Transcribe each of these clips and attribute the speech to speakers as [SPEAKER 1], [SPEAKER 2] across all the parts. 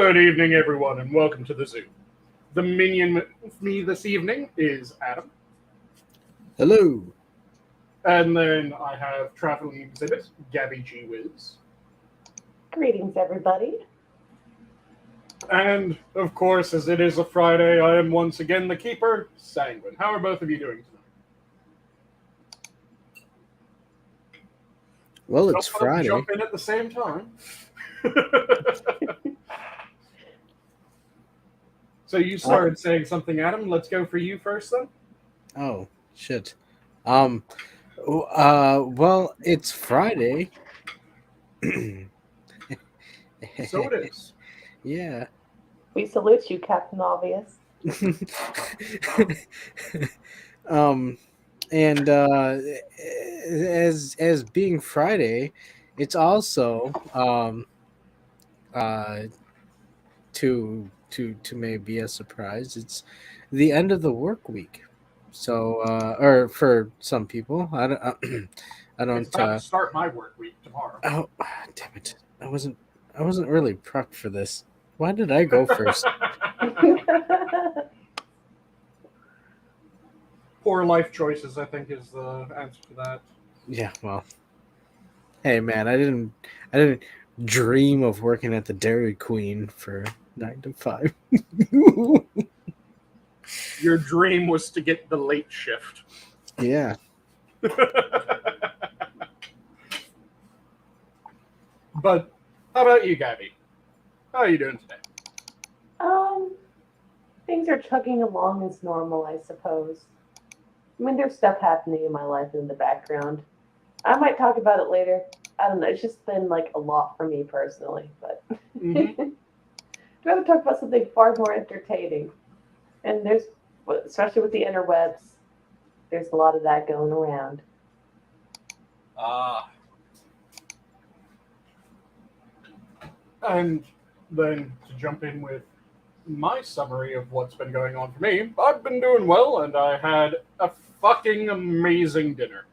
[SPEAKER 1] Good evening, everyone, and welcome to the zoo. The minion with me this evening is Adam.
[SPEAKER 2] Hello.
[SPEAKER 1] And then I have traveling exhibit, GabbyGeeWhiz.
[SPEAKER 3] Greetings, everybody.
[SPEAKER 1] And, of course, as it is a Friday, I am once again the keeper, Sanguine. How are both of you doing tonight?
[SPEAKER 2] Well, it's
[SPEAKER 1] Don't
[SPEAKER 2] Friday.
[SPEAKER 1] Jump in at the same time. So you started saying something, Adam. Let's go for you first, then.
[SPEAKER 2] Oh, shit. Well, it's Friday.
[SPEAKER 1] So it is.
[SPEAKER 2] Yeah.
[SPEAKER 3] We salute you, Captain Obvious.
[SPEAKER 2] And as being Friday, it's also to maybe a surprise. It's the end of the work week. So or for some people, I don't
[SPEAKER 1] It's about to start my work week tomorrow.
[SPEAKER 2] Oh, damn it. I wasn't really prepped for this. Why did I go first?
[SPEAKER 1] Poor life choices, I think, is the answer to that.
[SPEAKER 2] Yeah, well. Hey man, I didn't dream of working at the Dairy Queen for 9 to 5.
[SPEAKER 1] Your dream was to get the late shift.
[SPEAKER 2] Yeah.
[SPEAKER 1] But how about you, Gabby? How are you doing today?
[SPEAKER 3] Things are chugging along as normal, I suppose. I mean, there's stuff happening in my life in the background. I might talk about it later. I don't know. It's just been like a lot for me personally, but I'd rather talk about something far more entertaining. And there's, especially with the interwebs, there's a lot of that going around.
[SPEAKER 1] And then to jump in with my summary of what's been going on for me, I've been doing well, and I had a fucking amazing dinner.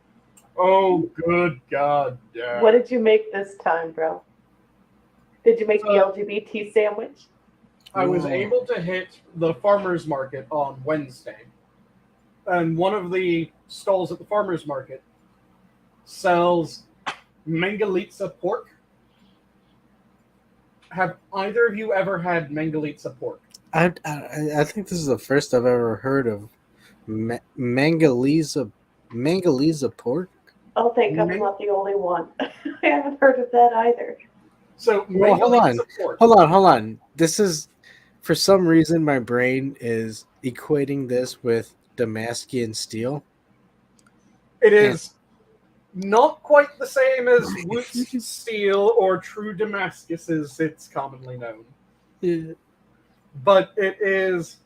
[SPEAKER 1] Oh, good God, damn.
[SPEAKER 3] What did you make this time, bro? Did you make the LGBT sandwich?
[SPEAKER 1] I was able to hit the farmer's market on Wednesday. And one of the stalls at the farmer's market sells Mangalitsa pork. Have either of you ever had Mangalitsa pork?
[SPEAKER 2] I think this is the first I've ever heard of Mangalitsa pork.
[SPEAKER 3] Oh, thank God I'm not the only one. I haven't heard of that either.
[SPEAKER 1] So,
[SPEAKER 2] hold on. This is, for some reason, my brain is equating this with Damascus steel.
[SPEAKER 1] It is not quite the same as Wootz steel or true Damascus as it's commonly known.
[SPEAKER 2] Yeah.
[SPEAKER 1] But it is.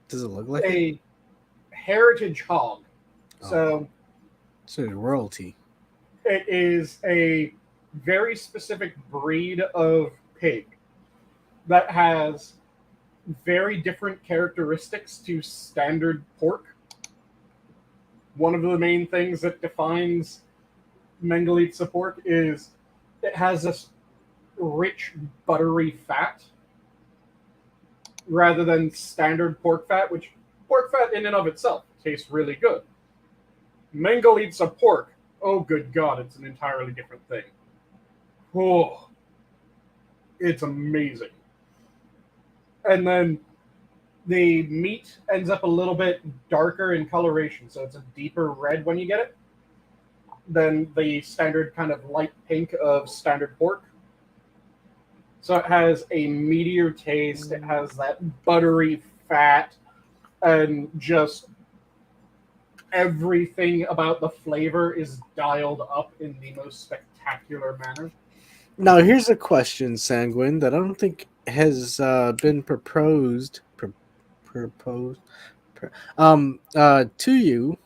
[SPEAKER 2] Does it look like
[SPEAKER 1] a heritage hog? So
[SPEAKER 2] it's royalty.
[SPEAKER 1] It is a very specific breed of pig that has very different characteristics to standard pork. One of the main things that defines Mangalitsa pork is it has this rich, buttery fat rather than standard pork fat, which pork fat in and of itself tastes really good. Mangalitsa pork, oh good God, it's an entirely different thing. Oh, it's amazing. And then the meat ends up a little bit darker in coloration, so it's a deeper red when you get it than the standard kind of light pink of standard pork. So it has a meatier taste, it has that buttery fat, and just everything about the flavor is dialed up in the most spectacular manner.
[SPEAKER 2] Now, here's a question, Sanguine, that I don't think has been proposed to you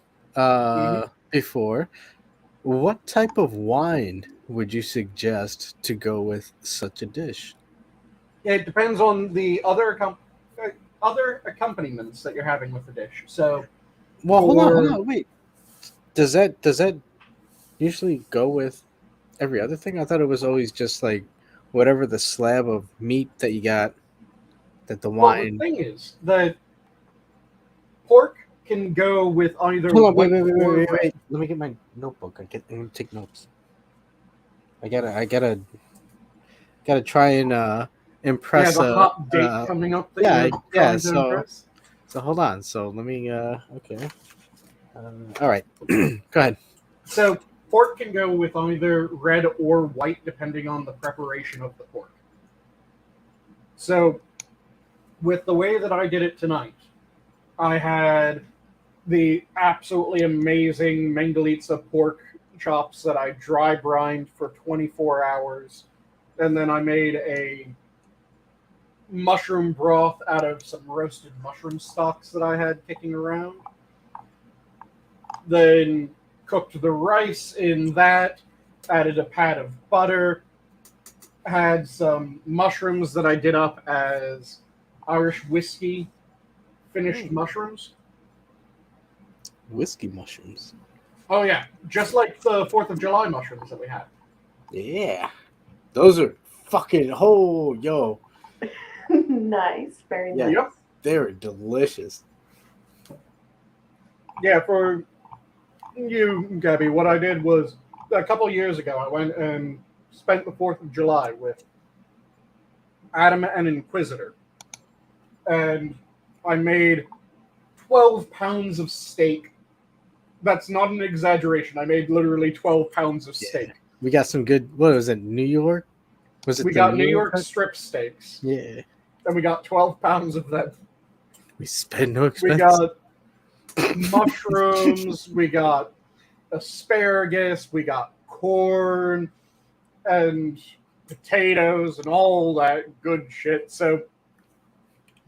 [SPEAKER 2] before. What type of wine would you suggest to go with such a dish?
[SPEAKER 1] It depends on the other accompaniments that you're having with the dish. So,
[SPEAKER 2] well, hold on, wait. Does that usually go with every other thing? I thought it was always just like whatever the slab of meat that you got that the
[SPEAKER 1] Well, the
[SPEAKER 2] wine.
[SPEAKER 1] thing is that pork can go with either
[SPEAKER 2] Hold on,
[SPEAKER 1] white
[SPEAKER 2] wait,
[SPEAKER 1] or red.
[SPEAKER 2] wait. Let me get my notebook. I'm gonna take notes. I gotta try and impress.
[SPEAKER 1] Yeah, the hot date coming up that
[SPEAKER 2] yeah,
[SPEAKER 1] you're
[SPEAKER 2] yeah.
[SPEAKER 1] trying to impress.
[SPEAKER 2] So hold on. So let me. Okay. All right. Go ahead.
[SPEAKER 1] So pork can go with either red or white depending on the preparation of the pork. So with the way that I did it tonight, I had the absolutely amazing Mengalitsa pork chops that I dry brined for 24 hours. And then I made a mushroom broth out of some roasted mushroom stalks that I had kicking around. Then cooked the rice in that, added a pat of butter, had some mushrooms that I did up as Irish whiskey finished mushrooms.
[SPEAKER 2] Whiskey mushrooms.
[SPEAKER 1] Oh yeah, just like the 4th of July mushrooms that we had.
[SPEAKER 2] Yeah, those are fucking yo.
[SPEAKER 3] Nice, very
[SPEAKER 2] Yeah.
[SPEAKER 3] nice.
[SPEAKER 1] Yep.
[SPEAKER 2] They're delicious.
[SPEAKER 1] Yeah, for you, Gabby, what I did was a couple years ago, I went and spent the 4th of July with Adam and Inquisitor. And I made 12 pounds of steak. That's not an exaggeration. I made literally 12 pounds of steak.
[SPEAKER 2] We got some good. What was it? New York? Was it?
[SPEAKER 1] We
[SPEAKER 2] the
[SPEAKER 1] got New York
[SPEAKER 2] cut?
[SPEAKER 1] strip steaks.
[SPEAKER 2] Yeah.
[SPEAKER 1] And we got 12 pounds of them.
[SPEAKER 2] We spend no expense.
[SPEAKER 1] We got mushrooms. We got asparagus. We got corn and potatoes and all that good shit. So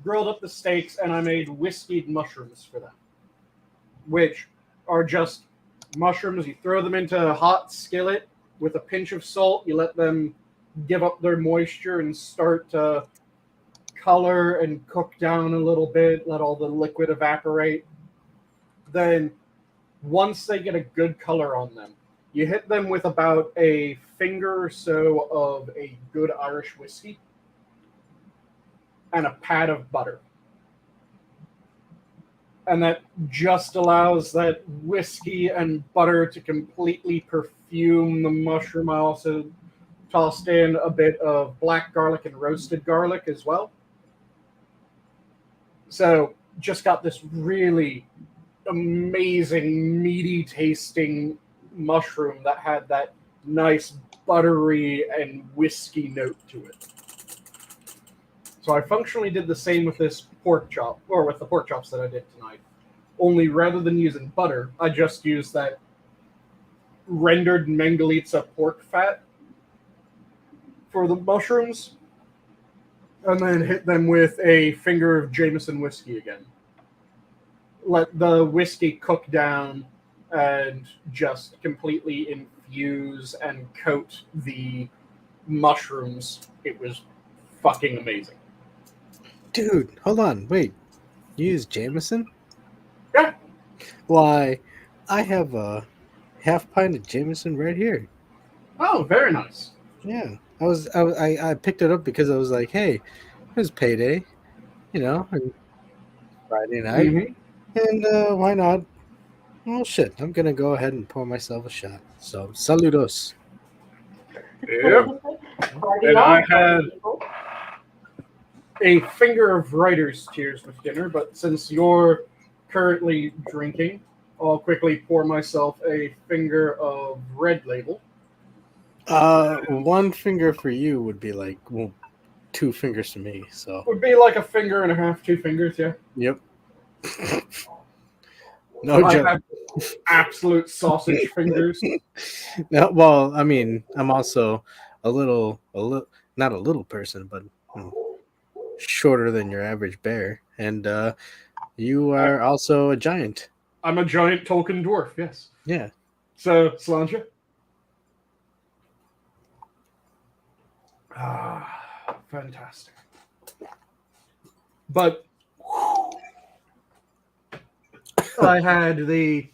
[SPEAKER 1] grilled up the steaks and I made whiskeyed mushrooms for them, which are just mushrooms. You throw them into a hot skillet with a pinch of salt. You let them give up their moisture and start to color and cook down a little bit, let all the liquid evaporate. Then once they get a good color on them, you hit them with about a finger or so of a good Irish whiskey and a pat of butter. And that just allows that whiskey and butter to completely perfume the mushroom. I also tossed in a bit of black garlic and roasted garlic as well. So just got this really amazing, meaty tasting mushroom that had that nice buttery and whiskey note to it. So I functionally did the same with this pork chop, or with the pork chops that I did tonight. Only rather than using butter, I just used that rendered Mengalitsa pork fat for the mushrooms, and then hit them with a finger of Jameson whiskey again. Let the whiskey cook down and just completely infuse and coat the mushrooms. It was fucking amazing.
[SPEAKER 2] Dude, hold on. Wait. You use Jameson?
[SPEAKER 1] Yeah.
[SPEAKER 2] Why, I have a half pint of Jameson right here.
[SPEAKER 1] Oh, very nice.
[SPEAKER 2] Yeah. I picked it up because I was like, hey, it was payday, and Friday night.
[SPEAKER 1] Mm-hmm.
[SPEAKER 2] And why not? Well, shit, I'm going to go ahead and pour myself a shot. So, saludos.
[SPEAKER 1] Yep. And I had a finger of writer's tears with dinner, but since you're currently drinking, I'll quickly pour myself a finger of Red Label.
[SPEAKER 2] One finger for you would be like, well, 2 fingers to me. So
[SPEAKER 1] would be like a finger and a half, 2 fingers, yeah.
[SPEAKER 2] Yep. No
[SPEAKER 1] I
[SPEAKER 2] joke.
[SPEAKER 1] have absolute sausage fingers.
[SPEAKER 2] No, well, I mean, I'm also a little, not a little person, but shorter than your average bear, and you are also a giant.
[SPEAKER 1] I'm a giant Tolkien dwarf, yes.
[SPEAKER 2] Yeah.
[SPEAKER 1] So, Sláinte. Ah, fantastic. But I had the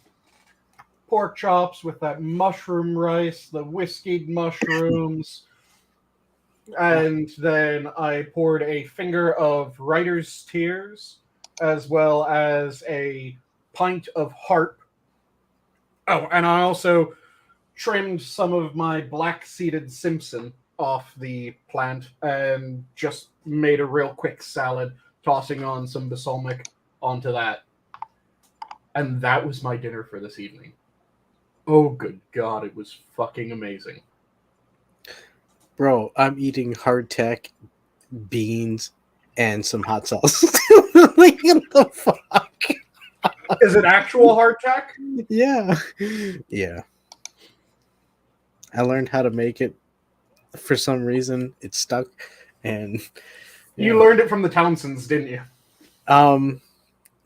[SPEAKER 1] pork chops with that mushroom rice, the whiskeyed mushrooms, And then I poured a finger of writer's tears, as well as a pint of harp. Oh, and I also trimmed some of my black-seeded Simpson off the plant and just made a real quick salad, tossing on some balsamic onto that. And that was my dinner for this evening. Oh, good God, it was fucking amazing.
[SPEAKER 2] Bro, I'm eating hardtack, beans, and some hot sauce. Like, what the fuck?
[SPEAKER 1] Is it actual hardtack?
[SPEAKER 2] Yeah. Yeah. I learned how to make it. For some reason, it stuck. And
[SPEAKER 1] You learned it from the Townsends, didn't you?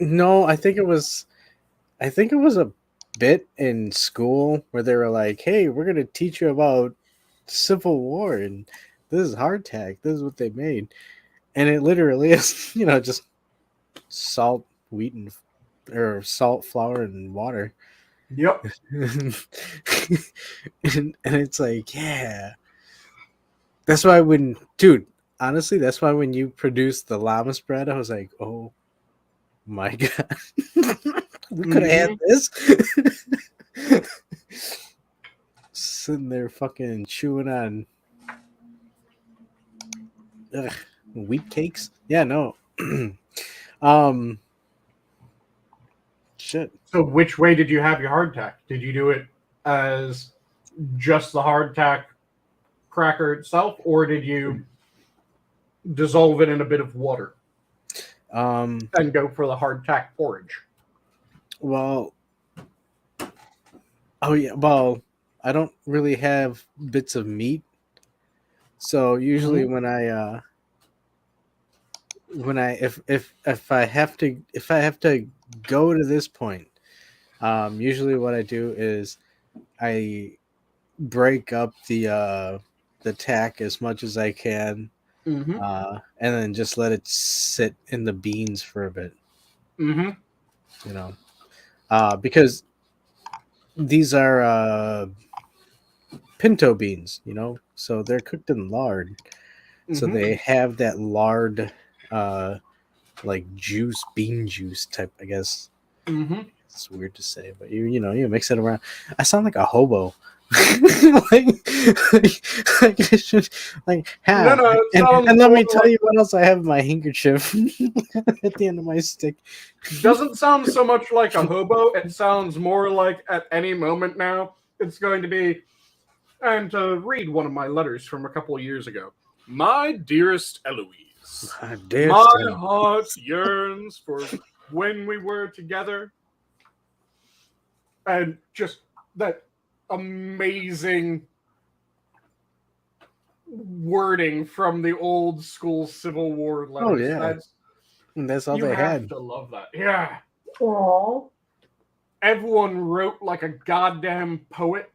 [SPEAKER 2] No, I think it was a bit in school where they were like, "Hey, we're gonna teach you about Civil War, and this is hardtack. This is what they made," and it literally is, just salt, wheat, or salt, flour, and water.
[SPEAKER 1] Yep.
[SPEAKER 2] and it's like, yeah, that's why honestly, that's why when you produced the llama spread, I was like, oh my God. We could have had this. Sitting there fucking chewing on wheat cakes. Yeah, no. Shit.
[SPEAKER 1] So which way did you have your hardtack? Did you do it as just the hardtack cracker itself, or did you dissolve it in a bit of water and go for the hardtack porridge?
[SPEAKER 2] Well, oh yeah, well, I don't really have bits of meat, so usually when I if I have to go to this point, usually what I do is I break up the tack as much as I can, and then just let it sit in the beans for a bit. Because these are pinto beans, so they're cooked in lard, so they have that lard, like bean juice type, I guess. It's weird to say, but you mix it around. I sound like a hobo. like I should have.
[SPEAKER 1] No,
[SPEAKER 2] and let me tell you what else I have in my handkerchief at the end of my stick.
[SPEAKER 1] Doesn't sound so much like a hobo. It sounds more like at any moment now it's going to be. And to read one of my letters from a couple of years ago. My dearest Eloise, my heart yearns for when we were together. And just that amazing wording from the old school Civil War letters.
[SPEAKER 2] Oh yeah, that's all they had.
[SPEAKER 1] You have to love that. Yeah.
[SPEAKER 3] Aww.
[SPEAKER 1] Everyone wrote like a goddamn poet.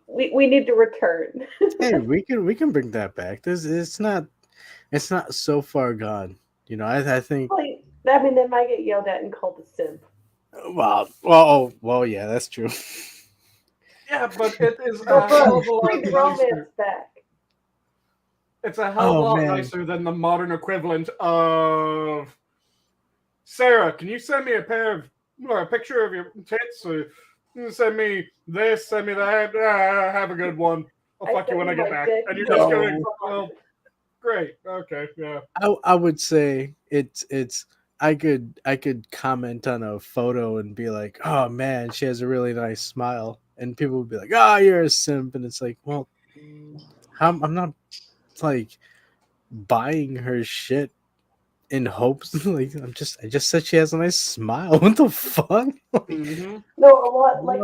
[SPEAKER 3] We need to return.
[SPEAKER 2] Hey, we can bring that back. It's not so far gone. I think.
[SPEAKER 3] I mean, they might get yelled at and called a simp.
[SPEAKER 2] Well, yeah, that's true.
[SPEAKER 1] Yeah, but it is a hell of a lot
[SPEAKER 3] romance back.
[SPEAKER 1] It's a hell of a lot nicer than the modern equivalent of Sarah. Can you send me a picture of your tits? Or send me this, send me that. Have a good one. I'll fuck you when I get back. And you're just going, well, great. Okay, yeah.
[SPEAKER 2] I would say it's. I could comment on a photo and be like, oh man, she has a really nice smile, and people would be like, oh, you're a simp, and it's like, well, I'm not like buying her shit in hopes. Like I just said she has a nice smile. What the fuck?
[SPEAKER 3] No, a lot like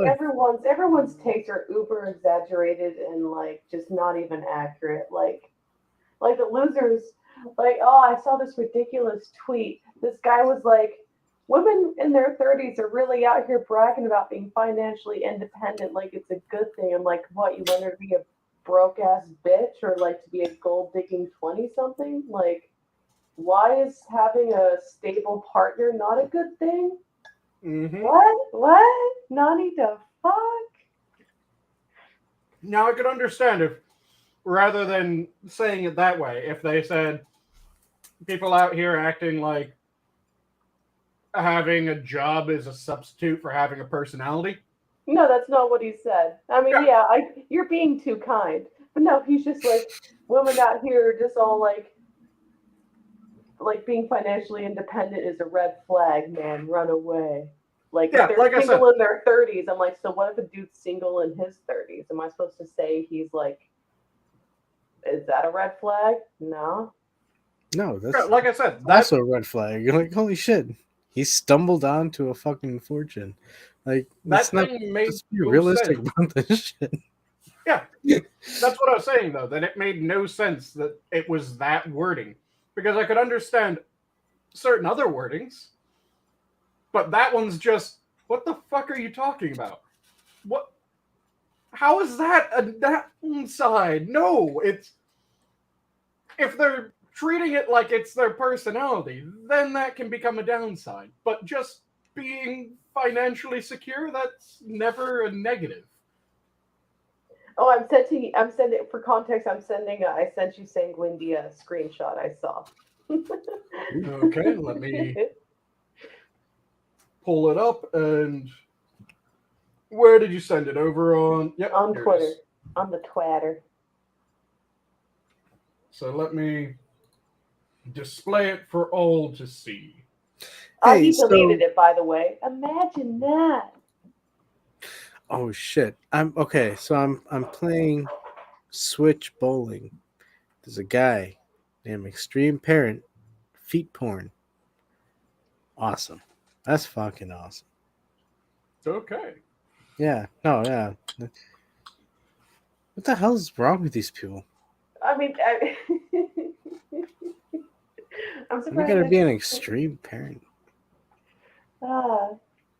[SPEAKER 3] everyone's takes are uber exaggerated and like just not even accurate. Like the losers. Like, oh, I saw this ridiculous tweet. This guy was like, women in their 30s are really out here bragging about being financially independent like it's a good thing. I'm like, what, you want her to be a broke-ass bitch or like to be a gold-digging 20-something? Like, why is having a stable partner not a good thing? What? Nani the fuck?
[SPEAKER 1] Now I can understand if rather than saying it that way, if they said people out here acting like having a job is a substitute for having a personality.
[SPEAKER 3] No, that's not what he said. I mean, yeah, you're being too kind. But no, he's just like, women out here are just all like being financially independent is a red flag, man. Run away. Like, if they're single in their 30s, I'm like, so what if a dude's single in his 30s? Am I supposed to say he's like, is that a red flag? No.
[SPEAKER 2] No, that's
[SPEAKER 1] like I said, that's
[SPEAKER 2] also a red flag. You're like, holy shit, he stumbled onto a fucking fortune. Like,
[SPEAKER 1] that thing made no realistic sense
[SPEAKER 2] about this shit.
[SPEAKER 1] Yeah, that's what I was saying though. That it made no sense that it was that wording, because I could understand certain other wordings, but that one's just, what the fuck are you talking about? What? How is that a downside? No, it's, if they're treating it like it's their personality, then that can become a downside. But just being financially secure, that's never a negative.
[SPEAKER 3] Oh, I'm sending for context. I sent you Sanguine screenshot I saw.
[SPEAKER 1] Okay, let me pull it up. And where did you send it? Over on? Yep,
[SPEAKER 3] on Twitter. On the Twitter.
[SPEAKER 1] So let me display it for all to see.
[SPEAKER 3] Oh, he deleted it, by the way. Imagine that.
[SPEAKER 2] Oh shit! I'm playing Switch bowling. There's a guy named Extreme Parent Feet Porn. Awesome. That's fucking awesome.
[SPEAKER 1] Okay.
[SPEAKER 2] Yeah. No. Yeah. What the hell is wrong with these people?
[SPEAKER 3] I mean, I'm surprised.
[SPEAKER 2] You gotta be an extreme parent.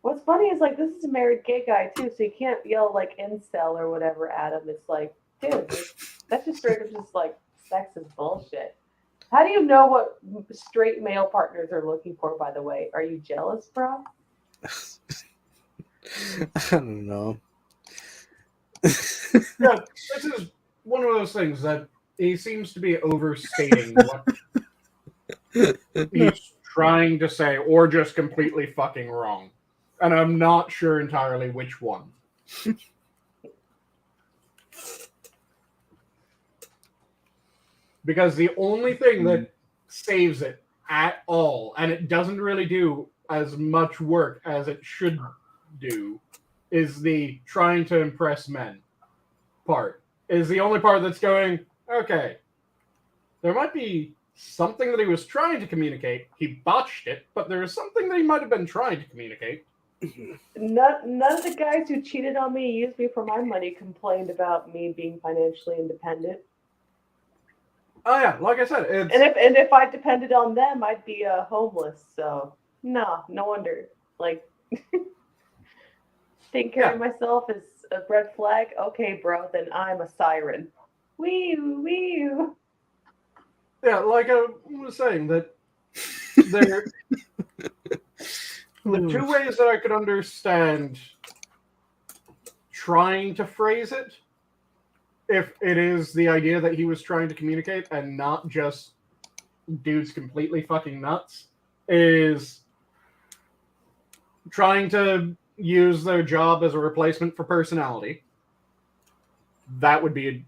[SPEAKER 3] What's funny is, like, this is a married gay guy too, so you can't yell like incel or whatever at him. It's like, dude, that's just straight up just like sex is bullshit. How do you know what straight male partners are looking for, by the way? Are you jealous, bro?
[SPEAKER 2] I don't know.
[SPEAKER 1] Yeah, this is one of those things that he seems to be overstating what he's trying to say, or just completely fucking wrong. And I'm not sure entirely which one. Because the only thing that saves it at all, and it doesn't really do as much work as it should do, is the trying to impress men part. Is the only part that's going, okay, there might be something that he was trying to communicate. He botched it, but there is something that he might have been trying to communicate.
[SPEAKER 3] None of the guys who cheated on me, used me for my money, complained about me being financially independent.
[SPEAKER 1] Oh yeah, like I said, it's...
[SPEAKER 3] and if I depended on them, I'd be homeless. So no wonder. Like, taking care of myself is a red flag. Okay, bro, then I'm a siren. Wee.
[SPEAKER 1] Yeah, like I was saying, that there, the two ways that I could understand trying to phrase it, if it is the idea that he was trying to communicate and not just dudes completely fucking nuts, is trying to use their job as a replacement for personality. That would be a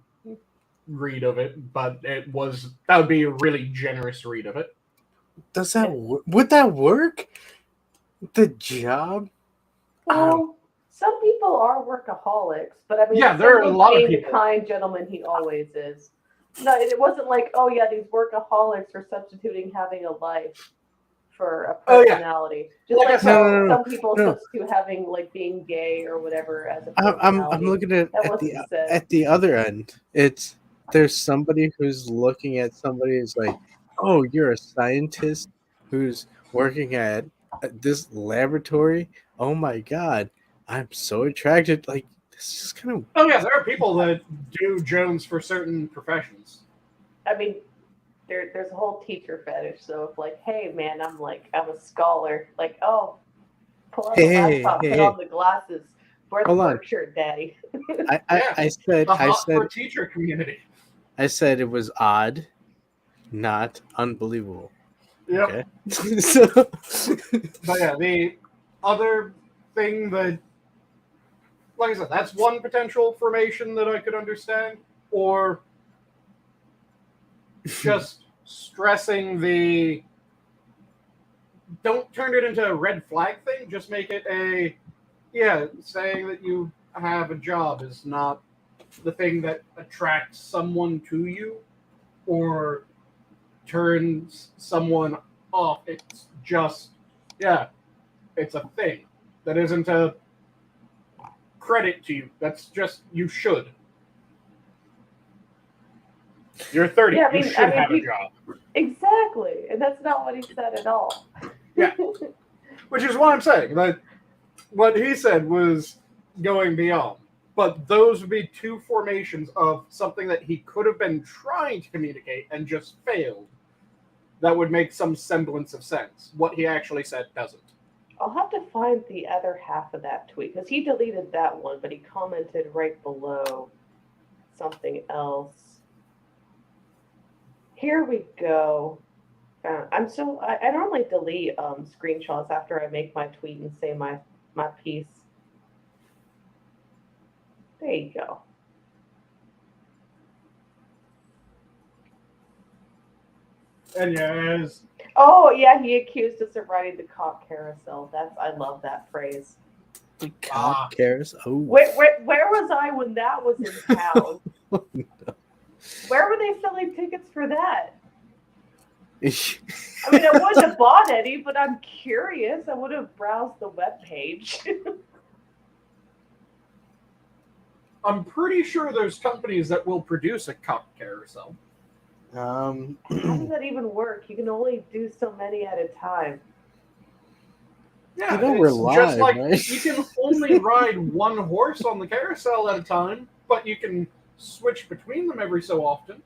[SPEAKER 1] read of it, but that would be a really generous read of it.
[SPEAKER 2] Would that work? The job?
[SPEAKER 3] Well, some people are workaholics, but I mean,
[SPEAKER 1] yeah, there are a lot of
[SPEAKER 3] the
[SPEAKER 1] people.
[SPEAKER 3] kind gentleman he always is. No, it wasn't like, oh yeah, these workaholics are substituting having a life for a personality. Just like how some people substitute having, like, being gay or whatever as a personality.
[SPEAKER 2] I'm looking at the other end. There's somebody who's looking at somebody who's like, oh, you're a scientist who's working at this laboratory. Oh my god, I'm so attracted. Like, this is kind of...
[SPEAKER 1] Oh yeah, there are people that do Jones for certain professions.
[SPEAKER 3] I mean, there's a whole teacher fetish. So if, like, hey man, I'm a scholar. Like, oh, pull out the laptop, put on the glasses, wear the work shirt, daddy.
[SPEAKER 2] I said
[SPEAKER 1] for teacher community.
[SPEAKER 2] I said it was odd, not unbelievable.
[SPEAKER 1] Yep.
[SPEAKER 2] Okay. So,
[SPEAKER 1] But yeah, the other thing that, like I said, that's one potential formation that I could understand, or just stressing the don't turn it into a red flag thing, just make it saying that you have a job is not the thing that attracts someone to you or turns someone off. It's just, it's a thing. That isn't a credit to you. That's just, you should. You're 30.
[SPEAKER 3] Yeah,
[SPEAKER 1] you should have a job.
[SPEAKER 3] Exactly. And that's not what he said at all.
[SPEAKER 1] Yeah. Which is what I'm saying. That what he said was going beyond. But those would be two formations of something that he could have been trying to communicate and just failed. That would make some semblance of sense. What he actually said doesn't.
[SPEAKER 3] I'll have to find the other half of that tweet because he deleted that one, but he commented right below something else. Here we go. I normally delete screenshots after I make my tweet and say my piece. There you go.
[SPEAKER 1] And as
[SPEAKER 3] oh yeah, he accused us of riding the cock carousel. I love that phrase.
[SPEAKER 2] the cock cares. Oh,
[SPEAKER 3] Where was I when that was in town?
[SPEAKER 2] no.
[SPEAKER 3] Where were they selling tickets for that?
[SPEAKER 2] I
[SPEAKER 3] I mean, I wouldn't have bought any, but I'm curious. I would have browsed the webpage.
[SPEAKER 1] I'm pretty sure there's companies that will produce a cock carousel.
[SPEAKER 3] How does that even work? You can only do so many at a time.
[SPEAKER 1] Yeah,
[SPEAKER 2] You know we're
[SPEAKER 1] it's
[SPEAKER 2] live,
[SPEAKER 1] just like
[SPEAKER 2] right?
[SPEAKER 1] you can only ride one horse on the carousel at a time, but you can switch between them every so often.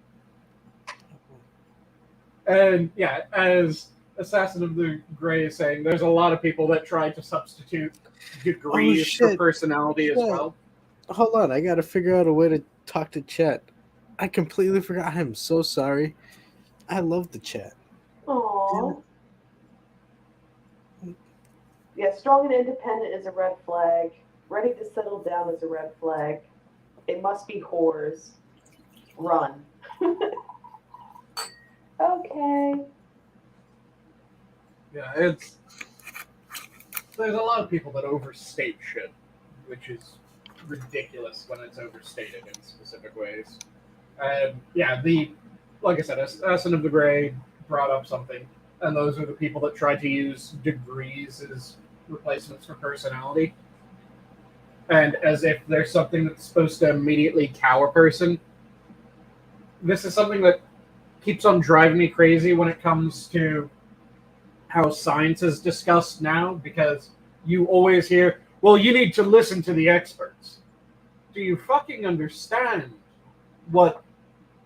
[SPEAKER 1] And yeah, as Assassin of the Grey is saying, there's a lot of people that try to substitute degrees for personality as well.
[SPEAKER 2] Hold on, I gotta figure out a way to talk to chat. I completely forgot. I'm so sorry. I love the chat.
[SPEAKER 3] Aww. Yeah, strong and independent is a red flag. Ready to settle down is a red flag. It must be whores. Run. Okay.
[SPEAKER 1] Yeah, there's a lot of people that overstate shit, which is ridiculous when it's overstated in specific ways. And yeah, like I said, Assassin of the Grey brought up something, and those are the people that try to use degrees as replacements for personality. And as if there's something that's supposed to immediately cow a person. This is something that keeps on driving me crazy when it comes to how science is discussed now, because you always hear, well, you need to listen to the experts. Do you fucking understand what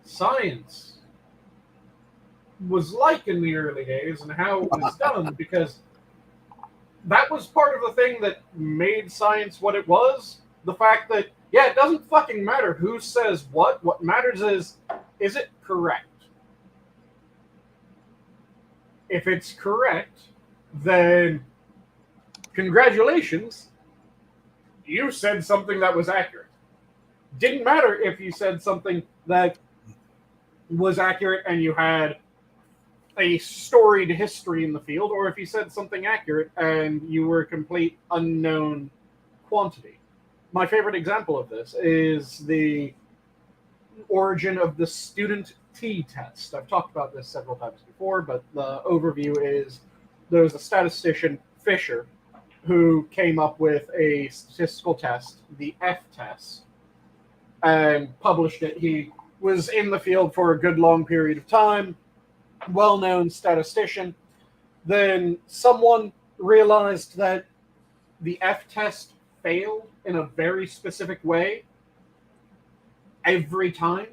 [SPEAKER 1] science was like in the early days and how it was done? Because that was part of the thing that made science what it was. The fact that, yeah, it doesn't fucking matter who says what. What matters is it correct? If it's correct, then congratulations, you said something that was accurate. Didn't matter if you said something that was accurate and you had a storied history in the field, or if you said something accurate and you were a complete unknown quantity. My favorite example of this is the origin of the student t-test. I've talked about this several times before, but the overview is there's a statistician, Fisher, who came up with a statistical test, the F-test, and published it. He was in the field for a good long period of time, well-known statistician. Then someone realized that the F-test failed in a very specific way every time.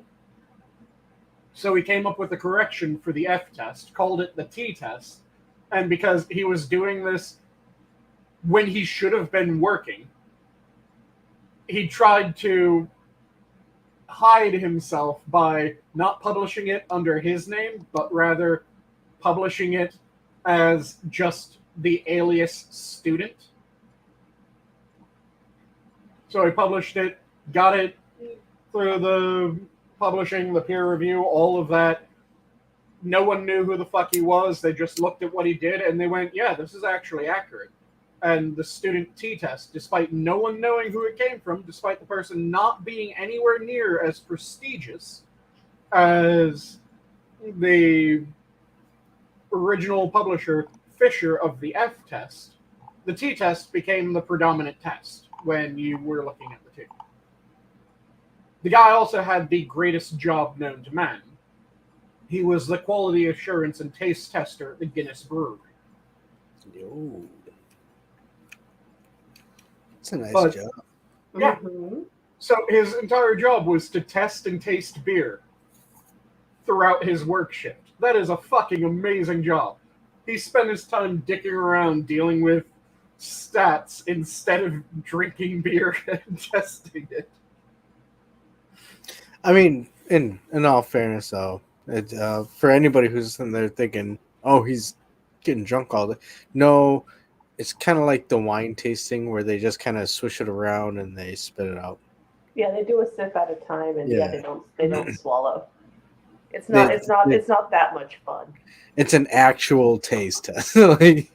[SPEAKER 1] So he came up with a correction for the F-test, called it the T-test, and because he was doing this when he should have been working, he tried to hide himself by not publishing it under his name, but rather publishing it as just the alias student. So he published it, got it through the publishing, the peer review, all of that. No one knew who the fuck he was. They just looked at what he did and they went, yeah, this is actually accurate. And the student t-test, despite no one knowing who it came from, despite the person not being anywhere near as prestigious as the original publisher, Fisher, of the F-test, the t-test became the predominant test when you were looking at the two. The guy also had the greatest job known to man. He was the quality assurance and taste tester at the Guinness Brewery.
[SPEAKER 2] Yo. It's a nice job.
[SPEAKER 1] Yeah.
[SPEAKER 3] Mm-hmm.
[SPEAKER 1] So his entire job was to test and taste beer throughout his work shift. That is a fucking amazing job. He spent his time dicking around dealing with stats instead of drinking beer and testing it.
[SPEAKER 2] I mean, in all fairness, though, for anybody who's in there thinking, "Oh, he's getting drunk all day," no, it's kind of like the wine tasting where they just kind of swish it around and they spit it out.
[SPEAKER 3] Yeah, they do a sip at a time, and
[SPEAKER 2] Yeah.
[SPEAKER 3] they don't swallow. It's not that much fun.
[SPEAKER 2] It's an actual taste test. Like,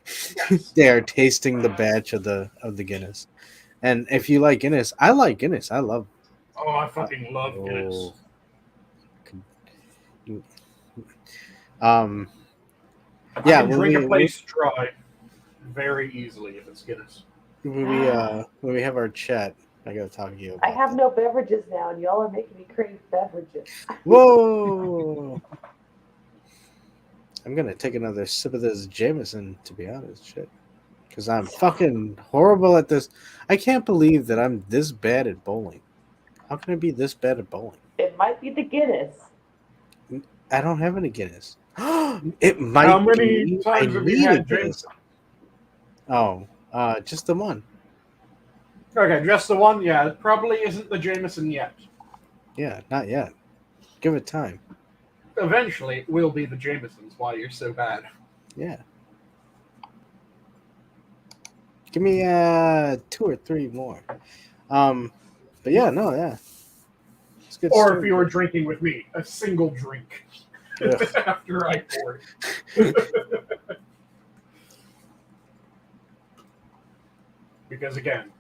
[SPEAKER 1] Yes.
[SPEAKER 2] they are tasting the batch of the Guinness. And if you like Guinness, I like Guinness. I love.
[SPEAKER 1] Oh, I fucking love Guinness.
[SPEAKER 2] Yeah,
[SPEAKER 1] I can drink a place dry very easily if it's Guinness.
[SPEAKER 2] when we have our chat, I gotta talk to you about
[SPEAKER 3] I have no beverages now, and y'all are making me crave beverages.
[SPEAKER 2] Whoa! I'm gonna take another sip of this Jameson, to be honest, shit. Because I'm fucking horrible at this. I can't believe that I'm this bad at bowling. How can I be this bad at bowling?
[SPEAKER 3] It might be the Guinness.
[SPEAKER 2] I don't have any Guinness. It might
[SPEAKER 1] How many
[SPEAKER 2] be.
[SPEAKER 1] times
[SPEAKER 2] I
[SPEAKER 1] have you
[SPEAKER 2] need a
[SPEAKER 1] had
[SPEAKER 2] Guinness.
[SPEAKER 1] Jameson?
[SPEAKER 2] Oh, just the one.
[SPEAKER 1] Okay, just the one? Yeah, it probably isn't the Jameson yet.
[SPEAKER 2] Yeah, not yet. Give it time.
[SPEAKER 1] Eventually, it will be the Jamesons while you're so bad.
[SPEAKER 2] Yeah. Give me 2 or 3 more. But yeah, no, yeah. It's good.
[SPEAKER 1] Or
[SPEAKER 2] story.
[SPEAKER 1] if you were drinking with me, a single drink
[SPEAKER 2] Ugh.
[SPEAKER 1] after I poured. Because again,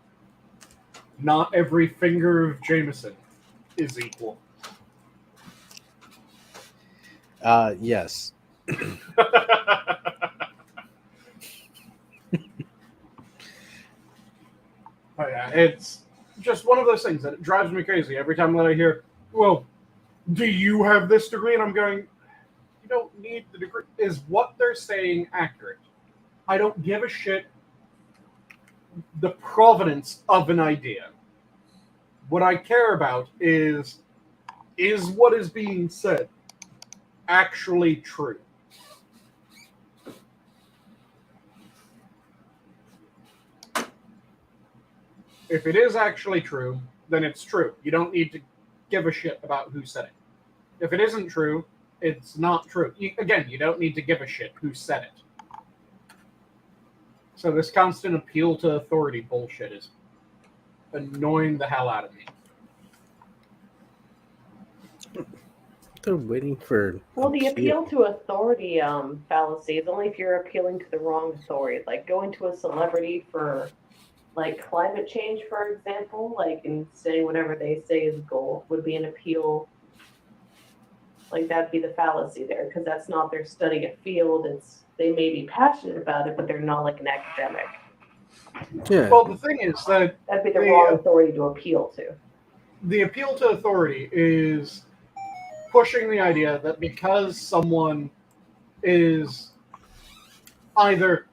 [SPEAKER 1] not every finger of Jameson is equal.
[SPEAKER 2] Yes.
[SPEAKER 1] Oh yeah, it's just one of those things that it drives me crazy every time that I hear, well, do you have this degree? And I'm going, you don't need the degree. Is what they're saying accurate? I don't give a shit the provenance of an idea. What I care about is what is being said actually true? If it is actually true, then it's true. You don't need to give a shit about who said it. If it isn't true, it's not true. Again, you don't need to give a shit who said it. So this constant appeal to authority bullshit is annoying the hell out of me.
[SPEAKER 2] They're waiting for.
[SPEAKER 3] Well, the appeal to authority fallacy is only if you're appealing to the wrong authority. Like going to a celebrity for, like, climate change, for example, like, and saying whatever they say is goal would be an appeal. Like, that'd be the fallacy there, because that's not their study of field. They may be passionate about it, but they're not like an academic.
[SPEAKER 2] Yeah.
[SPEAKER 1] Well, the thing is that
[SPEAKER 3] That'd be the wrong authority to appeal to.
[SPEAKER 1] the appeal to authority is pushing the idea that because someone is either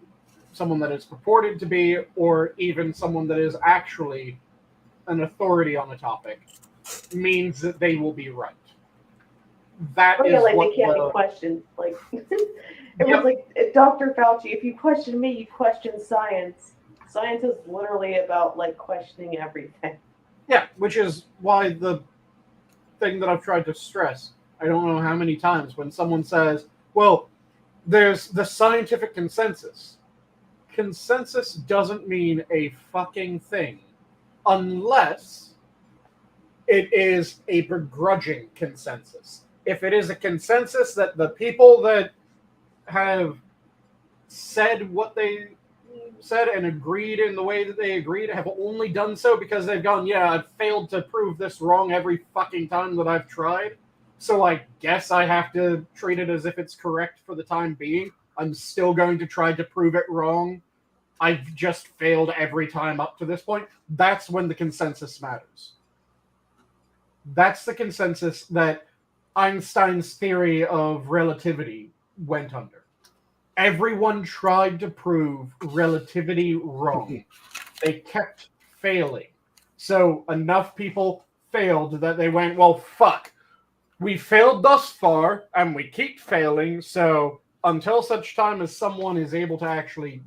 [SPEAKER 1] someone that is purported to be or even someone that is actually an authority on the topic means that they will be right. That is
[SPEAKER 3] like
[SPEAKER 1] what
[SPEAKER 3] they can't be questioned. Like everyone's like, Dr. Fauci, if you question me, you question science. Science is literally about like questioning everything.
[SPEAKER 1] Yeah, which is why thing that I've tried to stress, I don't know how many times, when someone says, well, there's the scientific consensus. Consensus doesn't mean a fucking thing unless it is a begrudging consensus. If it is a consensus that the people that have said what they said and agreed in the way that they agreed have only done so because they've gone, yeah, I've failed to prove this wrong every fucking time that I've tried, so I guess I have to treat it as if it's correct for the time being. I'm still going to try to prove it wrong. I've just failed every time up to this point. That's when the consensus matters. That's the consensus that Einstein's theory of relativity went under. Everyone tried to prove relativity wrong. They kept failing. So enough people failed that they went, well, fuck. We failed thus far, and we keep failing, so until such time as someone is able to actually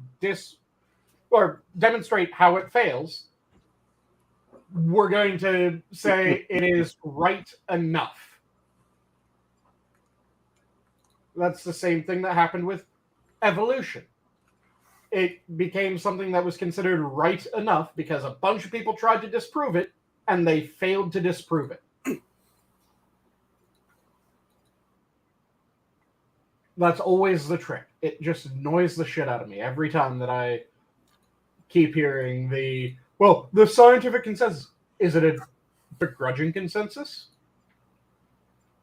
[SPEAKER 1] demonstrate how it fails, we're going to say it is right enough. That's the same thing that happened with evolution. It became something that was considered right enough because a bunch of people tried to disprove it, and they failed to disprove it. That's always the trick. It just annoys the shit out of me every time that I keep hearing the scientific consensus. Is it a begrudging consensus?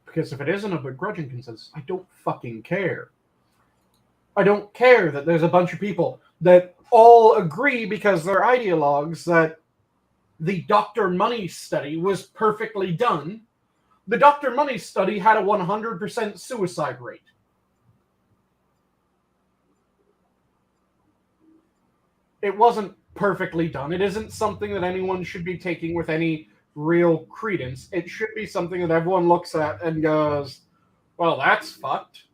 [SPEAKER 1] Because if it isn't a begrudging consensus, I don't fucking care. I don't care that there's a bunch of people that all agree because they're ideologues that the Dr. Money study was perfectly done. The Dr. Money study had a 100% suicide rate. It wasn't perfectly done. It isn't something that anyone should be taking with any real credence. It should be something that everyone looks at and goes, well, that's fucked.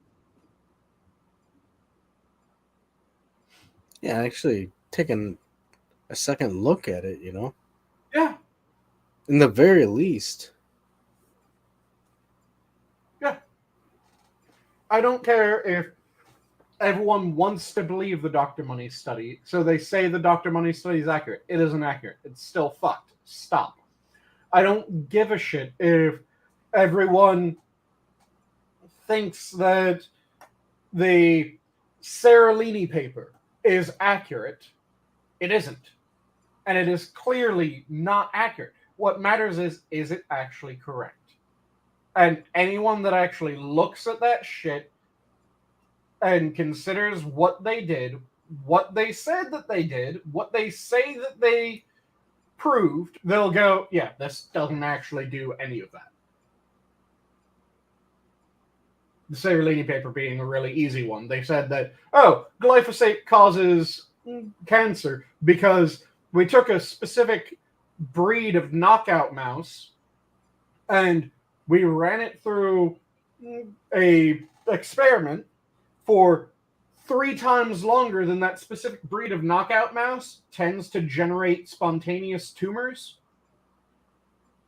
[SPEAKER 2] Yeah, actually taking a second look at it, you know?
[SPEAKER 1] Yeah.
[SPEAKER 2] In the very least.
[SPEAKER 1] Yeah. I don't care if everyone wants to believe the Dr. Money study, so they say the Dr. Money study is accurate. It isn't accurate. It's still fucked. Stop. I don't give a shit if everyone thinks that the Seralini paper is accurate. It isn't. And it is clearly not accurate. What matters is it actually correct? And anyone that actually looks at that shit and considers what they did, what they said that they did, what they say that they proved, they'll go, yeah, this doesn't actually do any of that. The Seralini paper being a really easy one. They said that, glyphosate causes cancer because we took a specific breed of knockout mouse and we ran it through a experiment for 3 times longer than that specific breed of knockout mouse tends to generate spontaneous tumors.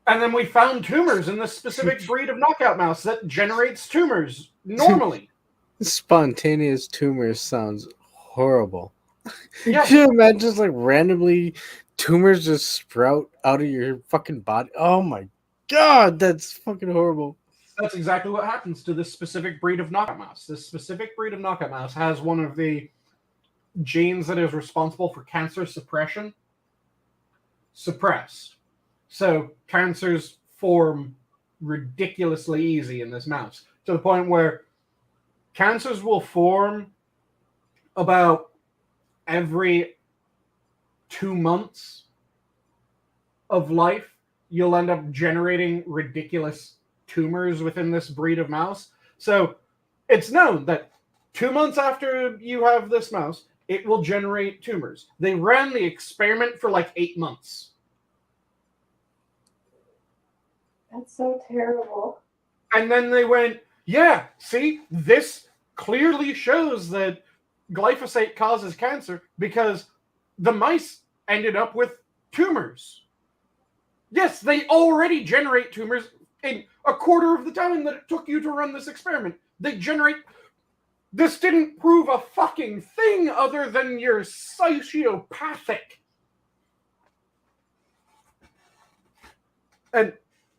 [SPEAKER 1] And then we found tumors in this specific breed of knockout mouse that generates tumors normally.
[SPEAKER 2] Spontaneous tumors sounds horrible.
[SPEAKER 1] Yeah.
[SPEAKER 2] Can you imagine just like randomly tumors just sprout out of your fucking body? Oh my god, that's fucking horrible.
[SPEAKER 1] That's exactly what happens to this specific breed of knockout mouse. This specific breed of knockout mouse has one of the genes that is responsible for cancer suppression suppressed. So cancers form ridiculously easy in this mouse, to the point where cancers will form about every 2 months of life. You'll end up generating ridiculous tumors within this breed of mouse. So it's known that 2 months after you have this mouse, it will generate tumors. They ran the experiment for like 8 months.
[SPEAKER 3] That's so terrible.
[SPEAKER 1] And then they went, yeah, see, this clearly shows that glyphosate causes cancer because the mice ended up with tumors. Yes, they already generate tumors in a quarter of the time that it took you to run this experiment, they generate... This didn't prove a fucking thing other than you're sociopathic. And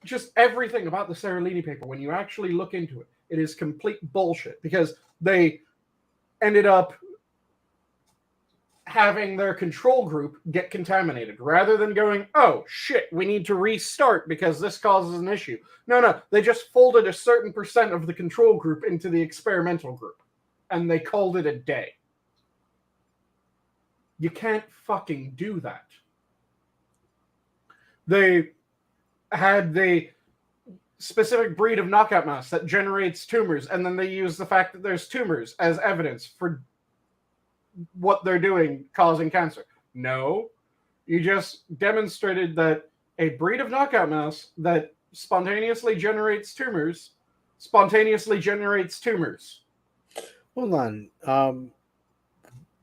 [SPEAKER 1] just everything about the Seralini paper, when you actually look into it, it is complete bullshit, because they ended up having their control group get contaminated rather than going, oh shit, we need to restart because this causes an issue. No, they just folded a certain percent of the control group into the experimental group and they called it a day. You can't fucking do that. They had the specific breed of knockout mouse that generates tumors, and then they use the fact that there's tumors as evidence for what they're doing causing cancer. No, you just demonstrated that a breed of knockout mouse that spontaneously generates tumors.
[SPEAKER 2] Hold on.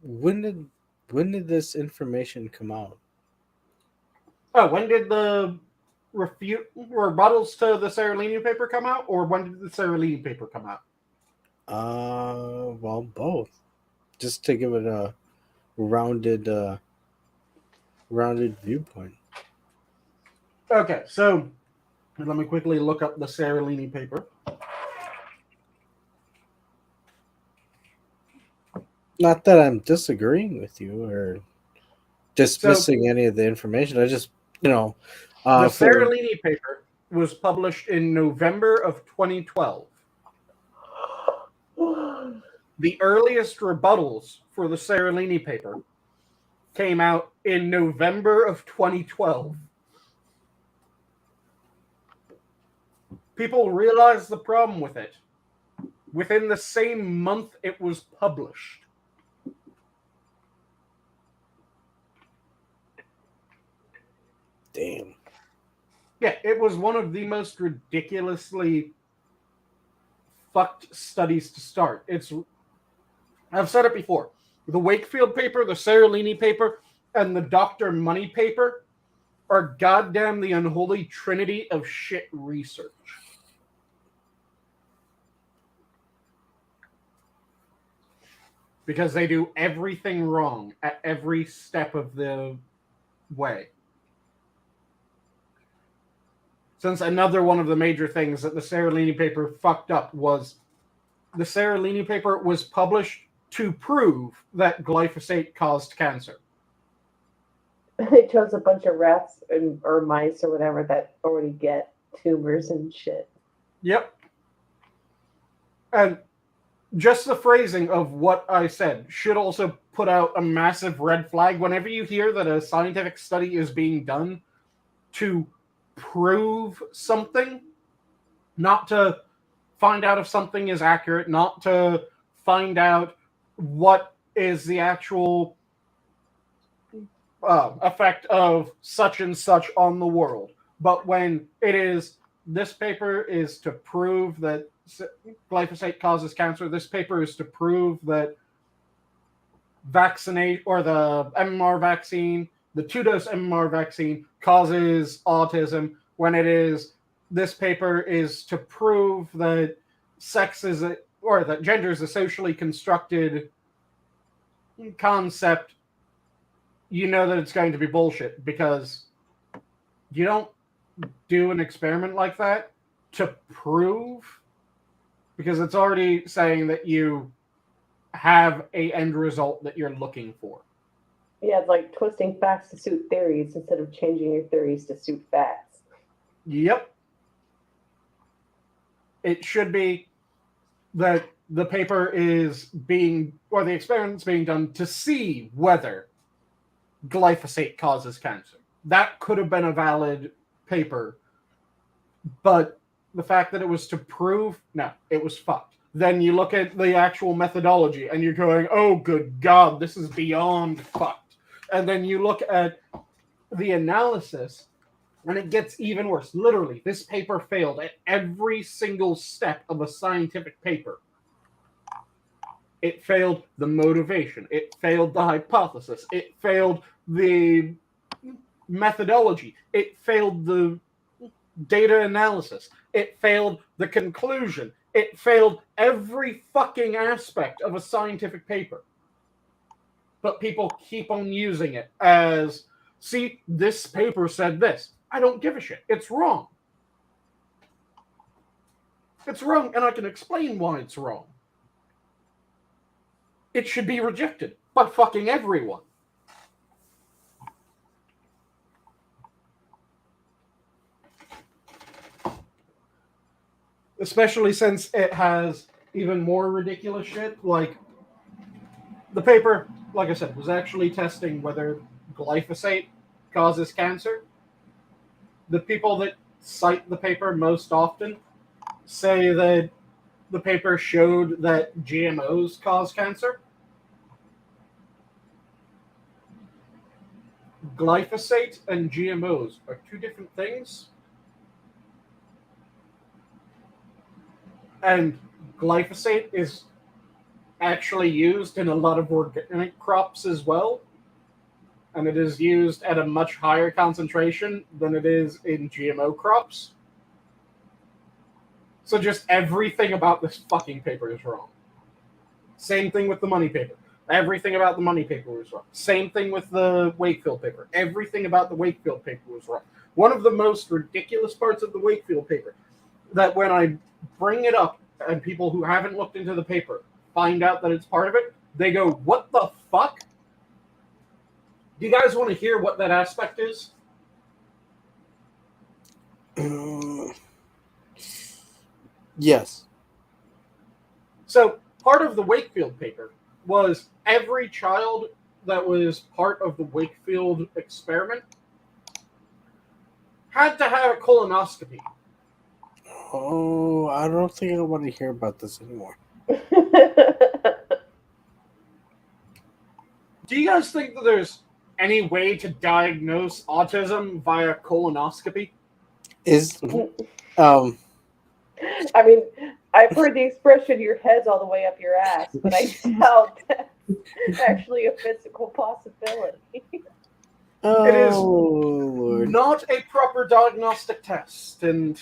[SPEAKER 2] When did this information come out?
[SPEAKER 1] Oh, when did the rebuttals to the Seralini paper come out, or when did the Seralini paper come out?
[SPEAKER 2] Well, both. Just to give it a rounded viewpoint.
[SPEAKER 1] Okay, so let me quickly look up the Seralini paper.
[SPEAKER 2] Not that I'm disagreeing with you or dismissing any of the information. I just,
[SPEAKER 1] the Seralini paper was published in November of 2012. The earliest rebuttals for the Seralini paper came out in November of 2012. People realized the problem with it within the same month it was published.
[SPEAKER 2] Damn.
[SPEAKER 1] Yeah, it was one of the most ridiculously fucked studies to start. I've said it before. The Wakefield paper, the Seralini paper, and the Dr. Money paper are goddamn the unholy trinity of shit research. Because they do everything wrong at every step of the way. Since another one of the major things that the Seralini paper fucked up was the Seralini paper was published to prove that glyphosate caused cancer.
[SPEAKER 3] They chose a bunch of rats or mice or whatever that already get tumors and shit.
[SPEAKER 1] Yep. And just the phrasing of what I said should also put out a massive red flag whenever you hear that a scientific study is being done to prove something, not to find out if something is accurate, not to find out what is the actual effect of such and such on the world. But when it is, this paper is to prove that glyphosate causes cancer, this paper is to prove that vaccinate or the MMR vaccine, the 2-dose MMR vaccine causes autism, when it is, this paper is to prove that sex is or that gender is a socially constructed concept, you know that it's going to be bullshit, because you don't do an experiment like that to prove, because it's already saying that you have a end result that you're looking for.
[SPEAKER 3] Yeah, it's like twisting facts to suit theories instead of changing your theories to suit facts.
[SPEAKER 1] Yep. It should be that the paper is being, or the experiment's being done to see whether glyphosate causes cancer. That could have been a valid paper, but the fact that it was to prove, no, it was fucked. Then you look at the actual methodology and you're going, oh, good God, this is beyond fucked. And then you look at the analysis and it gets even worse. Literally, this paper failed at every single step of a scientific paper. It failed the motivation. It failed the hypothesis. It failed the methodology. It failed the data analysis. It failed the conclusion. It failed every fucking aspect of a scientific paper. But people keep on using it as, see, this paper said this. I don't give a shit. It's wrong. It's wrong, and I can explain why it's wrong. It should be rejected by fucking everyone. Especially since it has even more ridiculous shit. Like, the paper, like I said, was actually testing whether glyphosate causes cancer. The people that cite the paper most often say that the paper showed that GMOs cause cancer. Glyphosate and GMOs are two different things. And glyphosate is actually used in a lot of organic crops as well. And it is used at a much higher concentration than it is in GMO crops. So just everything about this fucking paper is wrong. Same thing with the money paper. Everything about the money paper was wrong. Same thing with the Wakefield paper. Everything about the Wakefield paper was wrong. One of the most ridiculous parts of the Wakefield paper, that when I bring it up and people who haven't looked into the paper find out that it's part of it, they go, what the fuck? Do you guys want to hear what that aspect is?
[SPEAKER 2] Yes.
[SPEAKER 1] So part of the Wakefield paper was every child that was part of the Wakefield experiment had to have a colonoscopy.
[SPEAKER 2] Oh, I don't think I want to hear about this anymore.
[SPEAKER 1] Do you guys think that there's any way to diagnose autism via colonoscopy?
[SPEAKER 3] I mean, I've heard the expression "your head's all the way up your ass," but I doubt that's actually a physical possibility.
[SPEAKER 1] It is
[SPEAKER 2] Lord.
[SPEAKER 1] not a proper diagnostic test, and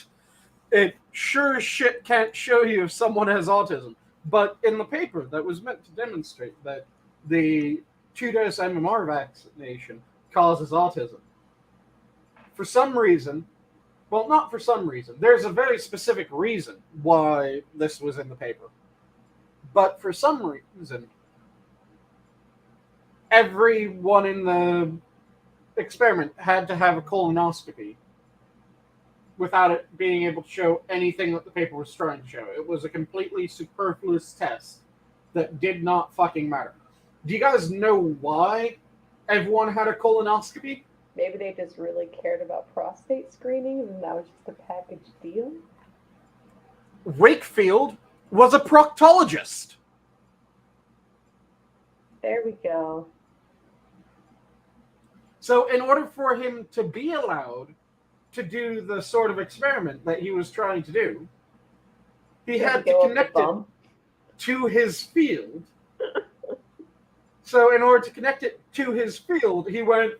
[SPEAKER 1] it sure as shit can't show you if someone has autism. But in the paper that was meant to demonstrate that the 2-dose MMR vaccination causes autism, for some reason, well, not for some reason, there's a very specific reason why this was in the paper. But for some reason, everyone in the experiment had to have a colonoscopy without it being able to show anything that the paper was trying to show. It was a completely superfluous test that did not fucking matter. Do you guys know why everyone had a colonoscopy?
[SPEAKER 3] Maybe they just really cared about prostate screenings and that was just a package deal?
[SPEAKER 1] Wakefield was a proctologist.
[SPEAKER 3] There we go.
[SPEAKER 1] So in order for him to be allowed to do the sort of experiment that he was trying to do, he had to connect it to his field. So in order to connect it to his field, he went,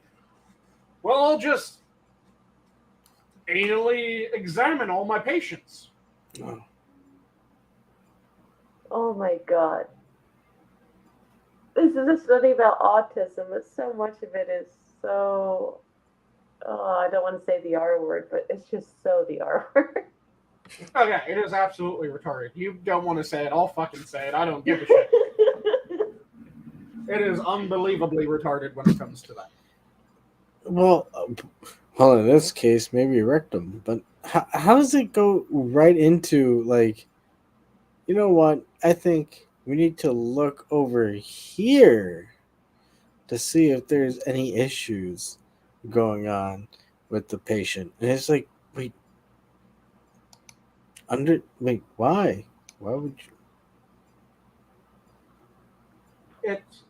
[SPEAKER 1] well, I'll just anally examine all my patients.
[SPEAKER 3] Oh my God. This is a study about autism, but so much of it is so, I don't want to say the R word, but it's just so the R word.
[SPEAKER 1] Okay, it is absolutely retarded. You don't want to say it, I'll fucking say it. I don't give a shit. It is unbelievably retarded when it comes to that.
[SPEAKER 2] Well, in this case, maybe rectum. But how does it go right into, like, you know what? I think we need to look over here to see if there's any issues going on with the patient. And it's like, wait, why? Why would you?
[SPEAKER 1] It's,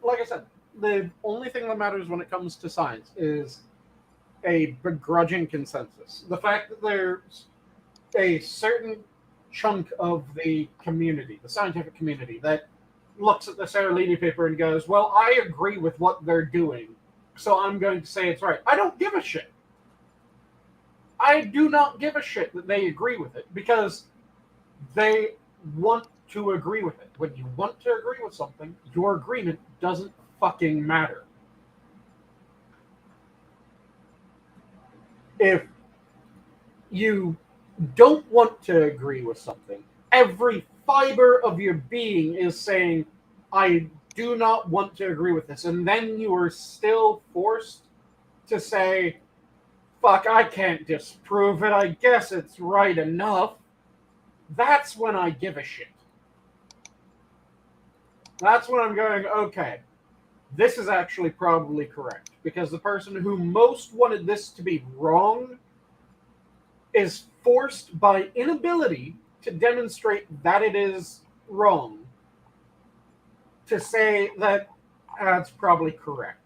[SPEAKER 1] like I said, the only thing that matters when it comes to science is a begrudging consensus. The fact that there's a certain chunk of the community, the scientific community, that looks at the Seralini paper and goes, well, I agree with what they're doing, so I'm going to say it's right. I don't give a shit. I do not give a shit that they agree with it, because they want to agree with it. When you want to agree with something, your agreement doesn't fucking matter. If you don't want to agree with something, every fiber of your being is saying, I do not want to agree with this, and then you are still forced to say, fuck, I can't disprove it, I guess it's right enough. That's when I give a shit. That's when I'm going, okay, this is actually probably correct. Because the person who most wanted this to be wrong is forced by inability to demonstrate that it is wrong to say that that's probably correct.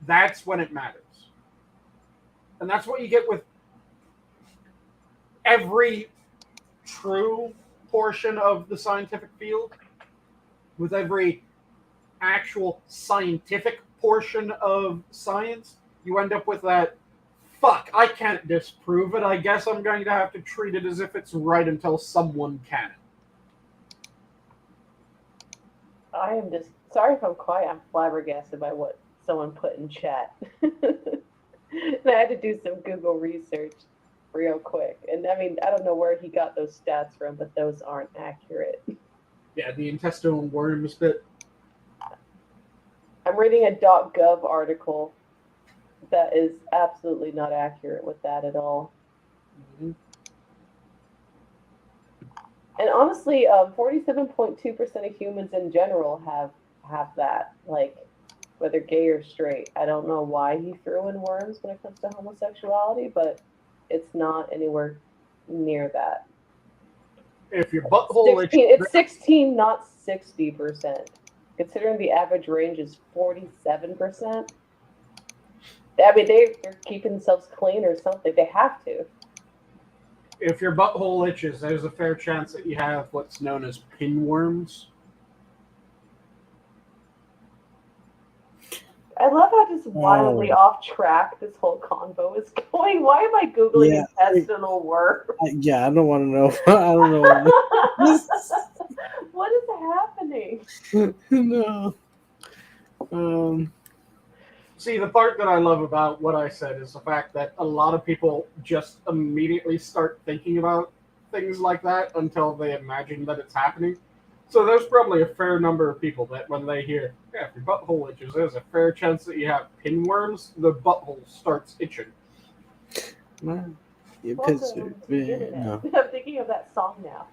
[SPEAKER 1] That's when it matters. And that's what you get with every true portion of the scientific field, with every actual scientific portion of science. You end up with that, fuck, I can't disprove it. I guess I'm going to have to treat it as if it's right until someone can.
[SPEAKER 3] I am just sorry if I'm quiet. I'm flabbergasted by what someone put in chat. And I had to do some Google research real quick. And I mean, I don't know where he got those stats from, but those aren't accurate.
[SPEAKER 1] Yeah, the intestinal worms bit.
[SPEAKER 3] I'm reading a .gov article that is absolutely not accurate with that at all.
[SPEAKER 1] Mm-hmm.
[SPEAKER 3] And honestly, 47.2% of humans in general have that, like, whether gay or straight. I don't know why he threw in worms when it comes to homosexuality, but it's not anywhere near that.
[SPEAKER 1] If your butthole
[SPEAKER 3] 16, it's 16, not 60%. Considering the average range is 47%. I mean, they're keeping themselves clean or something. They have to.
[SPEAKER 1] If your butthole itches, there's a fair chance that you have what's known as pinworms.
[SPEAKER 3] I love how just wildly off track this whole convo is going. Why am I Googling intestinal worm?
[SPEAKER 2] Yeah, I don't want to know. I don't know.
[SPEAKER 3] What is happening?
[SPEAKER 2] No.
[SPEAKER 1] See, the part that I love about what I said is the fact that a lot of people just immediately start thinking about things like that until they imagine that it's happening. So there's probably a fair number of people that when they hear, yeah, if your butthole itches, there's a fair chance that you have pinworms, the butthole starts itching.
[SPEAKER 3] Welcome to the internet. No. I'm thinking of that song now.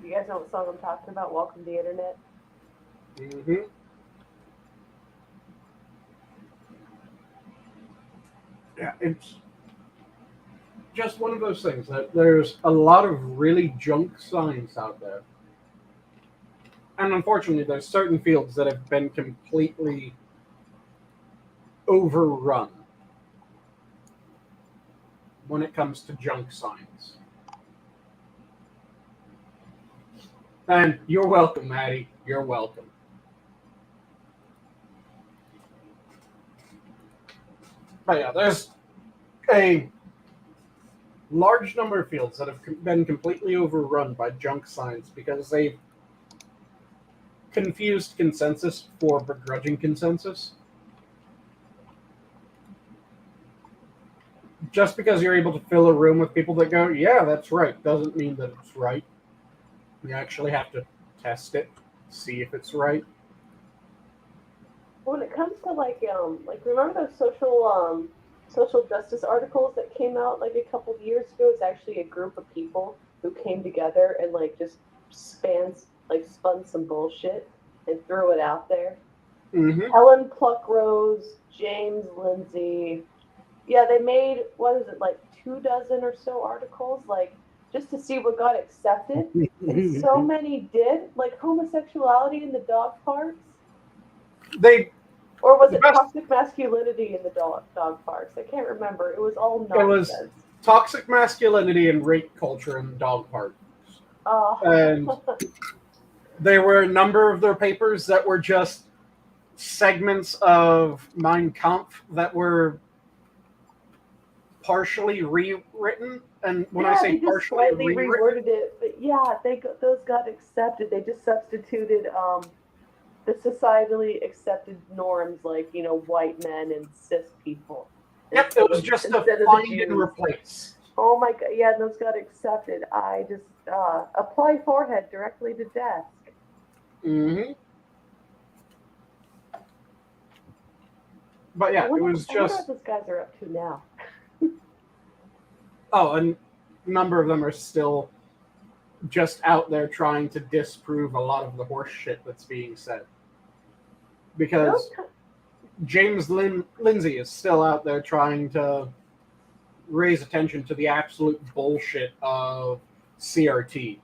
[SPEAKER 3] You guys know what song I'm talking about? Welcome to the internet.
[SPEAKER 1] Mm-hmm. Yeah, it's just one of those things that there's a lot of really junk science out there. And unfortunately, there's certain fields that have been completely overrun when it comes to junk science. And you're welcome, Maddie. You're welcome. But yeah, there's a large number of fields that have been completely overrun by junk science because they've confused consensus for begrudging consensus. Just because you're able to fill a room with people that go, yeah, that's right, doesn't mean that it's right. You actually have to test it, see if it's right.
[SPEAKER 3] When it comes to like remember those social justice articles that came out like a couple of years ago? It's actually a group of people who came together and like just spun some bullshit and threw it out there.
[SPEAKER 1] Mm-hmm.
[SPEAKER 3] Helen Pluckrose, James Lindsay. Yeah, they made, what is it, like 24 or so articles, like, just to see what got accepted. And so many did, like homosexuality in the dog parks. Or was it toxic masculinity in the dog parks? I can't remember. It was all nonsense. It was
[SPEAKER 1] toxic masculinity and rape culture in the dog parks. And there were a number of their papers that were just segments of Mein Kampf that were partially rewritten. And when I say
[SPEAKER 3] they just
[SPEAKER 1] partially
[SPEAKER 3] slightly
[SPEAKER 1] rewritten,
[SPEAKER 3] reworded it, but yeah, those got accepted. They just substituted the societally accepted norms, like white men and cis people.
[SPEAKER 1] yep, it was just a
[SPEAKER 3] instead of the
[SPEAKER 1] find and
[SPEAKER 3] Jews.
[SPEAKER 1] replace.
[SPEAKER 3] Oh my god, yeah, those got accepted. I just apply forehead directly to desk.
[SPEAKER 1] Mm-hmm. But yeah, it was
[SPEAKER 3] I wonder
[SPEAKER 1] just.
[SPEAKER 3] what those guys are up to now.
[SPEAKER 1] Oh, and a number of them are still just out there trying to disprove a lot of the horse shit that's being said. Because James Lindsay is still out there trying to raise attention to the absolute bullshit of CRT.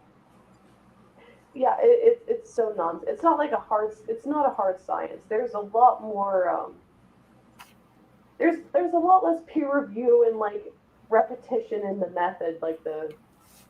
[SPEAKER 3] Yeah, it's so nonsense. It's not like it's not a hard science. There's a lot more. There's a lot less peer review and like repetition in the method, like the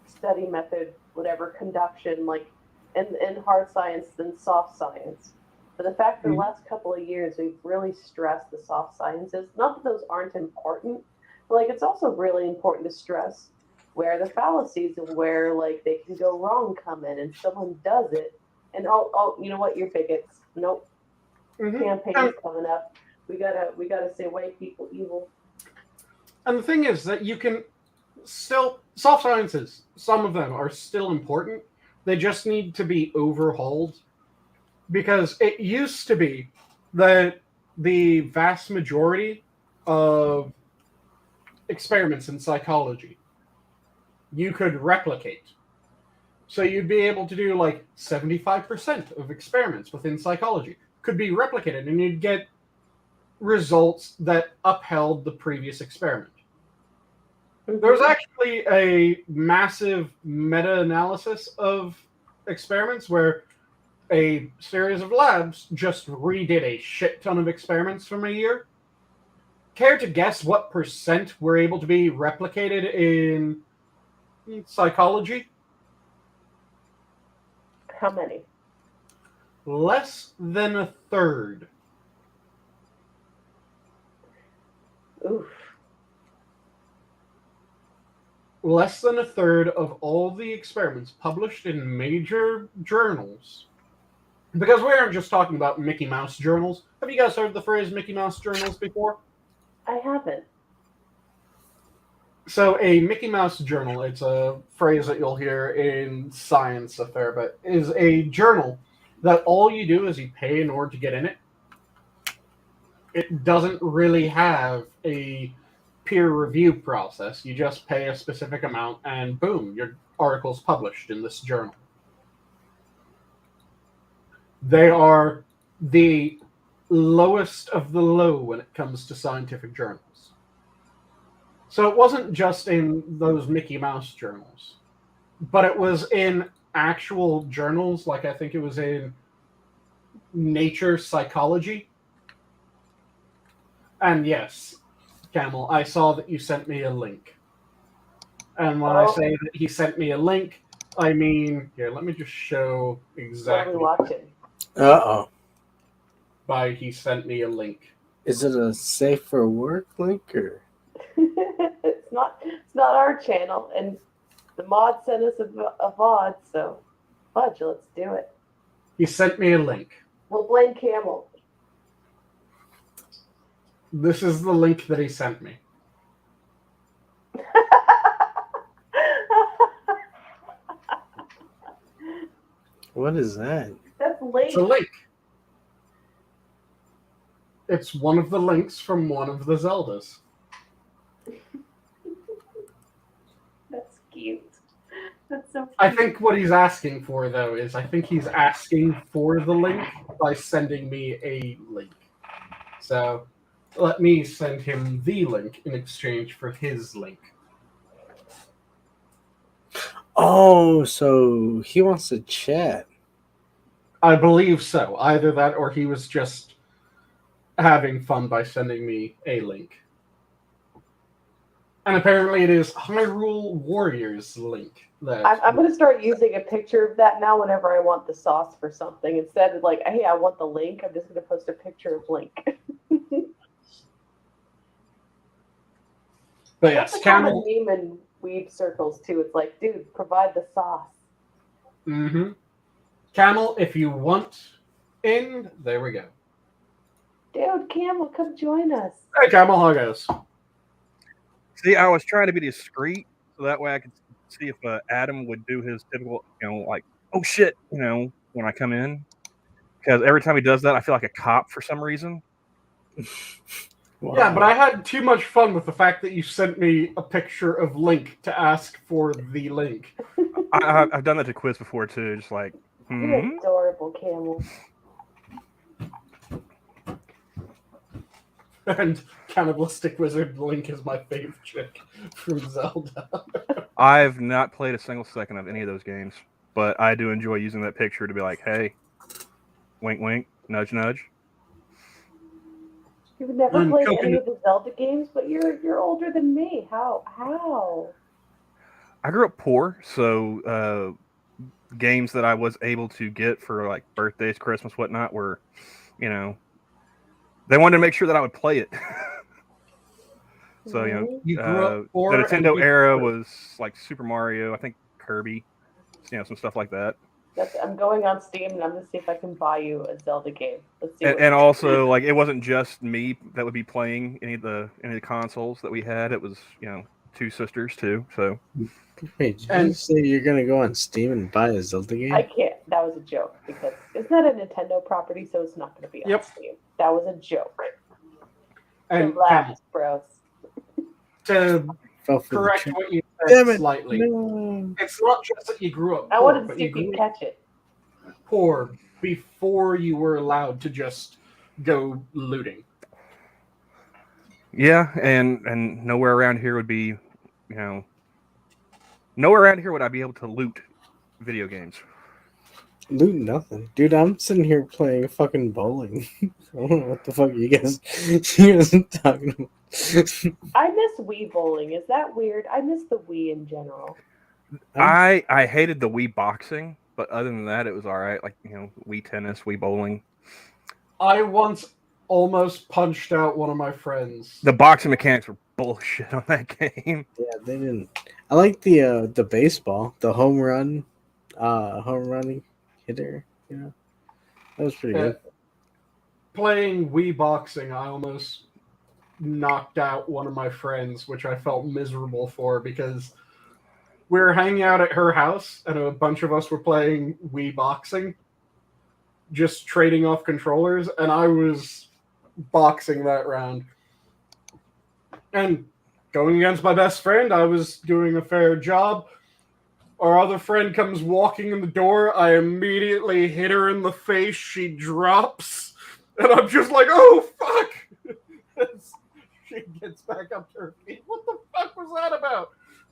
[SPEAKER 3] study method, whatever, conduction, like in hard science than soft science. But the fact that the last couple of years we've really stressed the soft sciences, not that those aren't important, but like it's also really important to stress where the fallacies and where like they can go wrong come in, and someone does it, and oh, you know what, you're bigots. Nope. Campaign's coming up. We gotta say white people evil.
[SPEAKER 1] And the thing is that you can still soft sciences, some of them are still important. They just need to be overhauled. Because it used to be that the vast majority of experiments in psychology you could replicate. So you'd be able to do like 75% of experiments within psychology could be replicated, and you'd get results that upheld the previous experiment. There was actually a massive meta-analysis of experiments where a series of labs just redid a shit ton of experiments from a year. Care to guess what percent were able to be replicated in psychology?
[SPEAKER 3] How many?
[SPEAKER 1] Less than a third.
[SPEAKER 3] Oof.
[SPEAKER 1] Less than a third of all the experiments published in major journals. Because we aren't just talking about Mickey Mouse journals. Have you guys heard the phrase Mickey Mouse journals before?
[SPEAKER 3] I haven't.
[SPEAKER 1] So a Mickey Mouse journal, it's a phrase that you'll hear in science a fair bit, is a journal that all you do is you pay in order to get in it. It doesn't really have a peer review process. You just pay a specific amount and boom, your article's published in this journal. They are the lowest of the low when it comes to scientific journals. So it wasn't just in those Mickey Mouse journals, but it was in actual journals, like I think it was in Nature Psychology. And yes, Camel, I saw that you sent me a link. And when I say that he sent me a link, I mean, here, let me just show exactly.
[SPEAKER 3] What are we watching?
[SPEAKER 2] Uh-oh.
[SPEAKER 1] By he sent me a link.
[SPEAKER 2] Is it a safe for work link or?
[SPEAKER 3] It's not our channel, and the mod sent us a VOD, so fudge, let's do it.
[SPEAKER 1] He sent me a link.
[SPEAKER 3] We'll blame Camel.
[SPEAKER 1] This is the link that he sent me.
[SPEAKER 2] What is that?
[SPEAKER 3] That's late.
[SPEAKER 1] It's a link. It's one of the links from one of the Zeldas.
[SPEAKER 3] That's cute. That's so cute.
[SPEAKER 1] I think what he's asking for, though, is I think he's asking for the link by sending me a link. So let me send him the link in exchange for his link.
[SPEAKER 2] Oh, so he wants to chat.
[SPEAKER 1] I believe so. Either that or he was just having fun by sending me a link. And apparently it is Hyrule Warriors Link.
[SPEAKER 3] I'm going to start using a picture of that now whenever I want the sauce for something. Instead of like, hey, I want the link, I'm just going to post a picture of Link.
[SPEAKER 1] But yes,
[SPEAKER 3] That's a common meme in weeb circles too. It's like, dude, provide the sauce.
[SPEAKER 1] Mm-hmm. Camel, if you want in, there we go.
[SPEAKER 3] Dude, Camel, come join us.
[SPEAKER 1] Hey, Camel, how goes?
[SPEAKER 4] See, I was trying to be discreet so that way I could see if Adam would do his typical, like, oh shit, when I come in. Because every time he does that, I feel like a cop for some reason.
[SPEAKER 2] Wow.
[SPEAKER 1] Yeah, but I had too much fun with the fact that you sent me a picture of Link to ask for the link.
[SPEAKER 4] I've done that to Quiz before too, just like,
[SPEAKER 3] You're adorable, Camel.
[SPEAKER 1] And Cannibalistic Wizard Link is my favorite chick from Zelda.
[SPEAKER 4] I've not played a single second of any of those games, but I do enjoy using that picture to be like, hey, wink, wink, nudge, nudge.
[SPEAKER 3] You've never played any of the Zelda games, but you're older than me. How?
[SPEAKER 4] I grew up poor, so games that I was able to get for like birthdays, Christmas, whatnot were, they wanted to make sure that I would play it. So,
[SPEAKER 1] you grew up poor,
[SPEAKER 4] the Nintendo era was like Super Mario, I think Kirby, some stuff like that.
[SPEAKER 3] I'm going on Steam and I'm going to see if I can buy you a Zelda game. Let's see.
[SPEAKER 4] And also, like, it wasn't just me that would be playing any of the consoles that we had. It was, two sisters too. So.
[SPEAKER 2] Wait, did you say you're gonna go on Steam and buy a Zelda game?
[SPEAKER 3] I can't. That was a joke because it's not a Nintendo property, so it's not going to be on Steam. That was a joke.
[SPEAKER 1] And
[SPEAKER 3] relax, bros.
[SPEAKER 1] To correct what you said slightly, it's not just that you grew up poor,
[SPEAKER 3] I wanted to see if you catch it.
[SPEAKER 1] Poor before you were allowed to just go looting.
[SPEAKER 4] Yeah, and nowhere around here would be, nowhere around here would I be able to loot video games.
[SPEAKER 2] Loot nothing. Dude, I'm sitting here playing fucking bowling. I don't know what the fuck you guys talking about.
[SPEAKER 3] I miss Wii bowling. Is that weird? I miss the Wii in general.
[SPEAKER 4] I hated the Wii boxing, but other than that, it was all right. Like, Wii tennis, Wii bowling.
[SPEAKER 1] I once almost punched out one of my friends.
[SPEAKER 4] The boxing mechanics were bullshit on that game.
[SPEAKER 2] Yeah, they didn't. I like the baseball, the home running hitter. That was pretty good.
[SPEAKER 1] Playing Wii boxing, I almost knocked out one of my friends, which I felt miserable for because we were hanging out at her house and a bunch of us were playing Wii boxing, just trading off controllers, and I was boxing that round. And going against my best friend, I was doing a fair job. Our other friend comes walking in the door. I immediately hit her in the face. She drops. And I'm just like, oh, fuck. She gets back up to her feet. What the fuck was that about?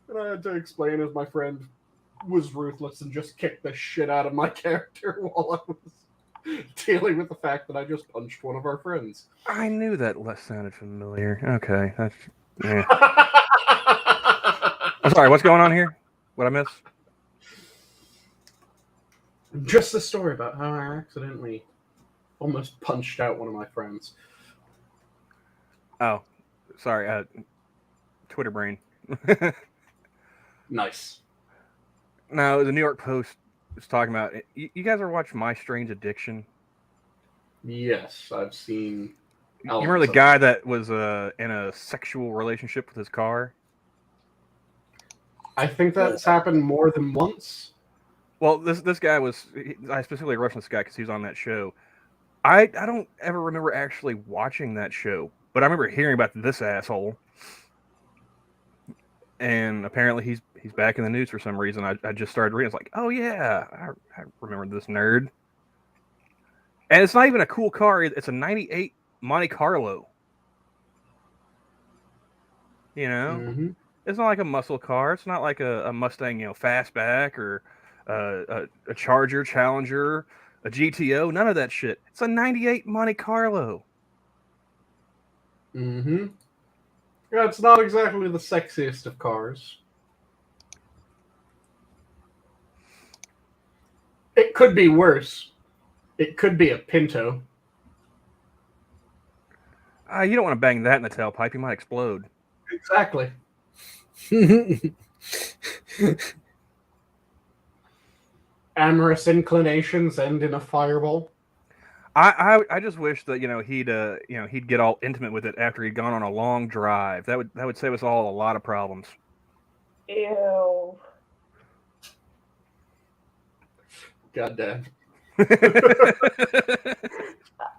[SPEAKER 1] And I had to explain as my friend was ruthless and just kicked the shit out of my character while I was dealing with the fact that I just punched one of our friends.
[SPEAKER 4] I knew that sounded familiar. Okay. That's, yeah. I'm sorry, what's going on here? What I missed?
[SPEAKER 1] Just the story about how I accidentally almost punched out one of my friends.
[SPEAKER 4] Oh, sorry. Twitter brain.
[SPEAKER 1] Nice.
[SPEAKER 4] Now, the New York Post is talking about it. You guys ever watch My Strange Addiction?
[SPEAKER 1] Yes, I've seen.
[SPEAKER 4] You remember the guy that was in a sexual relationship with his car?
[SPEAKER 1] I think that's happened more than once.
[SPEAKER 4] Well, this guy was. I specifically referenced this guy because he was on that show. I don't ever remember actually watching that show, but I remember hearing about this asshole. And apparently he's back in the news for some reason. I just started reading. It's like, oh yeah, I remember this nerd. And it's not even a cool car. It's a 98 Monte Carlo.
[SPEAKER 1] Mm-hmm.
[SPEAKER 4] It's not like a muscle car. It's not like a Mustang, fastback or a Charger, Challenger, a GTO. None of that shit. It's a 98 Monte Carlo.
[SPEAKER 1] Mm-hmm. Yeah, it's not exactly the sexiest of cars. It could be worse. It could be a Pinto.
[SPEAKER 4] You don't want to bang that in the tailpipe. You might explode.
[SPEAKER 1] Exactly. Amorous inclinations end in a fireball.
[SPEAKER 4] I just wish that he'd get all intimate with it after he'd gone on a long drive. That would save us all a lot of problems.
[SPEAKER 3] Ew.
[SPEAKER 1] Goddamn.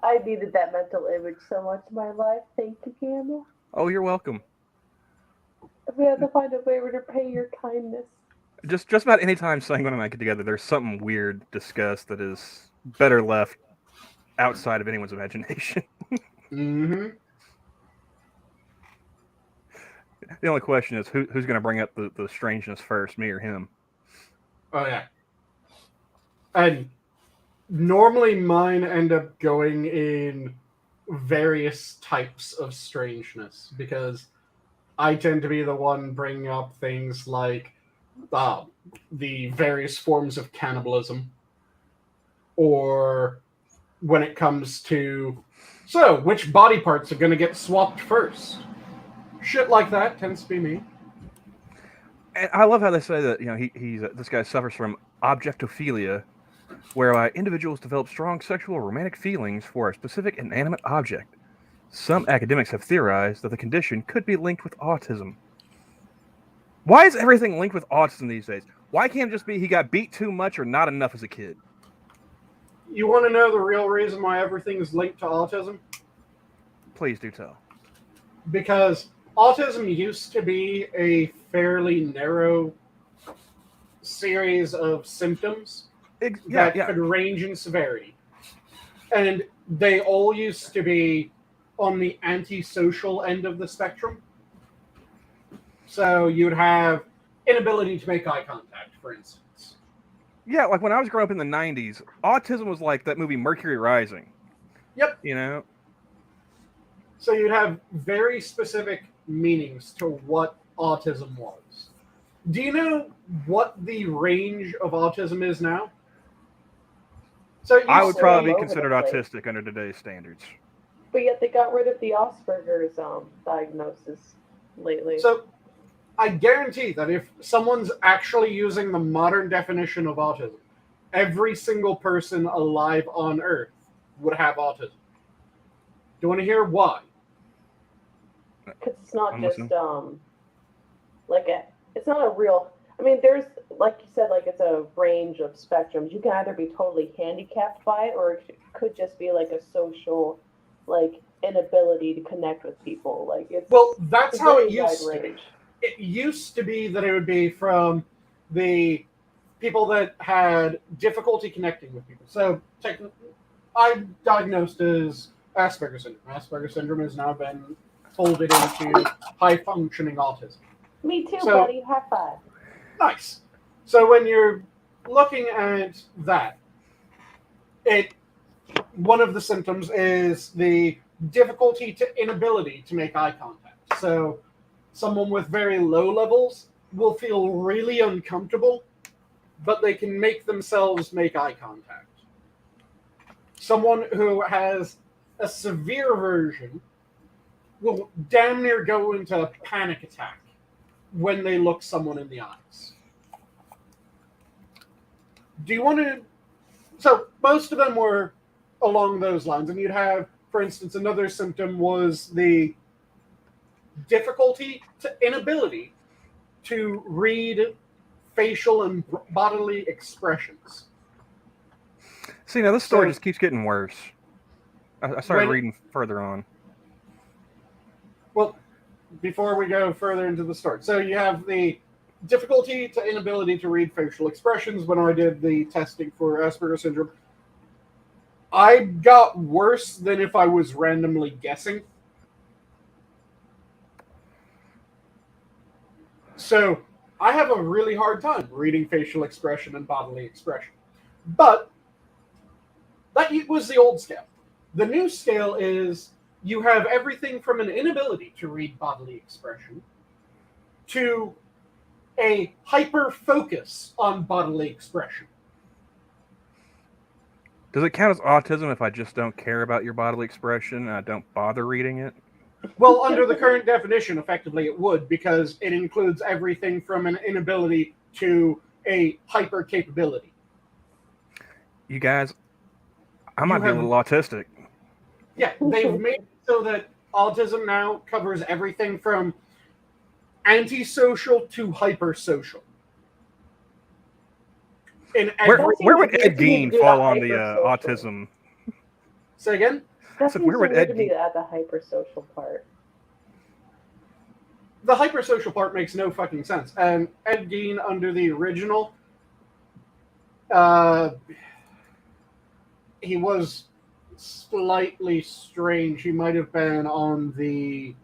[SPEAKER 3] I needed that mental image so much in my life. Thank you, Campbell.
[SPEAKER 4] Oh, you're welcome.
[SPEAKER 3] We have to find a way to repay your kindness.
[SPEAKER 4] Just about any time Sanguine and I get together, there's something weird discussed that is better left outside of anyone's imagination.
[SPEAKER 1] Mm-hmm.
[SPEAKER 4] The only question is who's going to bring up the strangeness first, me or him?
[SPEAKER 1] Oh, yeah. And normally mine end up going in various types of strangeness because I tend to be the one bringing up things like the various forms of cannibalism, or when it comes to, so which body parts are going to get swapped first? Shit like that tends to be me.
[SPEAKER 4] And I love how they say that this guy suffers from objectophilia, whereby individuals develop strong sexual or romantic feelings for a specific inanimate object. Some academics have theorized that the condition could be linked with autism. Why is everything linked with autism these days? Why can't it just be he got beat too much or not enough as a kid?
[SPEAKER 1] You want to know the real reason why everything is linked to autism?
[SPEAKER 4] Please do tell.
[SPEAKER 1] Because autism used to be a fairly narrow series of symptoms that could range in severity. And they all used to be on the antisocial end of the spectrum. So you'd have inability to make eye contact, for instance.
[SPEAKER 4] Yeah, like when I was growing up in the 90s, autism was like that movie Mercury Rising.
[SPEAKER 1] Yep.
[SPEAKER 4] You know?
[SPEAKER 1] So you'd have very specific meanings to what autism was. Do you know what the range of autism is now? So
[SPEAKER 4] I would probably be
[SPEAKER 3] all over
[SPEAKER 4] considered
[SPEAKER 3] the place.
[SPEAKER 4] autistic under today's standards.
[SPEAKER 3] But yet they got rid of the Asperger's diagnosis lately.
[SPEAKER 1] So I guarantee that if someone's actually using the modern definition of autism, every single person alive on Earth would have autism. Do you want to hear why?
[SPEAKER 3] Because it's not
[SPEAKER 4] I'm
[SPEAKER 3] just
[SPEAKER 4] listening.
[SPEAKER 3] it's not a real. I mean, there's, like you said, like it's a range of spectrums. You can either be totally handicapped by it, or it could just be like a social, like, inability to connect with people. Like it's
[SPEAKER 1] that's
[SPEAKER 3] it's
[SPEAKER 1] how
[SPEAKER 3] very
[SPEAKER 1] it used
[SPEAKER 3] wide
[SPEAKER 1] to be.
[SPEAKER 3] range.
[SPEAKER 1] It used to be that it would be from the people that had difficulty connecting with people. So I'm diagnosed as Asperger's syndrome. Asperger's syndrome has now been folded into high-functioning autism.
[SPEAKER 3] Me too,
[SPEAKER 1] So-
[SPEAKER 3] buddy. High five.
[SPEAKER 1] Nice. So when you're looking at that, one of the symptoms is the difficulty to inability to make eye contact. So someone with very low levels will feel really uncomfortable, but they can make themselves make eye contact. Someone who has a severe version will damn near go into a panic attack when they look someone in the eyes. Do you want to... So most of them were along those lines. And you'd have, for instance, another symptom was the difficulty to inability to read facial and bodily expressions.
[SPEAKER 4] See, now this story
[SPEAKER 1] So-
[SPEAKER 4] just keeps getting worse. I started reading further on.
[SPEAKER 1] Well, before we go further into the story. So you have the difficulty to inability to read facial expressions. When I did the testing for Asperger's syndrome, I got worse than if I was randomly guessing. So I have a really hard time reading facial expression and bodily expression. But that was the old scale. The new scale is you have everything from an inability to read bodily expression to a hyper focus on bodily expression.
[SPEAKER 4] Does it count as autism if I just don't care about your bodily expression and I don't bother reading it?
[SPEAKER 1] Well, under the current definition, effectively it would, because it includes everything from an inability to a hyper capability.
[SPEAKER 4] You guys, I might be a little autistic.
[SPEAKER 1] Yeah, they've made it so that autism now covers everything from antisocial to hypersocial.
[SPEAKER 4] Where would Ed Gein fall on the autism?
[SPEAKER 1] Say again?
[SPEAKER 3] That seems weird to me to add the hypersocial part.
[SPEAKER 1] The hypersocial part makes no fucking sense. And Ed Gein, under the original, he was slightly strange. He might have been on the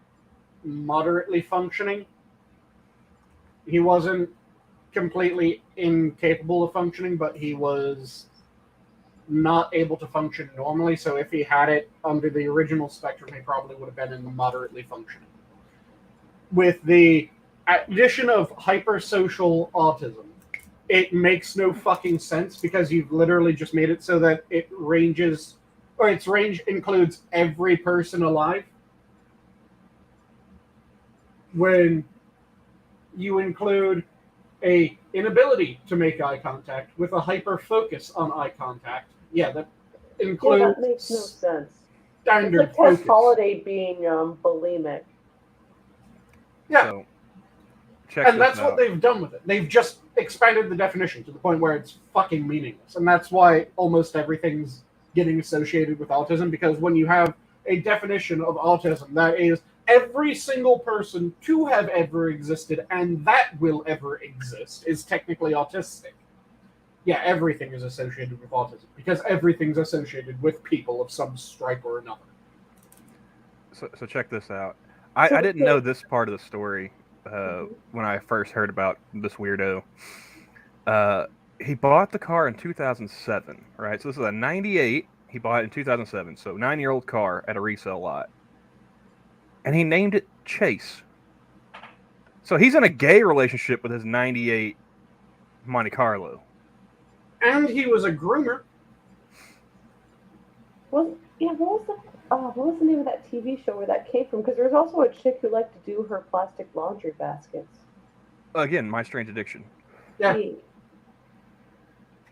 [SPEAKER 1] moderately functioning. He wasn't completely incapable of functioning, but he was not able to function normally. So if he had it under the original spectrum, he probably would have been in the moderately functioning. With the addition of hypersocial autism, it makes no fucking sense because you've literally just made it so that it ranges, or its range includes every person alive. When you include a inability to make eye contact with a hyper focus on eye contact, yeah, that includes.
[SPEAKER 3] Yeah, that makes no sense.
[SPEAKER 1] Standard
[SPEAKER 3] it's like Tess
[SPEAKER 1] focus.
[SPEAKER 3] Holiday being bulimic.
[SPEAKER 1] Yeah.
[SPEAKER 4] So,
[SPEAKER 1] and that's what they've done with it. They've just expanded the definition to the point where it's fucking meaningless. And that's why almost everything's getting associated with autism, because when you have a definition of autism that is every single person to have ever existed and that will ever exist is technically autistic. Yeah, everything is associated with autism because everything's associated with people of some stripe or another.
[SPEAKER 4] So check this out. I didn't know this part of the story when I first heard about this weirdo. He bought the car in 2007, right? So this is a 98. He bought it in 2007. So 9-year-old car at a resale lot. And he named it Chase. So he's in a gay relationship with his 98 Monte Carlo.
[SPEAKER 1] And he was a groomer.
[SPEAKER 3] What was the name of that TV show where that came from? Because there was also a chick who liked to do her plastic laundry baskets.
[SPEAKER 4] Again, My Strange Addiction.
[SPEAKER 1] Yeah.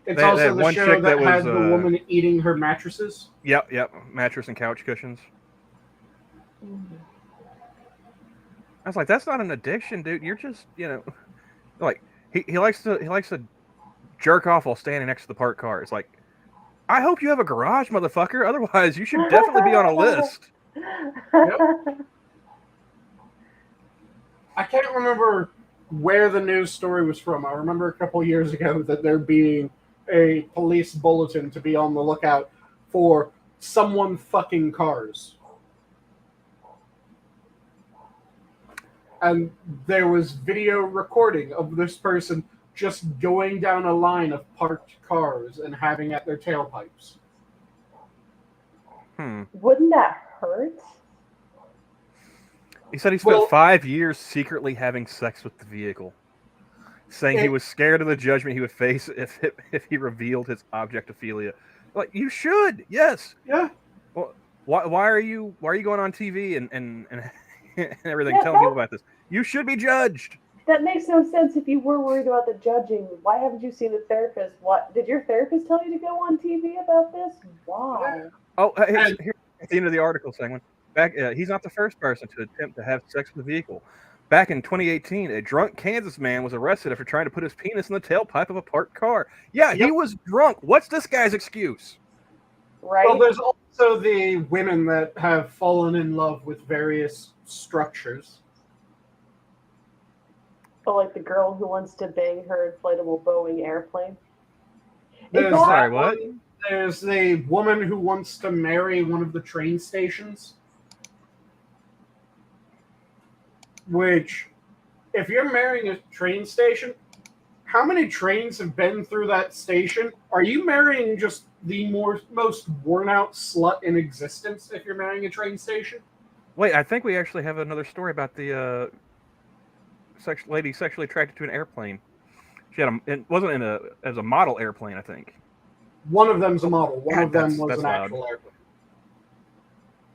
[SPEAKER 1] It's also the show that had the woman eating her mattresses.
[SPEAKER 4] Yep. Mattress and couch cushions. I was like, that's not an addiction, dude. You're just, like he likes to jerk off while standing next to the parked car. It's like, I hope you have a garage, motherfucker. Otherwise, you should definitely be on a list.
[SPEAKER 1] Yep. I can't remember where the news story was from. I remember a couple years ago that there being a police bulletin to be on the lookout for someone fucking cars. And there was video recording of this person just going down a line of parked cars and having at their tailpipes.
[SPEAKER 3] Wouldn't that hurt?
[SPEAKER 4] He said he spent 5 years secretly having sex with the vehicle, saying he was scared of the judgment he would face if he revealed his objectophilia. Like, you should, yes.
[SPEAKER 1] Yeah.
[SPEAKER 4] Well, why are you going on TV and everything, telling people about this? You should be judged.
[SPEAKER 3] That makes no sense. If you were worried about the judging, why haven't you seen a therapist? What did your therapist tell you to go on TV about this? Why?
[SPEAKER 4] Oh, here at the end of the article, Sanguine. He's not the first person to attempt to have sex with a vehicle. Back in 2018, a drunk Kansas man was arrested after trying to put his penis in the tailpipe of a parked car. Yeah, he was drunk. What's this guy's excuse?
[SPEAKER 3] Right.
[SPEAKER 1] Well, there's also the women that have fallen in love with various structures.
[SPEAKER 3] Oh, like the girl who wants to bang her inflatable Boeing airplane.
[SPEAKER 4] Sorry, what?
[SPEAKER 1] There's the woman who wants to marry one of the train stations. Which, if you're marrying a train station, how many trains have been through that station? Are you marrying just the most worn out slut in existence if you're marrying a train station?
[SPEAKER 4] Wait, I think we actually have another story about the lady sexually attracted to an airplane. She had it wasn't as a model airplane, I think.
[SPEAKER 1] One of them's a model. One
[SPEAKER 4] God,
[SPEAKER 1] of them was
[SPEAKER 4] that's
[SPEAKER 1] an
[SPEAKER 4] loud.
[SPEAKER 1] actual airplane.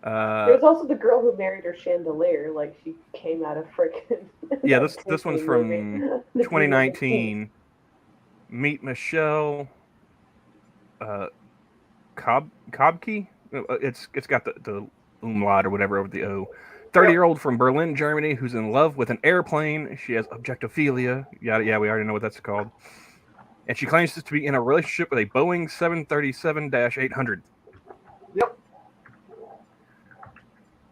[SPEAKER 3] There's also the girl who married her chandelier, like she came out of frickin'.
[SPEAKER 4] Yeah, this one's from 2019. Meet Michelle Kobke. It's got the umlaut or whatever over the O. 30-year-old from Berlin, Germany, who's in love with an airplane. She has objectophilia. Yeah, we already know what that's called. And she claims to be in a relationship with a Boeing 737-800.
[SPEAKER 1] Yep.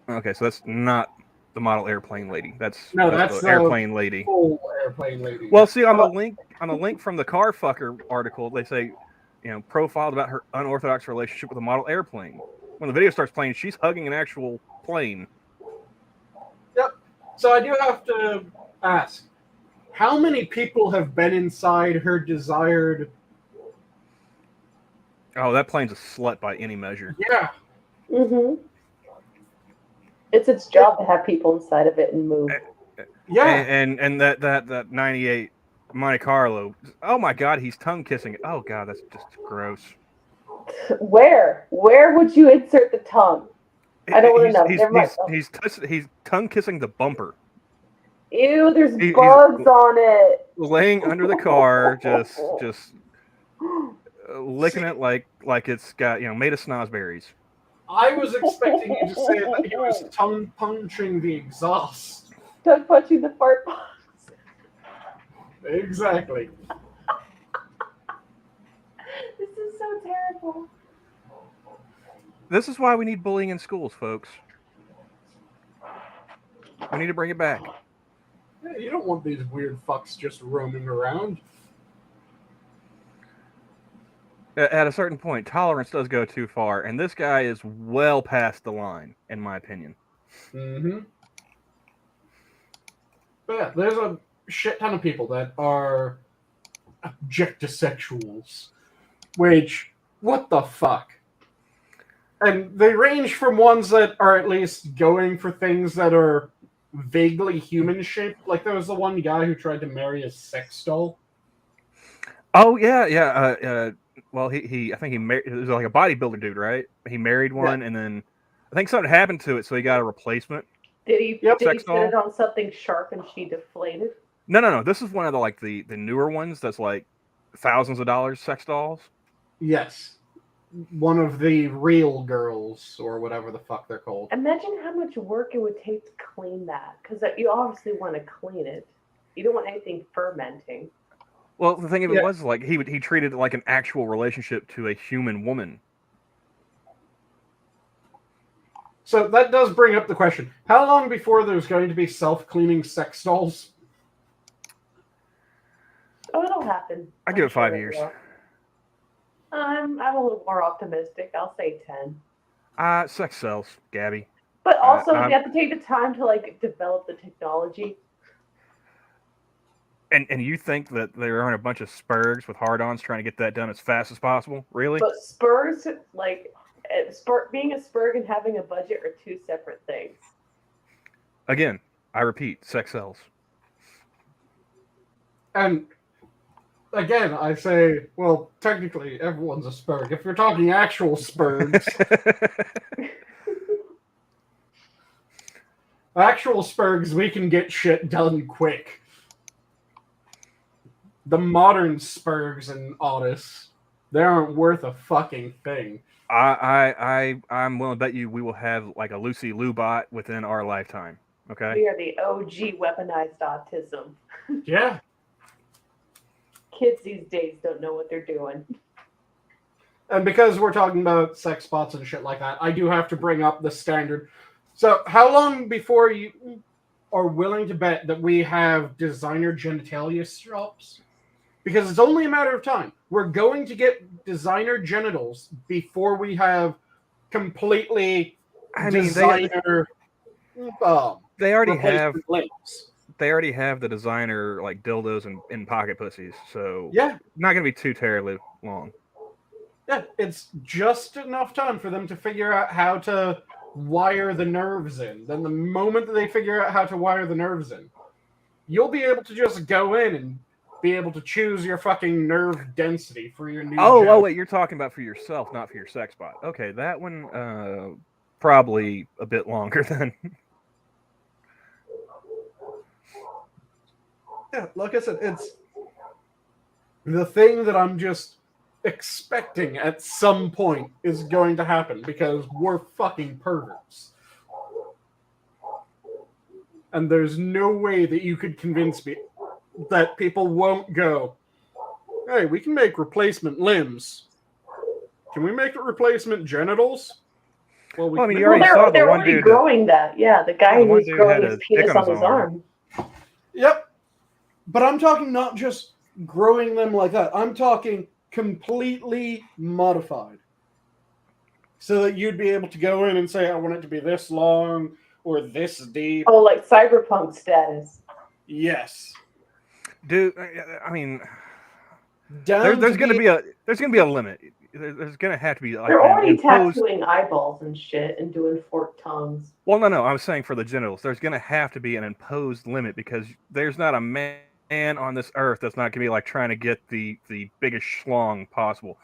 [SPEAKER 4] Okay, so that's not the model airplane lady. That's
[SPEAKER 1] that's
[SPEAKER 4] the airplane lady.
[SPEAKER 1] Full airplane lady.
[SPEAKER 4] Well, see on the link from the car fucker article, they say, profiled about her unorthodox relationship with a model airplane. When the video starts playing, she's hugging an actual plane.
[SPEAKER 1] Yep. So I do have to ask, how many people have been inside her desired?
[SPEAKER 4] Oh, that plane's a slut by any measure.
[SPEAKER 1] Yeah.
[SPEAKER 3] Mm-hmm. It's its job to have people inside of it and move.
[SPEAKER 1] Yeah.
[SPEAKER 4] And that 98 Monte Carlo. Oh my God, he's tongue kissing it. Oh God, that's just gross.
[SPEAKER 3] Where would you insert the tongue? I don't want to know.
[SPEAKER 4] He's tongue kissing the bumper.
[SPEAKER 3] Ew, there's bugs on it.
[SPEAKER 4] Laying under the car, just licking it like it's got made of snozberries.
[SPEAKER 1] I was expecting you to say that he was tongue punching the exhaust.
[SPEAKER 3] Tongue punching the fart box.
[SPEAKER 1] Exactly.
[SPEAKER 3] This is so terrible.
[SPEAKER 4] This is why we need bullying in schools, folks. We need to bring it back.
[SPEAKER 1] Yeah, you don't want these weird fucks just roaming around.
[SPEAKER 4] At a certain point, tolerance does go too far, and this guy is well past the line, in my opinion.
[SPEAKER 1] Mm-hmm. But yeah, there's a shit ton of people that are objectosexuals. Which, what the fuck? And they range from ones that are at least going for things that are vaguely human-shaped. Like there was the one guy who tried to marry a sex doll.
[SPEAKER 4] Oh, yeah. Well, he I think he married. It was like a bodybuilder dude, right? He married one, and then I think something happened to it, so he got a replacement.
[SPEAKER 3] Did he set it on something sharp and she deflated?
[SPEAKER 4] No. This is one of the newer ones that's like thousands of dollars sex dolls.
[SPEAKER 1] Yes. One of the real girls, or whatever the fuck they're called.
[SPEAKER 3] Imagine how much work it would take to clean that, because you obviously want to clean it. You don't want anything fermenting.
[SPEAKER 4] Well, the thing of it was, like, he treated it like an actual relationship to a human woman.
[SPEAKER 1] So that does bring up the question: how long before there's going to be self-cleaning sex dolls?
[SPEAKER 3] Oh, it'll happen.
[SPEAKER 4] I give it 5 years.
[SPEAKER 3] I'm a little more optimistic. I'll say 10.
[SPEAKER 4] Sex sells, Gabby.
[SPEAKER 3] But also, you have to take the time to develop the technology.
[SPEAKER 4] And you think that there aren't a bunch of spurgs with hard-ons trying to get that done as fast as possible? Really?
[SPEAKER 3] But spurs, being a spurg and having a budget are two separate things.
[SPEAKER 4] Again, I repeat, sex sells.
[SPEAKER 1] And again, I say, well, technically, everyone's a spurg. If you're talking actual spurgs, actual spurgs, we can get shit done quick. The modern spurgs and Otis, they aren't worth a fucking thing.
[SPEAKER 4] I'm willing to bet you we will have like a Lucy Lou bot within our lifetime. Okay.
[SPEAKER 3] We are the OG weaponized autism.
[SPEAKER 1] Yeah.
[SPEAKER 3] Kids these days don't know what they're doing.
[SPEAKER 1] And because we're talking about sex bots and shit like that, I do have to bring up the standard. So how long before you are willing to bet that we have designer genitalia shops? Because it's only a matter of time. We're going to get designer genitals before we have completely designer.
[SPEAKER 4] They already have.
[SPEAKER 1] Limbs.
[SPEAKER 4] they already have the designer like dildos and pocket pussies, so
[SPEAKER 1] Yeah,
[SPEAKER 4] not gonna be too terribly long.
[SPEAKER 1] yeah, it's just enough time for them to figure out how to wire the nerves in. Then the moment that they figure out how to wire the nerves in, you'll be able to just go in and be able to choose your fucking nerve density for your new job.
[SPEAKER 4] Wait, you're talking about for yourself, not for your sex bot. Okay, that one probably a bit longer then.
[SPEAKER 1] Yeah, like I said, it's the thing that I'm just expecting at some point is going to happen because we're fucking perverts. And there's no way that you could convince me that people won't go, hey, we can make replacement limbs. Can we make replacement genitals? Well,
[SPEAKER 4] Well, I mean, you already saw the
[SPEAKER 3] they're
[SPEAKER 4] one
[SPEAKER 3] already
[SPEAKER 4] dude.
[SPEAKER 3] growing that. Yeah, the guy
[SPEAKER 4] the one
[SPEAKER 3] who's
[SPEAKER 4] dude
[SPEAKER 3] growing
[SPEAKER 4] had
[SPEAKER 3] his
[SPEAKER 4] a
[SPEAKER 3] penis
[SPEAKER 4] dick
[SPEAKER 3] on
[SPEAKER 4] on his
[SPEAKER 3] his arm.
[SPEAKER 1] Yep. But I'm talking not just growing them like that. I'm talking completely modified. So that you'd be able to go in and say, I want it to be this long or this deep.
[SPEAKER 3] Oh, like cyberpunk status.
[SPEAKER 1] Yes.
[SPEAKER 4] Dude, I mean,
[SPEAKER 1] Down
[SPEAKER 4] there's
[SPEAKER 1] to
[SPEAKER 4] gonna
[SPEAKER 1] be-
[SPEAKER 4] be a limit. There's gonna have to be like
[SPEAKER 3] They're
[SPEAKER 4] an
[SPEAKER 3] already
[SPEAKER 4] imposed.
[SPEAKER 3] tattooing eyeballs and shit and doing forked tongues.
[SPEAKER 4] Well, no, I was saying for the genitals, there's gonna have to be an imposed limit because there's not a man on this earth that's not gonna be like trying to get the biggest schlong possible.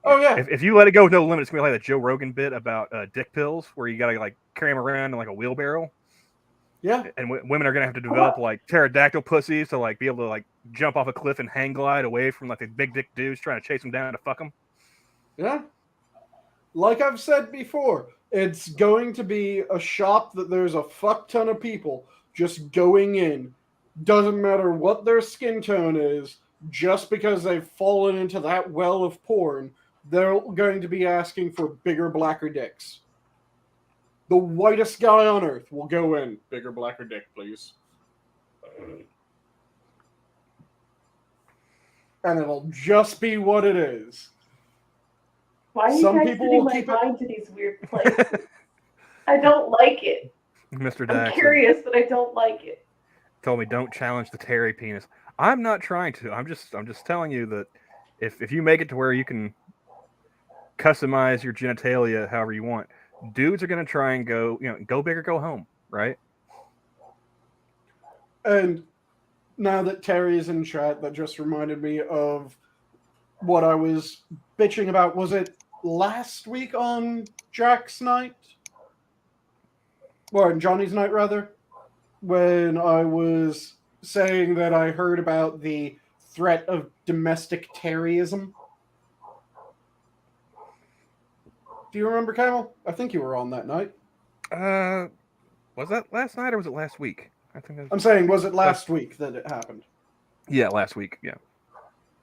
[SPEAKER 1] Oh, yeah.
[SPEAKER 4] If you let it go with no limit, it's gonna be like the Joe Rogan bit about dick pills, where you gotta like carry them around in like a wheelbarrow.
[SPEAKER 1] Yeah.
[SPEAKER 4] And women are gonna have to develop like pterodactyl pussies to like be able to like jump off a cliff and hang glide away from like the big dick dudes trying to chase them down to fuck them.
[SPEAKER 1] Yeah. Like I've said before, it's going to be a shop that there's a fuck ton of people just going in. Doesn't matter what their skin tone is, just because they've fallen into that well of porn, they're going to be asking for bigger, blacker dicks. The whitest guy on earth will go in. Bigger, blacker dick, please. And it'll just be what it is.
[SPEAKER 3] Why are you
[SPEAKER 1] Some
[SPEAKER 3] guys
[SPEAKER 1] people
[SPEAKER 3] sending
[SPEAKER 1] will
[SPEAKER 3] my
[SPEAKER 1] keep it-
[SPEAKER 3] mind to these weird places? I don't like it.
[SPEAKER 4] Mr.
[SPEAKER 3] I'm
[SPEAKER 4] Dax
[SPEAKER 3] curious, but I don't like it.
[SPEAKER 4] told me don't challenge the Terry penis. I'm not trying to. I'm just telling you that if you make it to where you can customize your genitalia however you want, dudes are gonna try and go big or go home, right?
[SPEAKER 1] And now that Terry's in chat, that just reminded me of what I was bitching about. Was it last week on Jack's night? Or on Johnny's night, rather? When I was saying that I heard about the threat of domestic terrorism. Do you remember, Camel? I think you were on that night.
[SPEAKER 4] Was that last night or was it last week? I think
[SPEAKER 1] I'm saying, was it last week that it happened?
[SPEAKER 4] Yeah, last week. Yeah.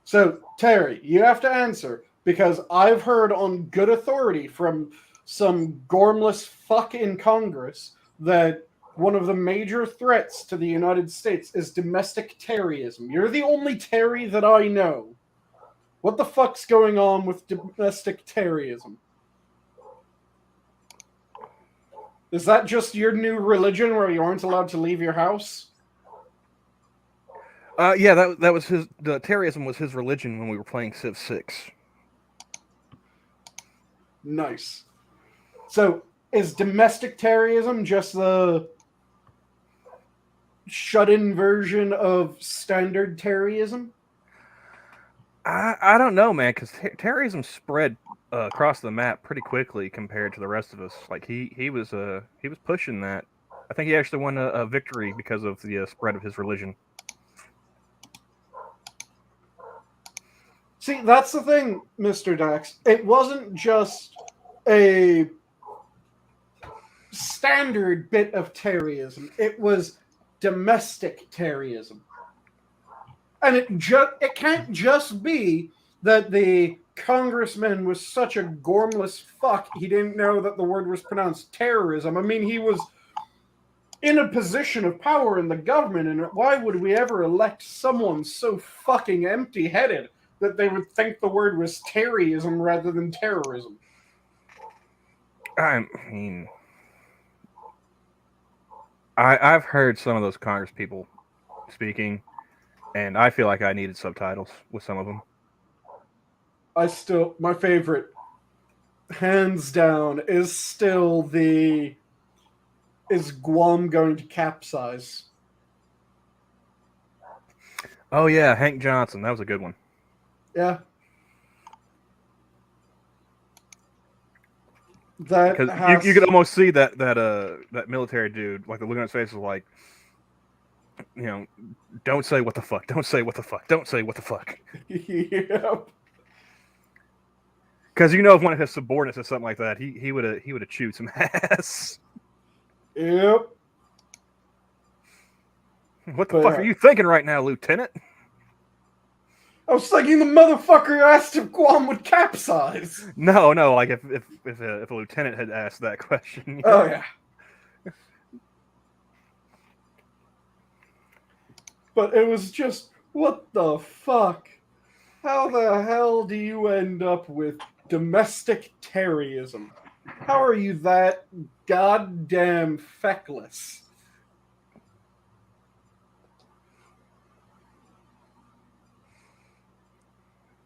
[SPEAKER 1] So, Terry, you have to answer, because I've heard on good authority from some gormless fuck in Congress that one of the major threats to the United States is domestic terrorism. You're the only Terry that I know. What the fuck's going on with domestic terrorism? Is that just your new religion where you aren't allowed to leave your house?
[SPEAKER 4] Yeah, that was the terrorism was his religion when we were playing Civ 6.
[SPEAKER 1] Nice. So, is domestic terrorism just the shut-in version of standard terrorism?
[SPEAKER 4] I don't know, man, because terrorism spread across the map pretty quickly compared to the rest of us. Like he was pushing that. I think he actually won a victory because of the spread of his religion.
[SPEAKER 1] See, that's the thing, Mr. Dax. It wasn't just a standard bit of terrorism. It was domestic terrorism. And it can't just be that the congressman was such a gormless fuck he didn't know that the word was pronounced terrorism. I mean, he was in a position of power in the government, and why would we ever elect someone so fucking empty-headed that they would think the word was terrorism rather than terrorism?
[SPEAKER 4] I mean, I've heard some of those Congress people speaking, and I feel like I needed subtitles with some of them.
[SPEAKER 1] My favorite, hands down, is still is Guam going to capsize?
[SPEAKER 4] Oh yeah, Hank Johnson, that was a good one.
[SPEAKER 1] Yeah. That
[SPEAKER 4] Because you could almost see that military dude, like the look on his face was like, you know, don't say what the fuck, don't say what the fuck, don't say what the fuck.
[SPEAKER 1] Yep.
[SPEAKER 4] Because you know, if one of his subordinates or something like that, he would have chewed some ass.
[SPEAKER 1] Yep.
[SPEAKER 4] What the fuck are you thinking right now, Lieutenant?
[SPEAKER 1] I was thinking the motherfucker asked if Guam would capsize.
[SPEAKER 4] No, like if a lieutenant had asked that question. You know?
[SPEAKER 1] Oh yeah. But it was just, what the fuck? How the hell do you end up with domestic terrorism? How are you that goddamn feckless?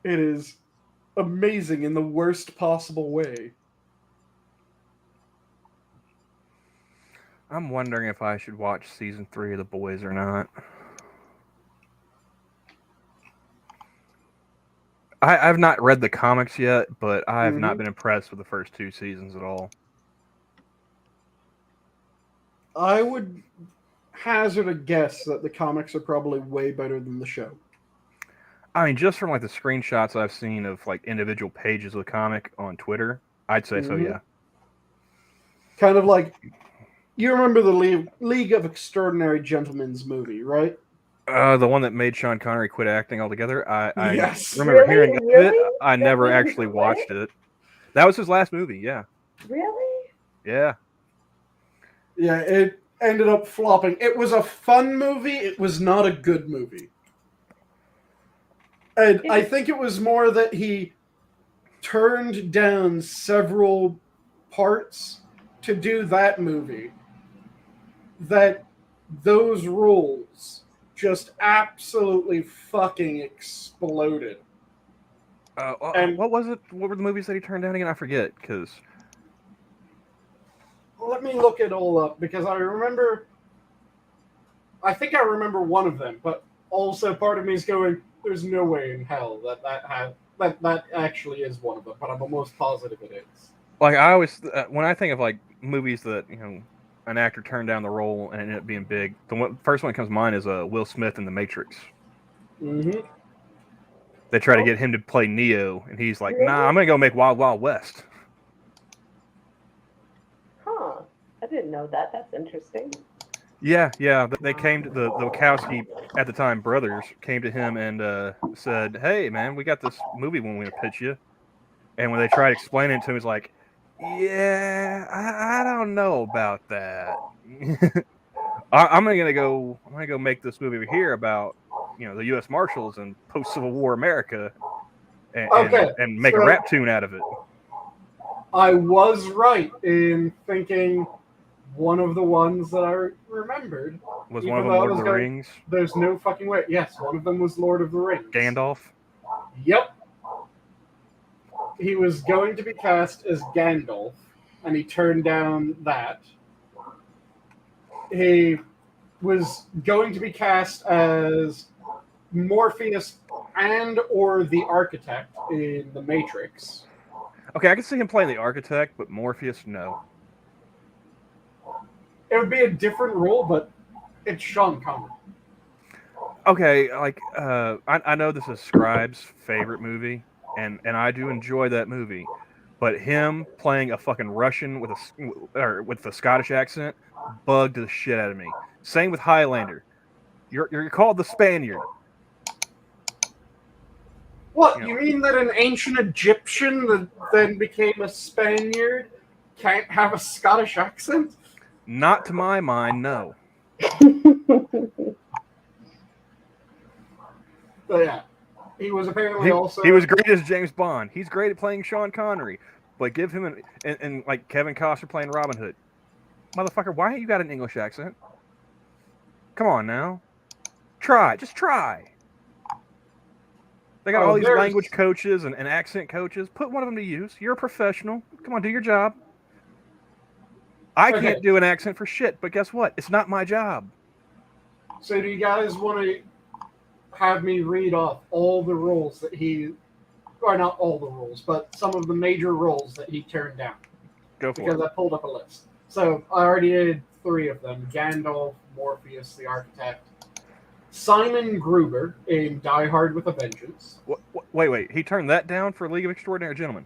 [SPEAKER 1] It is amazing in the worst possible way.
[SPEAKER 4] I'm wondering if I should watch season 3 of The Boys or not. I've not read the comics yet, but I have not been impressed with the first 2 seasons at all.
[SPEAKER 1] I would hazard a guess that the comics are probably way better than the show.
[SPEAKER 4] I mean, just from like the screenshots I've seen of like individual pages of the comic on Twitter, I'd say so, yeah.
[SPEAKER 1] Kind of like, you remember the League of Extraordinary Gentlemen's movie, right?
[SPEAKER 4] The one that made Sean Connery quit acting altogether.
[SPEAKER 1] Yes.
[SPEAKER 4] I remember hearing of it.
[SPEAKER 3] Really?
[SPEAKER 4] I never actually watched it. That was his last movie, yeah.
[SPEAKER 3] Really?
[SPEAKER 4] Yeah.
[SPEAKER 1] Yeah, it ended up flopping. It was a fun movie. It was not a good movie. And I think it was more that he turned down several parts to do that movie. That those roles just absolutely fucking exploded.
[SPEAKER 4] And what was it? What were the movies that he turned down again? I forget, because...
[SPEAKER 1] Let me look it all up, because I think I remember one of them, but also part of me is going, there's no way in hell that actually is one of them, but I'm almost positive it is.
[SPEAKER 4] Like, I always, when I think of like movies that, you know, an actor turned down the role and ended up being big, the first one that comes to mind is Will Smith in The Matrix.
[SPEAKER 1] Mm-hmm.
[SPEAKER 4] They try to get him to play Neo, and he's like, nah, I'm going to go make Wild Wild West.
[SPEAKER 3] Huh. I didn't know that. That's interesting.
[SPEAKER 4] Yeah. They came to the Wachowski, at the time, brothers, came to him and said, hey, man, we got this movie when we pitch you. And when they tried explaining it to him, he's like, yeah, I don't know about that. I'm gonna go make this movie over here about, you know, the U.S. Marshals and post-Civil War America, and make a rap tune out of it.
[SPEAKER 1] I was right in thinking one of the ones that I remembered
[SPEAKER 4] Was one of them Lord of the Rings?
[SPEAKER 1] There's no fucking way. Yes, one of them was Lord of the Rings.
[SPEAKER 4] Gandalf?
[SPEAKER 1] Yep. He was going to be cast as Gandalf, and he turned down that. He was going to be cast as Morpheus and or the Architect in The Matrix.
[SPEAKER 4] Okay, I can see him playing the Architect, but Morpheus, no.
[SPEAKER 1] It would be a different role, but it's Sean Connery.
[SPEAKER 4] Okay, like, I know this is Scribe's favorite movie, and I do enjoy that movie, but him playing a fucking Russian with a Scottish accent bugged the shit out of me. Same with Highlander. You're called the Spaniard.
[SPEAKER 1] What, you mean that an ancient Egyptian that then became a Spaniard can't have a Scottish accent?
[SPEAKER 4] Not to my mind, no.
[SPEAKER 1] But yeah, he was apparently
[SPEAKER 4] He was great as James Bond. He's great at playing Sean Connery, but give him and like Kevin Costner playing Robin Hood. Motherfucker, why ain't you got an English accent? Come on now. try. Just try. They got
[SPEAKER 1] Oh,
[SPEAKER 4] all these
[SPEAKER 1] there's-
[SPEAKER 4] language coaches and accent coaches. Put one of them to use. You're a professional. Come on, do your job. I
[SPEAKER 1] Okay.
[SPEAKER 4] can't do an accent for shit, but guess what? It's not my job.
[SPEAKER 1] So do you guys want to have me read off all the roles that he, or not all the roles, but some of the major roles that he turned down?
[SPEAKER 4] Go for
[SPEAKER 1] Because
[SPEAKER 4] it.
[SPEAKER 1] I pulled up a list. So I already did 3 of them: Gandalf, Morpheus, the Architect, Simon Gruber in Die Hard with a Vengeance.
[SPEAKER 4] Wait. He turned that down for League of Extraordinary Gentlemen.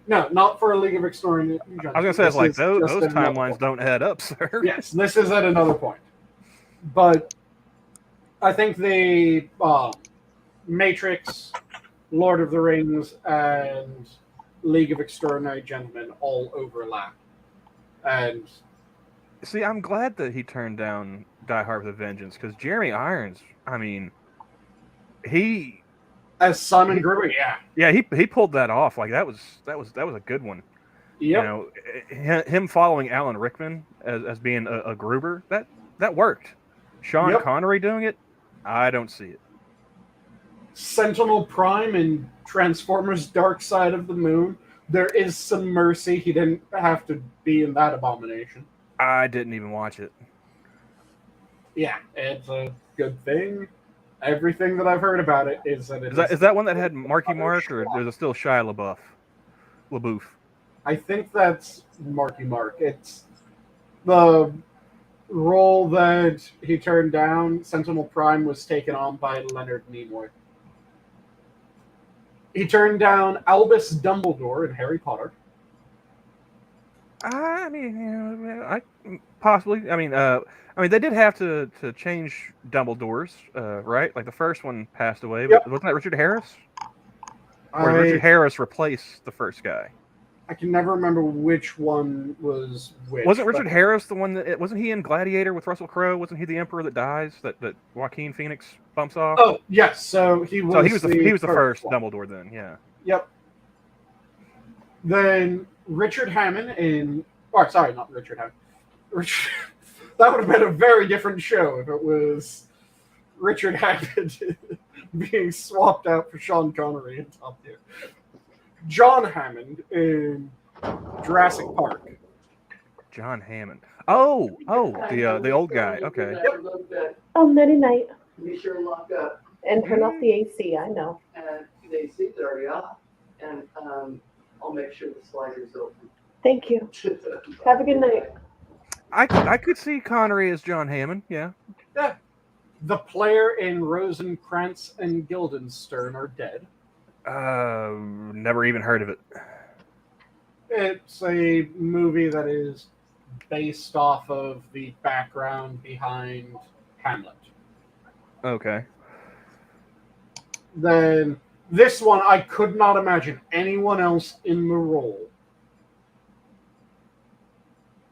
[SPEAKER 1] No, not for a League of Extraordinary Gentlemen.
[SPEAKER 4] I was gonna say, it's
[SPEAKER 1] This
[SPEAKER 4] like
[SPEAKER 1] is
[SPEAKER 4] those
[SPEAKER 1] just another
[SPEAKER 4] timelines
[SPEAKER 1] point.
[SPEAKER 4] don't add up, sir.
[SPEAKER 1] Yes, this is at another point. But I think the Matrix, Lord of the Rings, and League of Extraordinary Gentlemen all overlap. And
[SPEAKER 4] See, I'm glad that he turned down Die Hard with a Vengeance, because Jeremy Irons, I mean, he
[SPEAKER 1] as Simon Gruber,
[SPEAKER 4] he pulled that off. Like that was a good one.
[SPEAKER 1] Yep.
[SPEAKER 4] You know, him following Alan Rickman as being a Gruber, that worked. Sean
[SPEAKER 1] Yep.
[SPEAKER 4] Connery doing it, I don't see it.
[SPEAKER 1] Sentinel Prime in Transformers Dark Side of the Moon. There is some mercy. He didn't have to be in that abomination.
[SPEAKER 4] I didn't even watch it.
[SPEAKER 1] Yeah, it's a good thing. Everything that I've heard about it is that
[SPEAKER 4] Is that one that had Marky Mark, or is it still Shia LaBeouf?
[SPEAKER 1] I think that's Marky Mark. It's the role that he turned down. Sentinel Prime was taken on by Leonard Nimoy. He turned down Albus Dumbledore in Harry Potter.
[SPEAKER 4] I mean, you know, possibly. I mean, they did have to change Dumbledore's, right? Like the first one passed away, but
[SPEAKER 1] Yep.
[SPEAKER 4] wasn't that Richard Harris? Or did Richard Harris replace the first guy?
[SPEAKER 1] I can never remember which one was which.
[SPEAKER 4] Wasn't Richard
[SPEAKER 1] but-
[SPEAKER 4] Harris the one that wasn't he in Gladiator with Russell Crowe? Wasn't he the Emperor that dies that Joaquin Phoenix bumps off?
[SPEAKER 1] Oh yes, so he was.
[SPEAKER 4] So he was the first
[SPEAKER 1] one.
[SPEAKER 4] Dumbledore then, yeah.
[SPEAKER 1] Yep. Then Richard Hammond in. Oh, sorry, not Richard Hammond. That would have been a very different show if it was Richard Hammond being swapped out for Sean Connery in Top Gear. John Hammond in Jurassic Park.
[SPEAKER 4] John Hammond. Oh, the old guy. Okay.
[SPEAKER 3] Oh, nighty night.
[SPEAKER 5] Be sure to lock up.
[SPEAKER 3] And turn off the AC, I know.
[SPEAKER 5] And the AC's already off. And I'll make sure the slider's open.
[SPEAKER 3] Thank you. Have a good night.
[SPEAKER 4] I could see Connery as John Hammond, yeah.
[SPEAKER 1] Yeah. The player in Rosencrantz and Guildenstern are dead.
[SPEAKER 4] Never even heard of it.
[SPEAKER 1] It's a movie that is based off of the background behind Hamlet.
[SPEAKER 4] Okay.
[SPEAKER 1] Then this one, I could not imagine anyone else in the role.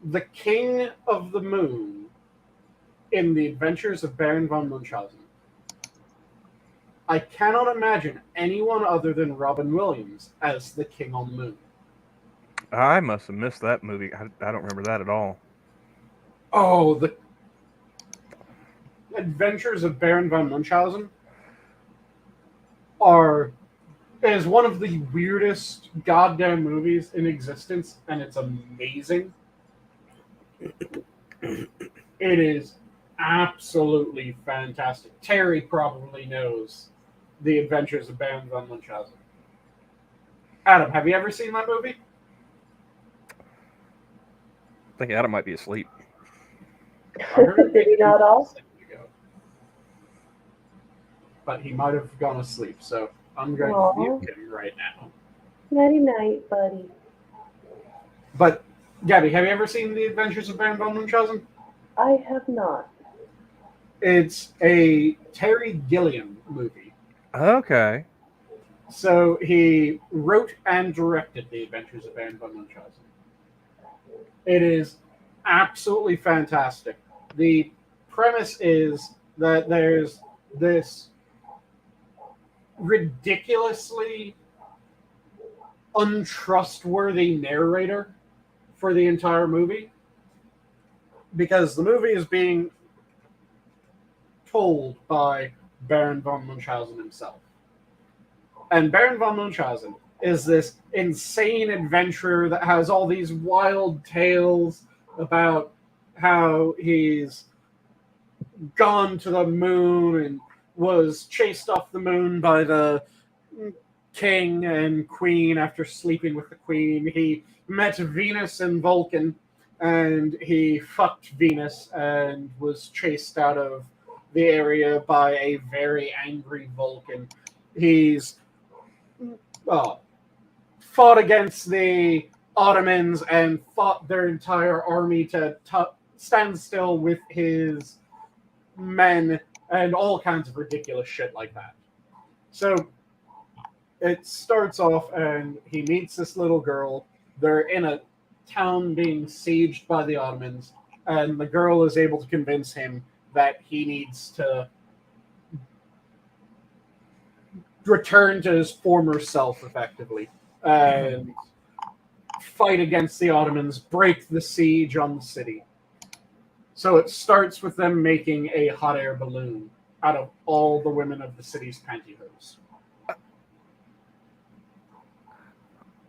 [SPEAKER 1] The King of the Moon in The Adventures of Baron von Munchausen. I cannot imagine anyone other than Robin Williams as the King on the Moon.
[SPEAKER 4] I must have missed that movie. I don't remember that at all.
[SPEAKER 1] Oh, the Adventures of Baron von Munchausen is one of the weirdest goddamn movies in existence, and it's amazing. It is absolutely fantastic. Terry probably knows The Adventures of Baron von Munchausen. Adam, have you ever seen that movie?
[SPEAKER 4] I think Adam might be asleep.
[SPEAKER 1] I heard it
[SPEAKER 3] Did he not all?
[SPEAKER 1] a second ago. But he might have gone asleep, so I'm going
[SPEAKER 3] Aw.
[SPEAKER 1] to mute him right now.
[SPEAKER 3] Nighty night, buddy.
[SPEAKER 1] But, Gabby, have you ever seen The Adventures of Baron von Munchausen?
[SPEAKER 3] I have not.
[SPEAKER 1] It's a Terry Gilliam movie.
[SPEAKER 4] Okay.
[SPEAKER 1] So he wrote and directed The Adventures of Baron von Munchausen. It is absolutely fantastic. The premise is that there's this ridiculously untrustworthy narrator for the entire movie, because the movie is being told by Baron von Munchausen himself. And Baron von Munchausen is this insane adventurer that has all these wild tales about how he's gone to the moon and was chased off the moon by the king and queen after sleeping with the queen. He met Venus and Vulcan, and he fucked Venus and was chased out of the area by a very angry Vulcan. He's fought against the Ottomans and fought their entire army to stand still with his men and all kinds of ridiculous shit like that. So it starts off and he meets this little girl. They're in a town being sieged by the Ottomans, and the girl is able to convince him that he needs to return to his former self, effectively, and fight against the Ottomans, break the siege on the city. So it starts with them making a hot air balloon out of all the women of the city's pantyhose.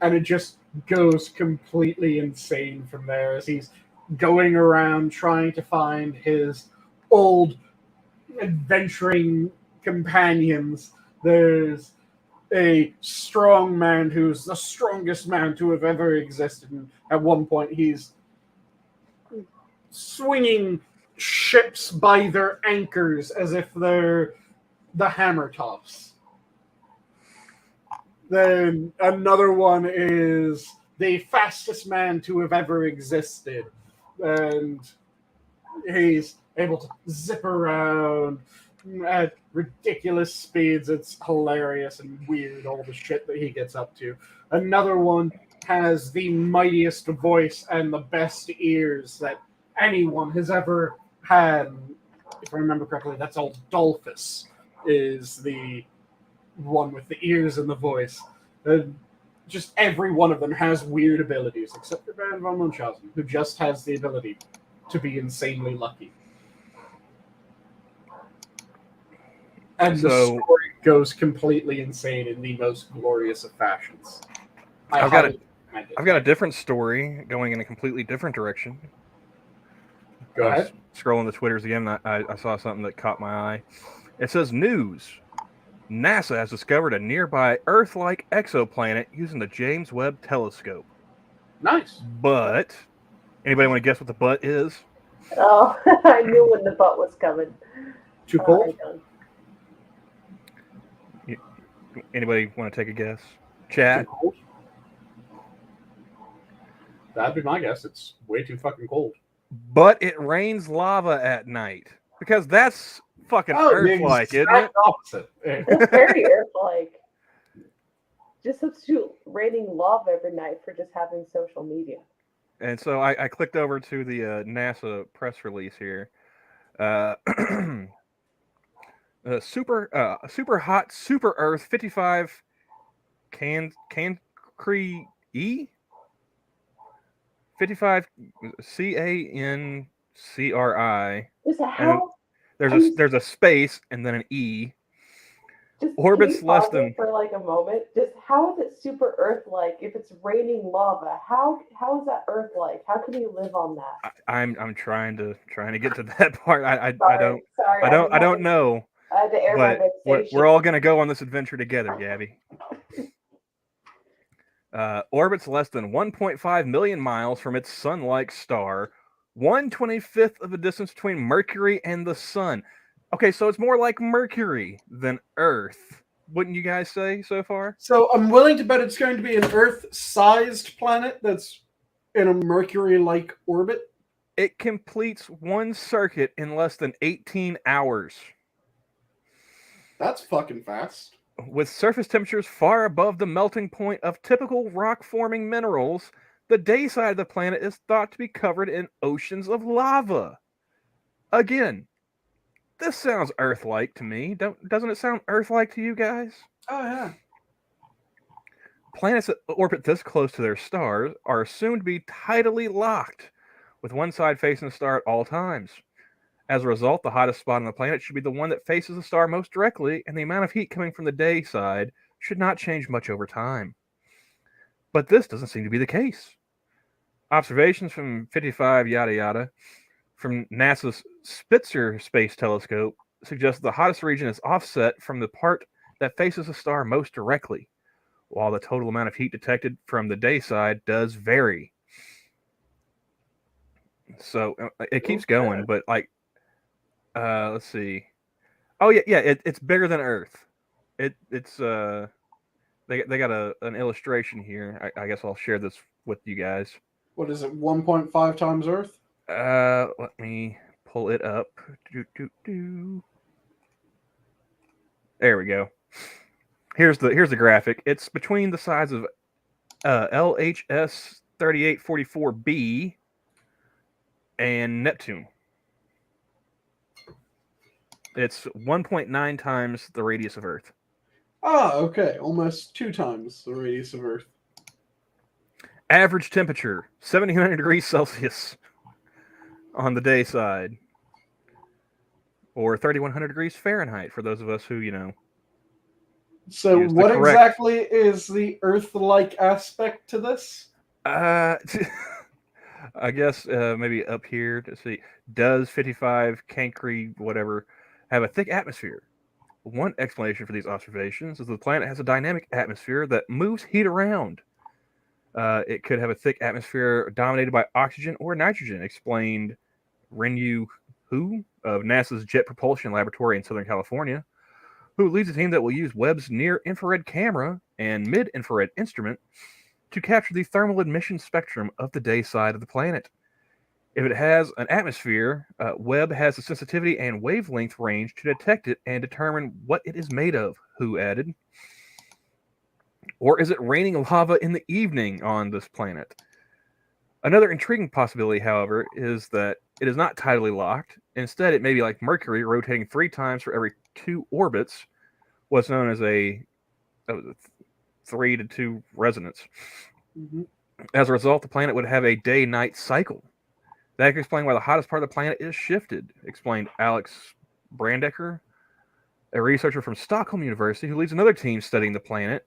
[SPEAKER 1] And it just goes completely insane from there as he's going around trying to find his old adventuring companions. There's a strong man who's the strongest man to have ever existed. And at one point, he's swinging ships by their anchors as if they're the hammer tops. Then another one is the fastest man to have ever existed. And he's able to zip around at ridiculous speeds. It's hilarious and weird, all the shit that he gets up to. Another one has the mightiest voice and the best ears that anyone has ever had. If I remember correctly, that's Dolphus is the one with the ears and the voice. Just every one of them has weird abilities, except for Baron von Munchausen, who just has the ability to be insanely lucky. And the story goes completely insane in the most glorious of fashions.
[SPEAKER 4] I've got a different story going in a completely different direction.
[SPEAKER 1] Go ahead.
[SPEAKER 4] Scrolling the Twitters again, I saw something that caught my eye. It says, news. NASA has discovered a nearby Earth-like exoplanet using the James Webb Telescope.
[SPEAKER 1] Nice.
[SPEAKER 4] But, anybody want to guess what the but is?
[SPEAKER 3] Oh, I knew when the but was coming.
[SPEAKER 1] Too cold?
[SPEAKER 4] Anybody want to take a guess? Chat?
[SPEAKER 1] Too cold? That'd be my guess. It's way too fucking cold.
[SPEAKER 4] But it rains lava at night. Because that's fucking Earth-like, isn't it?
[SPEAKER 1] Opposite.
[SPEAKER 3] It's very Earth-like. Just substitute raining lava every night for just having social media.
[SPEAKER 4] And so I clicked over to the NASA press release here. Super hot super Earth 55 Cancri E 55 CANCRI. There's a space and then an E.
[SPEAKER 3] Just
[SPEAKER 4] orbits less than
[SPEAKER 3] for like a moment. Just how is it super Earth-like if it's raining lava? How is that Earth-like? How can you live on that?
[SPEAKER 4] I'm trying to get to that part. I don't know.
[SPEAKER 3] I had to air my vexation.
[SPEAKER 4] We're all gonna go on this adventure together, Gabby. Orbits less than 1.5 million miles from its sun-like star, 1/25th of the distance between Mercury and the Sun. Okay, so it's more like Mercury than Earth. Wouldn't you guys say so far?
[SPEAKER 1] So I'm willing to bet it's going to be an Earth-sized planet that's in a Mercury-like orbit.
[SPEAKER 4] It completes one circuit in less than 18 hours.
[SPEAKER 1] That's fucking fast.
[SPEAKER 4] With surface temperatures far above the melting point of typical rock-forming minerals, the day side of the planet is thought to be covered in oceans of lava. Again, this sounds Earth-like to me. Doesn't it sound Earth-like to you guys?
[SPEAKER 1] Oh, yeah.
[SPEAKER 4] Planets that orbit this close to their stars are assumed to be tidally locked, with one side facing the star at all times. As a result, the hottest spot on the planet should be the one that faces the star most directly, and the amount of heat coming from the day side should not change much over time. But this doesn't seem to be the case. Observations from 55 yada yada from NASA's Spitzer Space Telescope suggest the hottest region is offset from the part that faces the star most directly, while the total amount of heat detected from the day side does vary. So it keeps going, but like, let's see. Oh yeah, it's bigger than Earth. It's they got an illustration here. I guess I'll share this with you guys.
[SPEAKER 1] What is it? 1.5 times Earth?
[SPEAKER 4] Let me pull it up. There we go. Here's the graphic. It's between the sides of LHS 3844b and Neptune. It's 1.9 times the radius of Earth.
[SPEAKER 1] Ah, okay. Almost 2 times the radius of Earth.
[SPEAKER 4] Average temperature, 1,700 degrees Celsius on the day side. Or 3,100 degrees Fahrenheit for those of us who,
[SPEAKER 1] So
[SPEAKER 4] use the
[SPEAKER 1] what
[SPEAKER 4] correct-
[SPEAKER 1] exactly is the Earth-like aspect to this?
[SPEAKER 4] I guess maybe up here to see. Does 55 Cancri, whatever, have a thick atmosphere? One explanation for these observations is the planet has a dynamic atmosphere that moves heat around. It could have a thick atmosphere dominated by oxygen or nitrogen, explained Renyu Hu of NASA's Jet Propulsion Laboratory in Southern California, who leads a team that will use Webb's near-infrared camera and mid-infrared instrument to capture the thermal emission spectrum of the day side of the planet. If it has an atmosphere, Webb has the sensitivity and wavelength range to detect it and determine what it is made of, Hu added. Or is it raining lava in the evening on this planet? Another intriguing possibility, however, is that it is not tidally locked. Instead, it may be like Mercury rotating 3 times for every 2 orbits, what's known as a 3-to-2 resonance.
[SPEAKER 1] Mm-hmm.
[SPEAKER 4] As a result, the planet would have a day-night cycle. That could explain why the hottest part of the planet is shifted, explained Alex Brandecker, a researcher from Stockholm University who leads another team studying the planet.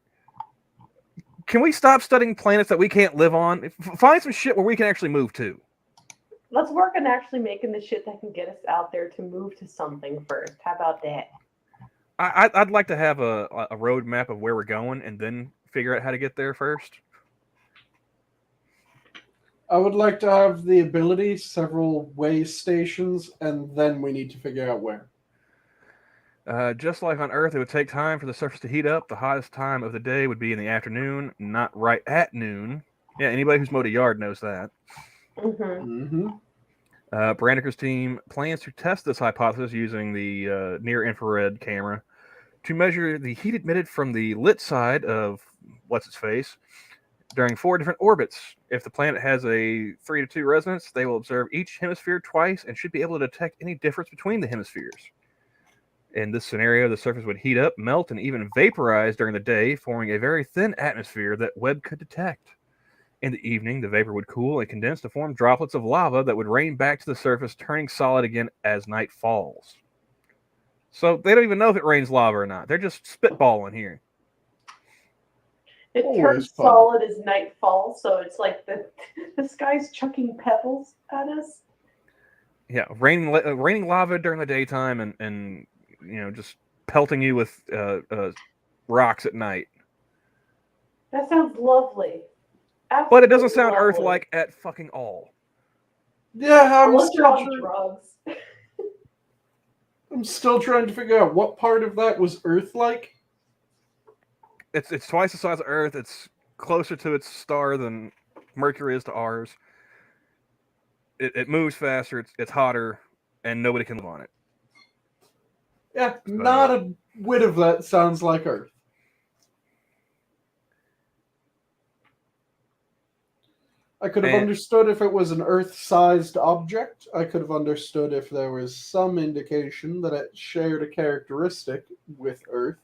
[SPEAKER 4] Can we stop studying planets that we can't live on? Find some shit where we can actually move to.
[SPEAKER 3] Let's work on actually making the shit that can get us out there to move to something first. How about that?
[SPEAKER 4] I'd like to have a roadmap of where we're going and then figure out how to get there first.
[SPEAKER 1] I would like to have the ability, several way stations, and then we need to figure out where.
[SPEAKER 4] Just like on Earth, it would take time for the surface to heat up. The hottest time of the day would be in the afternoon, not right at noon. Yeah, anybody who's mowed a yard knows that.
[SPEAKER 3] Mm-hmm.
[SPEAKER 1] Mm-hmm.
[SPEAKER 4] Brandecker's team plans to test this hypothesis using the near-infrared camera to measure the heat emitted from the lit side of what's-its-face during 4 different orbits. If the planet has a 3-to-2 resonance, they will observe each hemisphere twice and should be able to detect any difference between the hemispheres. In this scenario, the surface would heat up, melt, and even vaporize during the day, forming a very thin atmosphere that Webb could detect. In the evening, the vapor would cool and condense to form droplets of lava that would rain back to the surface, turning solid again as night falls. So they don't even know if it rains lava or not. They're just spitballing here.
[SPEAKER 3] It
[SPEAKER 1] Always
[SPEAKER 3] turns
[SPEAKER 1] fun.
[SPEAKER 3] solid as night falls, so it's like the sky's chucking pebbles at us.
[SPEAKER 4] Yeah, raining lava during the daytime and just pelting you with rocks at night.
[SPEAKER 3] That sounds lovely.
[SPEAKER 4] But it doesn't sound
[SPEAKER 3] Absolutely
[SPEAKER 4] Earth-like at fucking all.
[SPEAKER 1] Yeah,
[SPEAKER 3] Unless you're on drugs.
[SPEAKER 1] I'm still trying to figure out what part of that was Earth-like.
[SPEAKER 4] It's twice the size of Earth. It's closer to its star than Mercury is to ours. It moves faster. It's hotter, and nobody can live on it.
[SPEAKER 1] Yeah, not a whit of that sounds like Earth. I could have understood if it was an Earth-sized object. I could have understood if there was some indication that it shared a characteristic with Earth,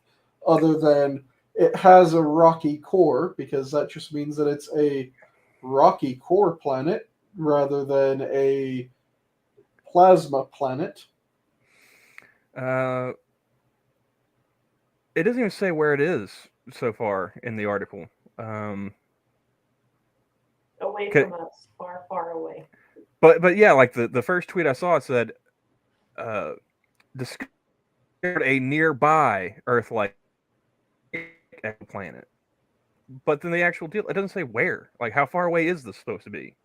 [SPEAKER 1] other than it has a rocky core, because that just means that it's a rocky core planet rather than a plasma planet.
[SPEAKER 4] It doesn't even say where it is so far in the article.
[SPEAKER 3] Away from us, far, far away.
[SPEAKER 4] But yeah, like the first tweet I saw, it said, discovered a nearby Earth-like exoplanet. But then the actual deal, it doesn't say where. Like, how far away is this supposed to be?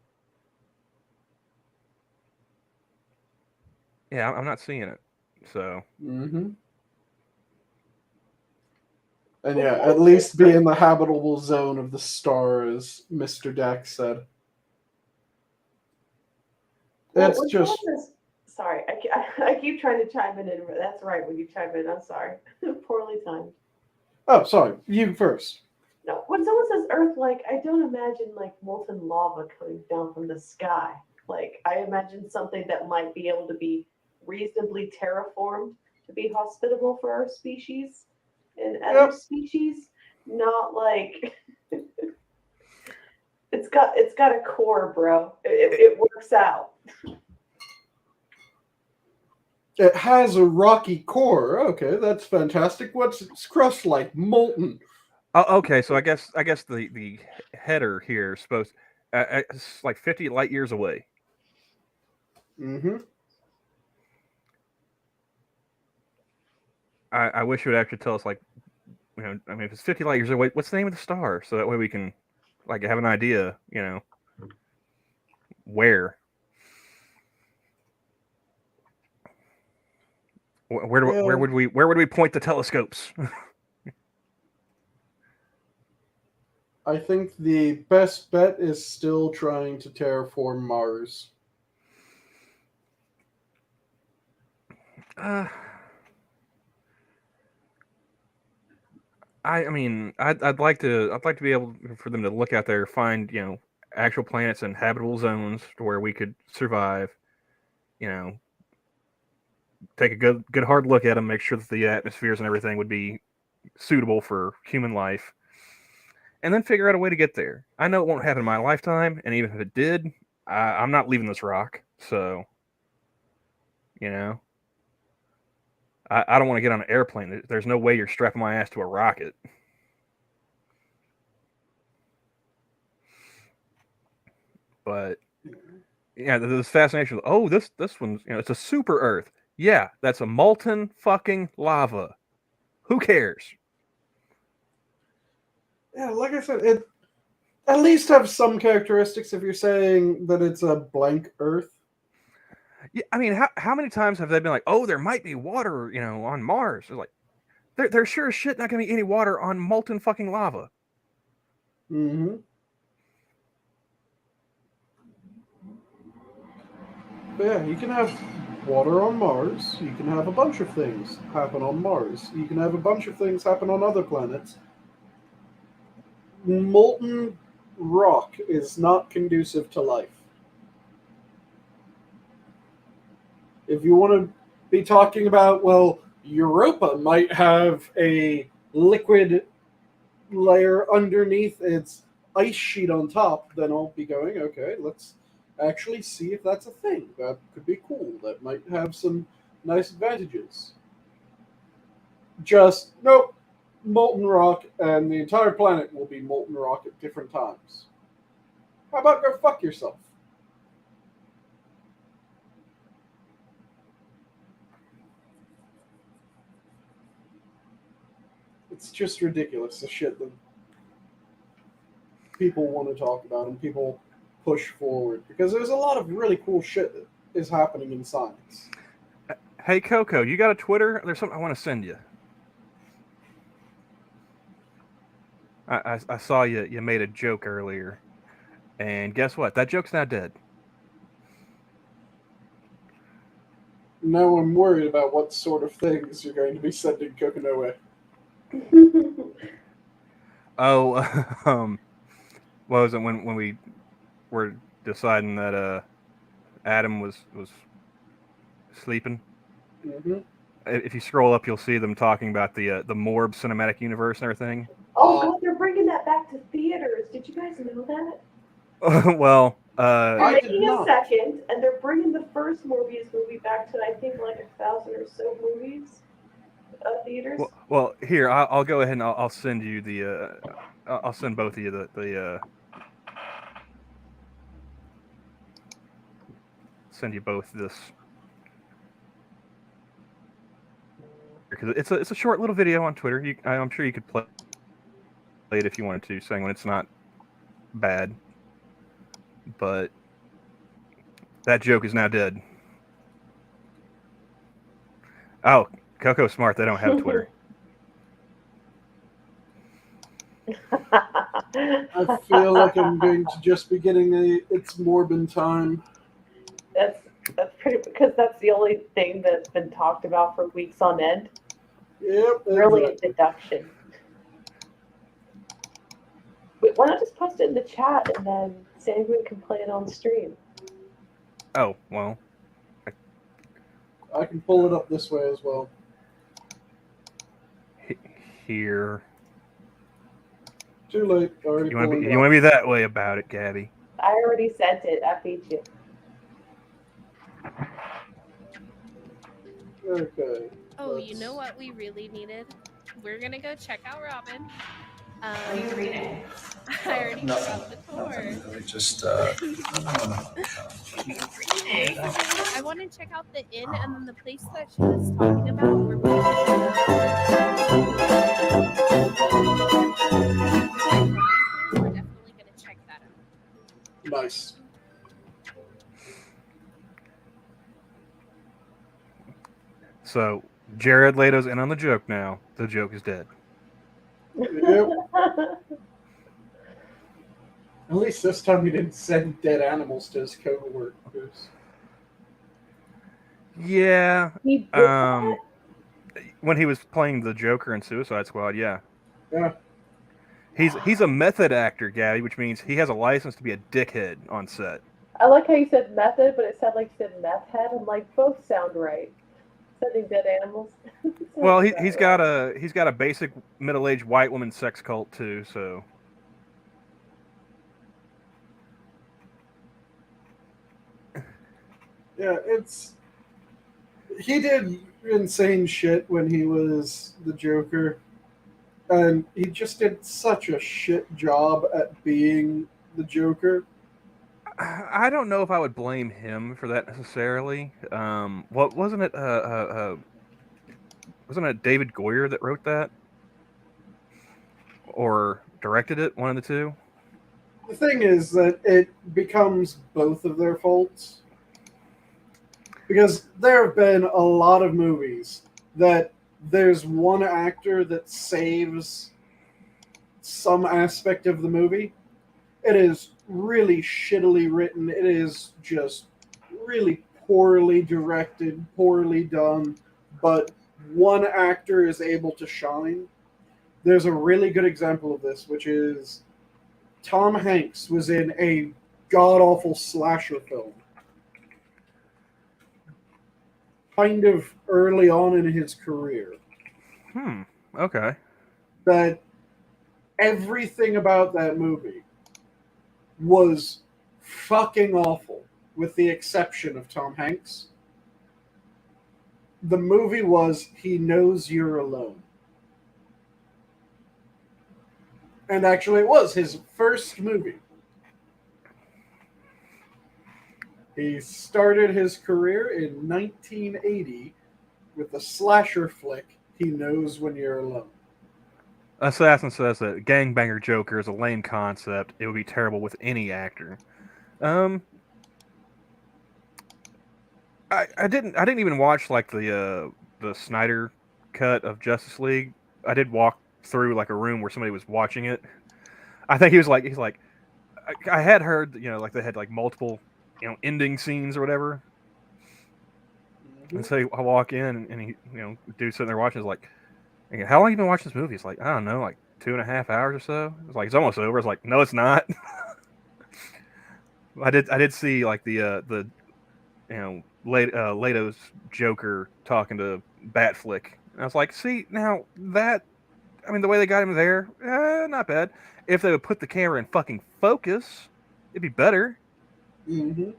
[SPEAKER 4] Yeah, I'm not seeing it. So.
[SPEAKER 1] Mm-hmm. And yeah, at least be in the habitable zone of the star, as Mr. Dax said. It's just...
[SPEAKER 3] Sorry, I keep trying to chime in. That's right, when you chime in, I'm sorry. Poorly timed.
[SPEAKER 1] Oh, sorry. You first.
[SPEAKER 3] No, when someone says Earth, like, I don't imagine, like, molten lava coming down from the sky. Like, I imagine something that might be able to be reasonably terraformed to be hospitable for our species and other species. Not like... It's got a core, bro. It works out.
[SPEAKER 1] It has a rocky core. Okay, that's fantastic. What's its crust like? Molten.
[SPEAKER 4] Oh, okay, so I guess the header here is supposed it's like 50 light years away.
[SPEAKER 1] Mm-hmm.
[SPEAKER 4] I wish it would actually tell us, like, you know, I mean, if it's 50 light years away, what's the name of the star? So that way we can, like, have an idea, you know, where. Where would we point the telescopes?
[SPEAKER 1] I think the best bet is still trying to terraform Mars.
[SPEAKER 4] I mean, I'd like to be able for them to look out there, find, you know, actual planets and habitable zones to where we could survive. You know, take a good hard look at them, make sure that the atmospheres and everything would be suitable for human life, and then figure out a way to get there. I know it won't happen in my lifetime, and even if it did, I'm not leaving this rock. So, you know, I don't want to get on an airplane. There's no way you're strapping my ass to a rocket. But yeah, this fascination. Oh, this one's, you know, it's a super Earth. Yeah, that's a molten fucking lava. Who cares?
[SPEAKER 1] Yeah, like I said, it at least have some characteristics if you're saying that it's a blank Earth.
[SPEAKER 4] Yeah, I mean, how many times have they been like, oh, there might be water, you know, on Mars? It's like, there's sure as shit not going to be any water on molten fucking lava.
[SPEAKER 1] Mm-hmm. But yeah, you can have water on Mars. You can have a bunch of things happen on Mars. You can have a bunch of things happen on other planets. Molten rock is not conducive to life. If you want to be talking about, well, Europa might have a liquid layer underneath its ice sheet on top, then I'll be going, okay, let's actually see if that's a thing. That could be cool. That might have some nice advantages. Just, nope, molten rock, and the entire planet will be molten rock at different times. How about go fuck yourself? It's just ridiculous, the shit that people want to talk about and people push forward, because there's a lot of really cool shit that is happening in science.
[SPEAKER 4] Hey, Coco, you got a Twitter? There's something I want to send you. I saw you made a joke earlier, and guess what? That joke's now dead.
[SPEAKER 1] Now I'm worried about what sort of things you're going to be sending Coconut with.
[SPEAKER 4] Oh, what was it when we were deciding that Adam was sleeping?
[SPEAKER 1] Mm-hmm.
[SPEAKER 4] If you scroll up, you'll see them talking about the Morb cinematic universe and everything.
[SPEAKER 3] Oh god, they're bringing that back to theaters. Did you guys know that?
[SPEAKER 4] Well,
[SPEAKER 3] They're
[SPEAKER 1] I did
[SPEAKER 3] making a
[SPEAKER 1] not.
[SPEAKER 3] second, and they're bringing the first Morbius movie back to, I think, like 1,000 or so movies, theaters.
[SPEAKER 4] Well, here I'll go ahead and I'll send you the. I'll send both of you the. Send you both this because it's a short little video on Twitter. I'm sure you could play it if you wanted to, saying when it's not bad. But that joke is now dead. Oh, Coco Smart, they don't have Twitter.
[SPEAKER 1] I feel like I'm going to just be getting It's Morbin time.
[SPEAKER 3] That's pretty, because that's the only thing that's been talked about for weeks on end.
[SPEAKER 1] Yep.
[SPEAKER 3] Really a
[SPEAKER 1] exactly.
[SPEAKER 3] deduction. Wait, why not just post it in the chat and then Sanguine can play it on stream?
[SPEAKER 4] Oh, well.
[SPEAKER 1] I can pull it up this way as well.
[SPEAKER 4] Here.
[SPEAKER 1] Too late. Already
[SPEAKER 4] You want
[SPEAKER 1] pulling it
[SPEAKER 4] to
[SPEAKER 1] up.
[SPEAKER 4] be that way about it, Gabby.
[SPEAKER 3] I already sent it. I beat you.
[SPEAKER 1] Okay.
[SPEAKER 6] Oh, you know what we really needed? We're gonna go check out Robin.
[SPEAKER 7] What are you reading?
[SPEAKER 6] I already forgot the tour.
[SPEAKER 7] Nothing. Just
[SPEAKER 6] Reading. I want to check out the inn and then the place that she was talking about. Where we're definitely gonna check that out.
[SPEAKER 1] Nice.
[SPEAKER 4] So, Jared Leto's in on the joke now. The joke is dead.
[SPEAKER 1] Yep. At least this time he didn't send dead animals to his co-workers.
[SPEAKER 4] Yeah.
[SPEAKER 3] He did that?
[SPEAKER 4] When he was playing the Joker in Suicide Squad, yeah.
[SPEAKER 1] Yeah.
[SPEAKER 4] He's a method actor, Gabby, which means he has a license to be a dickhead on set.
[SPEAKER 3] I like how you said method, but it sounded like you said meth head. I'm like, both sound right. Sending dead animals.
[SPEAKER 4] Well, he's got a basic middle-aged white woman sex cult too, so.
[SPEAKER 1] Yeah, he did insane shit when he was the Joker, and he just did such a shit job at being the Joker.
[SPEAKER 4] I don't know if I would blame him for that necessarily. What wasn't it? Wasn't it David Goyer that wrote that or directed it? One of the two.
[SPEAKER 1] The thing is that it becomes both of their faults. Because there have been a lot of movies that there's one actor that saves some aspect of the movie. It is really shittily written. It is just really poorly directed, poorly done, but one actor is able to shine. There's a really good example of this, which is Tom Hanks was in a god-awful slasher film. Kind of early on in his career.
[SPEAKER 4] Okay.
[SPEAKER 1] That everything about that movie was fucking awful, with the exception of Tom Hanks. The movie was He Knows You're Alone. And actually, it was his first movie. He started his career in 1980 with the slasher flick He Knows When You're Alone.
[SPEAKER 4] Assassin says that gangbanger Joker is a lame concept. It would be terrible with any actor. I didn't even watch like the Snyder cut of Justice League. I did walk through like a room where somebody was watching it. I think he's like I had heard, like they had like multiple, ending scenes or whatever.
[SPEAKER 1] Mm-hmm.
[SPEAKER 4] And so I walk in and he, dude sitting there watching is like, how long have you been watching this movie? It's like, I don't know, like 2.5 hours or so. It's like, it's almost over. It's like, no, it's not. I did see like the Leto's Joker talking to Batflick. And I was like, see, now that, the way they got him there, not bad. If they would put the camera in fucking focus, it'd be better.
[SPEAKER 1] Mm-hmm.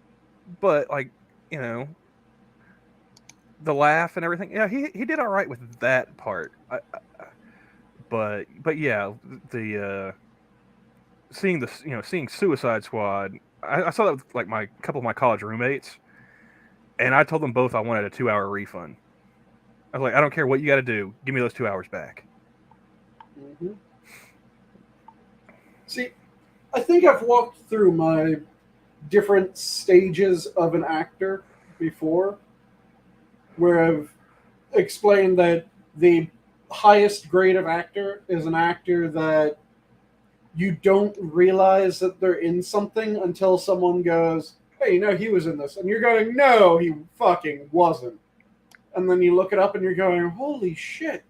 [SPEAKER 4] But like, you know, the laugh and everything. Yeah, he did all right with that part. But yeah, the seeing Suicide Squad. I saw that with like my couple of my college roommates, and I told them both I wanted a 2-hour refund. I was like, I don't care what you got to do, give me those 2 hours back.
[SPEAKER 1] Mm-hmm. See, I think I've walked through my different stages of an actor before, where I've explained that the highest grade of actor is an actor that you don't realize that they're in something until someone goes, hey, you know, he was in this. And you're going, no, he fucking wasn't. And then you look it up and you're going, holy shit.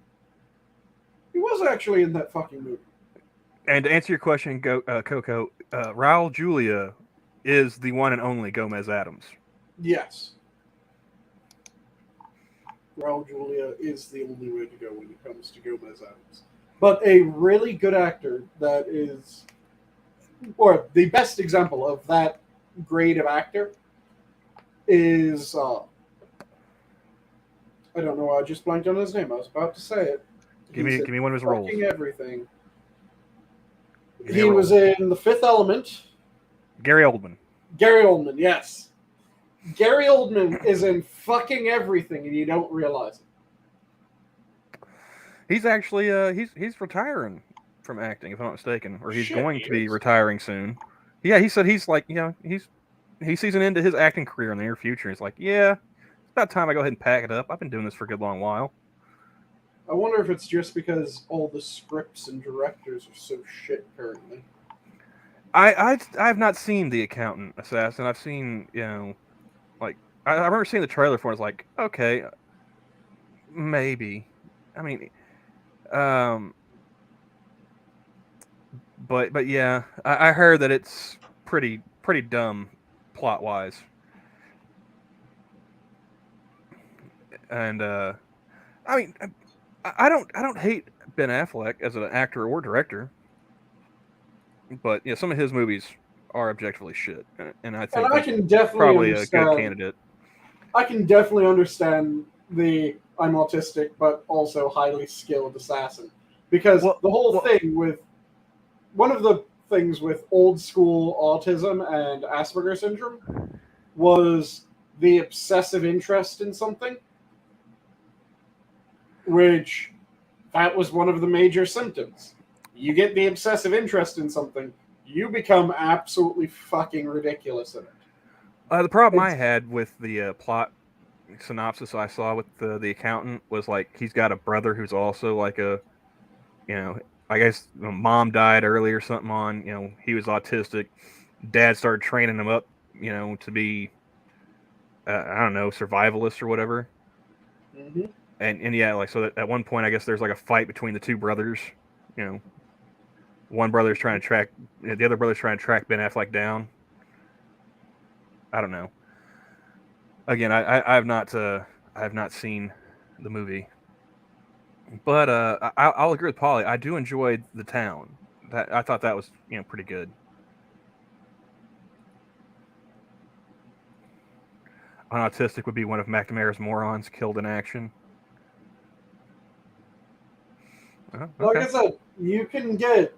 [SPEAKER 1] He was actually in that fucking movie.
[SPEAKER 4] And to answer your question, Coco, Raul Julia is the one and only Gomez Adams.
[SPEAKER 1] Yes. Raul Julia is the only way to go when it comes to Gomez Adams. But a really good actor that is, or the best example of that grade of actor is, I don't know why I just blanked on his name. I was about to say it.
[SPEAKER 4] Give me one of his roles.
[SPEAKER 1] Everything.
[SPEAKER 4] Give me a
[SPEAKER 1] He
[SPEAKER 4] role.
[SPEAKER 1] was in The Fifth Element.
[SPEAKER 4] Gary Oldman.
[SPEAKER 1] Gary Oldman, yes. Gary Oldman is in fucking everything, and you don't realize it.
[SPEAKER 4] He's actually he's retiring from acting, if I'm not mistaken, or he's
[SPEAKER 1] Shit,
[SPEAKER 4] going
[SPEAKER 1] he
[SPEAKER 4] to be
[SPEAKER 1] is.
[SPEAKER 4] retiring soon. Yeah, he said he's like, he sees an end to his acting career in the near future. He's like, yeah, it's about time I go ahead and pack it up. I've been doing this for a good long while.
[SPEAKER 1] I wonder if it's just because all the scripts and directors are so shit currently.
[SPEAKER 4] I've not seen The Accountant Assassin. I've seen, like I remember seeing the trailer for it. I was like, okay, maybe. I mean, but yeah, I heard that it's pretty dumb plot wise, and I mean, I don't hate Ben Affleck as an actor or director, but yeah, some of his movies are objectively shit, and I think
[SPEAKER 1] And I
[SPEAKER 4] that's
[SPEAKER 1] can definitely
[SPEAKER 4] probably a
[SPEAKER 1] understand.
[SPEAKER 4] good candidate.
[SPEAKER 1] I can definitely understand the I'm autistic but also highly skilled assassin, because the whole thing with one of the things with old school autism and Asperger's syndrome was the obsessive interest in something, which that was one of the major symptoms. You get the obsessive interest in something, you become absolutely fucking ridiculous in it.
[SPEAKER 4] The problem I had with the plot synopsis I saw with the accountant was like he's got a brother who's also like a, I guess mom died early or something on, he was autistic. Dad started training him up, to be, I don't know, survivalist or whatever.
[SPEAKER 1] Mm-hmm.
[SPEAKER 4] And yeah, like, so at one point, I guess there's like a fight between the two brothers, one brother's trying to track, the other brother's trying to track Ben Affleck down. I don't know. Again, I have not seen the movie, but I'll agree with Polly. I do enjoy The Town. That I thought that was pretty good. Unautistic would be one of McNamara's morons killed in action. Okay.
[SPEAKER 1] Like I said, you can get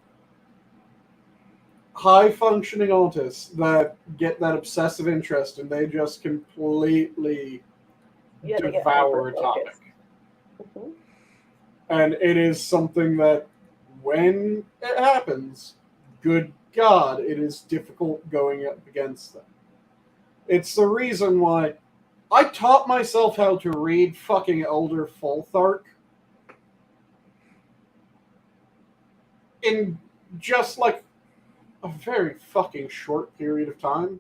[SPEAKER 1] high-functioning autists that get that obsessive interest, and they just completely devour a topic.
[SPEAKER 3] Mm-hmm.
[SPEAKER 1] And it is something that, when it happens, good God, it is difficult going up against them. It's the reason why I taught myself how to read fucking Elder Fulthark in just like a very fucking short period of time,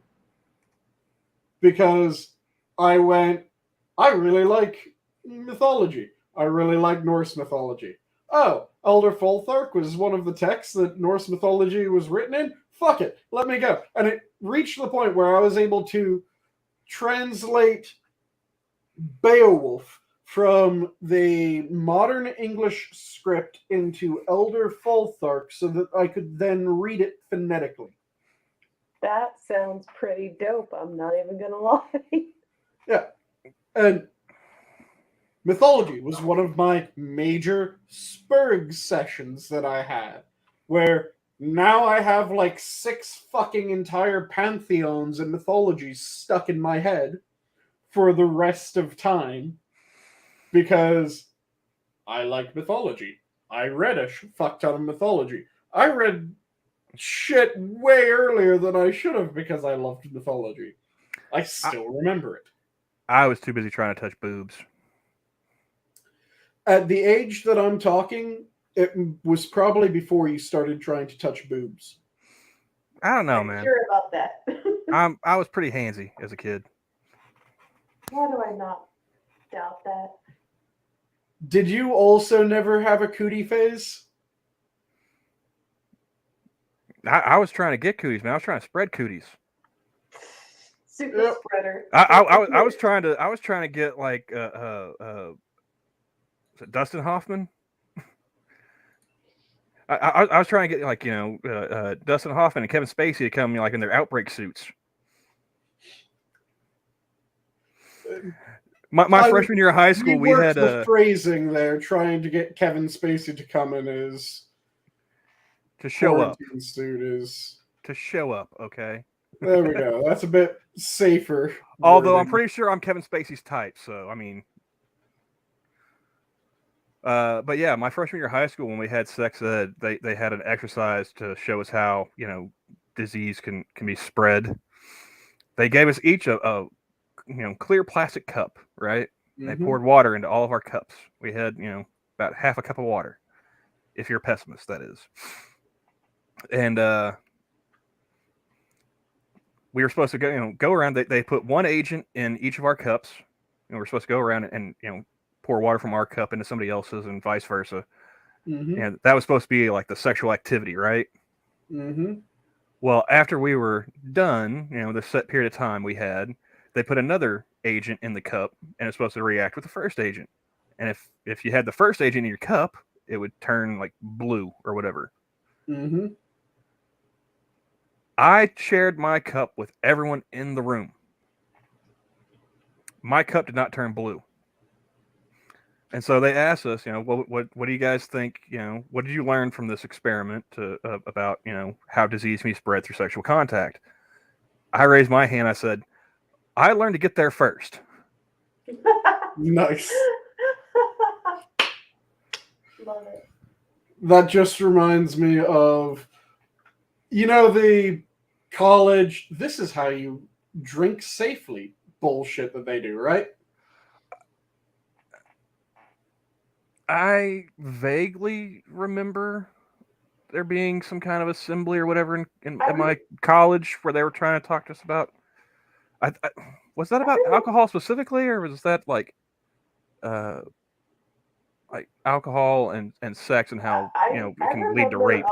[SPEAKER 1] because I really like mythology. I really like Norse mythology. Oh, Elder Fulthark was one of the texts that Norse mythology was written in? Fuck it, let me go. And it reached the point where I was able to translate Beowulf from the modern English script into Elder Fulthark so that I could then read it phonetically.
[SPEAKER 3] That sounds pretty dope. I'm not even gonna lie.
[SPEAKER 1] Yeah. And mythology was one of my major Spurg sessions that I had, where now I have like 6 fucking entire pantheons and mythologies stuck in my head for the rest of time because I like mythology. I read a fuck ton of mythology. I read shit way earlier than I should have because I loved mythology. I still remember it.
[SPEAKER 4] I was too busy trying to touch boobs.
[SPEAKER 1] At the age that I'm talking, it was probably before you started trying to touch boobs.
[SPEAKER 4] I don't know,
[SPEAKER 3] I'm
[SPEAKER 4] man.
[SPEAKER 3] sure about that.
[SPEAKER 4] I was pretty handsy as a kid.
[SPEAKER 3] Why do I not doubt that?
[SPEAKER 1] Did you also never have a cootie phase?
[SPEAKER 4] I was trying to get cooties, man. I was trying to spread cooties.
[SPEAKER 3] Super
[SPEAKER 1] Yep.
[SPEAKER 3] spreader.
[SPEAKER 4] I was trying to get like is it Dustin Hoffman. I was trying to get like Dustin Hoffman and Kevin Spacey to come like in their outbreak suits. My freshman year of high school, we had
[SPEAKER 1] the phrasing there, trying to get Kevin Spacey to come in his
[SPEAKER 4] to show up.
[SPEAKER 1] Suit is
[SPEAKER 4] To show up, okay.
[SPEAKER 1] There we go. That's a bit safer.
[SPEAKER 4] Although
[SPEAKER 1] wording.
[SPEAKER 4] I'm pretty sure I'm Kevin Spacey's type, so I mean. But yeah, my freshman year of high school, when we had sex ed, they had an exercise to show us how disease can be spread. They gave us each a clear plastic cup, right?
[SPEAKER 1] Mm-hmm.
[SPEAKER 4] They poured water into all of our cups. We had about half a cup of water, if you're a pessimist, that is. And we were supposed to go around. They put one agent in each of our cups, and we're supposed to go around and pour water from our cup into somebody else's, and vice versa.
[SPEAKER 1] Mm-hmm.
[SPEAKER 4] And that was supposed to be like the sexual activity, right?
[SPEAKER 1] Mm-hmm.
[SPEAKER 4] Well, after we were done, the set period of time we had, they put another agent in the cup, and it's supposed to react with the first agent. And if you had the first agent in your cup, it would turn like blue or whatever.
[SPEAKER 1] Mm-hmm.
[SPEAKER 4] I shared my cup with everyone in the room. My cup did not turn blue. And so they asked us, what do you guys think? What did you learn from this experiment about, how disease can be spread through sexual contact? I raised my hand. I said, I learned to get there first.
[SPEAKER 1] Nice.
[SPEAKER 3] Love it.
[SPEAKER 1] That just reminds me of, the college, this is how you drink safely bullshit that they do, right?
[SPEAKER 4] I vaguely remember there being some kind of assembly or whatever at my college where they were trying to talk to us about. Was that about alcohol specifically, or was that like alcohol and sex and how it can lead to rape?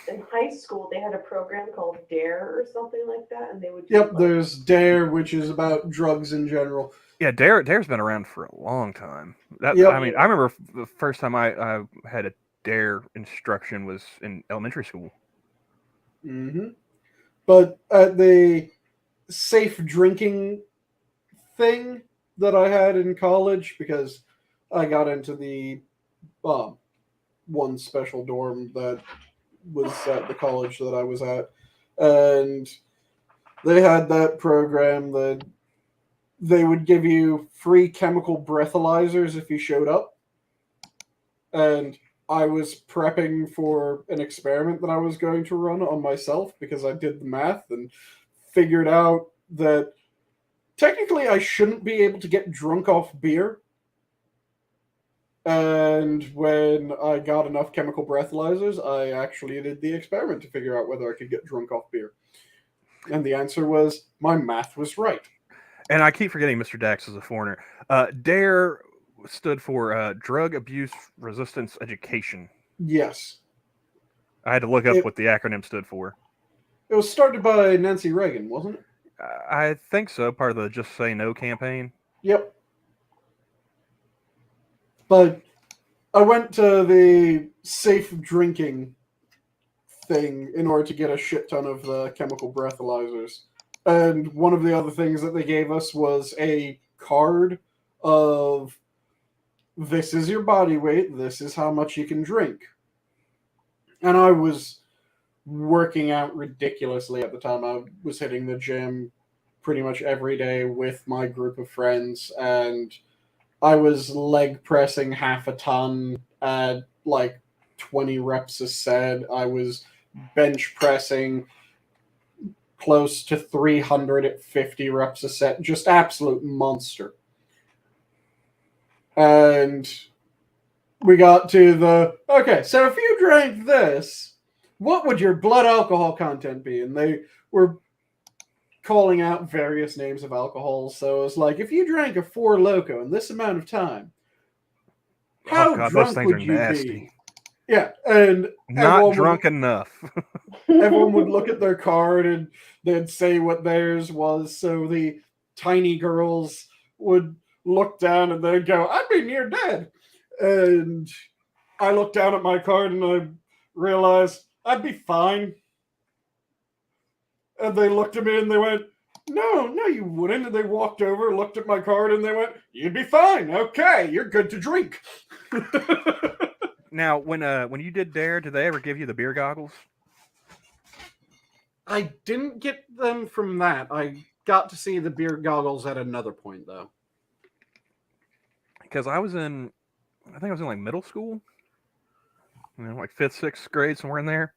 [SPEAKER 3] In high school, they had a program called DARE or something like that, and they would.
[SPEAKER 1] Yep, there's DARE, which is about drugs in general.
[SPEAKER 4] Yeah, DARE's been around for a long time. I remember the first time I had a DARE instruction was in elementary school.
[SPEAKER 1] Mm-hmm. But at the safe drinking thing that I had in college, because I got into the one special dorm that was at the college that I was at, and they had that program that they would give you free chemical breathalyzers if you showed up. And I was prepping for an experiment that I was going to run on myself because I did the math and figured out that technically I shouldn't be able to get drunk off beer. And when I got enough chemical breathalyzers, I actually did the experiment to figure out whether I could get drunk off beer. And the answer was my math was right. And
[SPEAKER 4] I keep forgetting Mr. Dax is a foreigner. DARE stood for Drug Abuse Resistance Education.
[SPEAKER 1] Yes.
[SPEAKER 4] I had to look up what the acronym stood for.
[SPEAKER 1] It was started by Nancy Reagan, wasn't it?
[SPEAKER 4] I think so. Part of the Just Say No campaign.
[SPEAKER 1] Yep. But I went to the safe drinking thing in order to get a shit ton of the chemical breathalyzers. And one of the other things that they gave us was a card of this is your body weight, this is how much you can drink. And I was working out ridiculously at the time. I was hitting the gym pretty much every day with my group of friends, and I was leg pressing half a ton at like 20 reps a set. I was bench pressing close to 300 at 50 reps a set. Just absolute monster. And we got to the, okay, so if you drank this, what would your blood alcohol content be? And they were calling out various names of alcohols. So it was like, if you drank a Four Loko in this amount of time, how drunk would you be? Yeah, and
[SPEAKER 4] not drunk enough.
[SPEAKER 1] Everyone would look at their card and they'd say what theirs was. So the tiny girls would look down and they'd go, I'd be near dead. And I looked down at my card and I realized I'd be fine. And they looked at me and they went, no, you wouldn't. And they walked over, looked at my card, and they went, you'd be fine. Okay, you're good to drink.
[SPEAKER 4] Now, when you did Dare, did they ever give you the beer goggles?
[SPEAKER 1] I didn't get them from that. I got to see the beer goggles at another point, though.
[SPEAKER 4] Because I think I was in like middle school, like 5th, 6th grade, somewhere in there.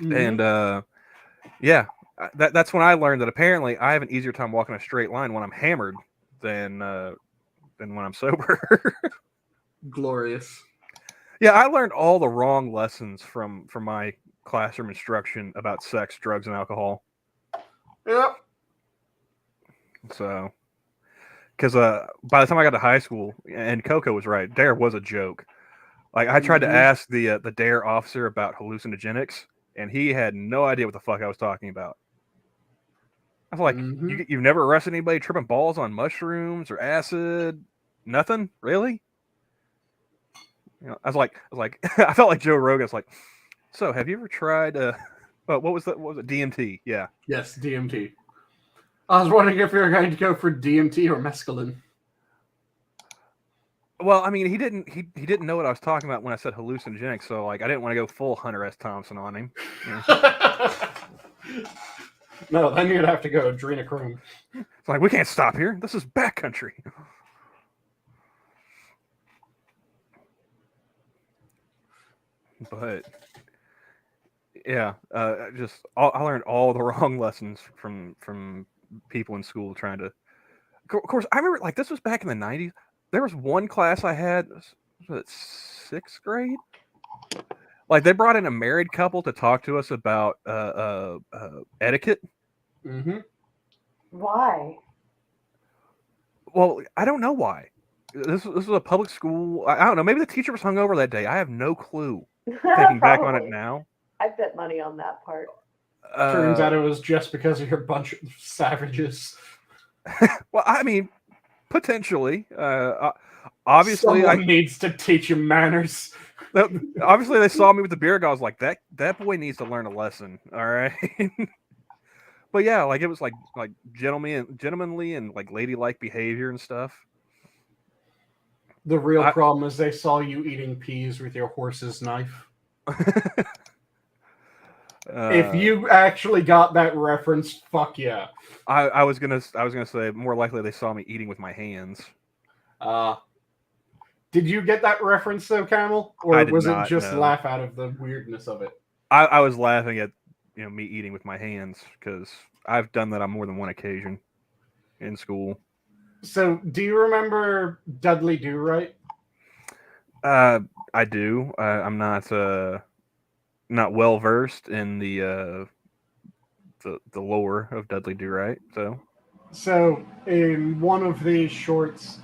[SPEAKER 4] Mm-hmm. And yeah, that's when I learned that apparently I have an easier time walking a straight line when I'm hammered than when I'm sober.
[SPEAKER 1] Glorious.
[SPEAKER 4] Yeah, I learned all the wrong lessons from my classroom instruction about sex, drugs, and alcohol.
[SPEAKER 1] Yep.
[SPEAKER 4] So, because by the time I got to high school, and Coco was right, Dare was a joke. Like I tried to ask the Dare officer about hallucinogenics, and he had no idea what the fuck I was talking about. I was like, you've never arrested anybody tripping balls on mushrooms or acid? Nothing, really? I was like, I felt like Joe Rogan. I was like, so have you ever tried? What was that? What was it? DMT? Yeah.
[SPEAKER 1] Yes, DMT. I was wondering if you were going to go for DMT or mescaline.
[SPEAKER 4] Well, I mean, he didn't know what I was talking about when I said hallucinogenic, so like I didn't want to go full Hunter S. Thompson on him.
[SPEAKER 1] No, then you'd have to go adrenochrome.
[SPEAKER 4] It's like we can't stop here. This is backcountry. But yeah, I learned all the wrong lessons from people in school trying to. Of course, I remember like this was back in the 90s. There was one class I had, was it 6th grade? Like they brought in a married couple to talk to us about etiquette.
[SPEAKER 1] Mm-hmm.
[SPEAKER 3] Why?
[SPEAKER 4] Well, I don't know why. This was a public school. I don't know. Maybe the teacher was hungover that day. I have no clue. Thinking back on it now,
[SPEAKER 3] I bet money on that part.
[SPEAKER 1] Turns out it was just because you're a bunch of savages.
[SPEAKER 4] Well, I mean, potentially. Obviously,
[SPEAKER 1] someone needs to teach you manners.
[SPEAKER 4] Obviously, they saw me with the beer goggles. Like that boy needs to learn a lesson. All right. But yeah, like it was like gentlemanly and like ladylike behavior and stuff.
[SPEAKER 1] The real problem is they saw you eating peas with your horse's knife. If you actually got that reference, fuck yeah.
[SPEAKER 4] I was gonna say more likely they saw me eating with my hands.
[SPEAKER 1] Did you get that reference though, Camel, or was it just laugh out of the weirdness of it?
[SPEAKER 4] I was laughing at me eating with my hands because I've done that on more than one occasion in school.
[SPEAKER 1] So, do you remember Dudley Do-Right?
[SPEAKER 4] I do. I'm not well versed in the lore of Dudley Do-Right.
[SPEAKER 1] So, in one of the shorts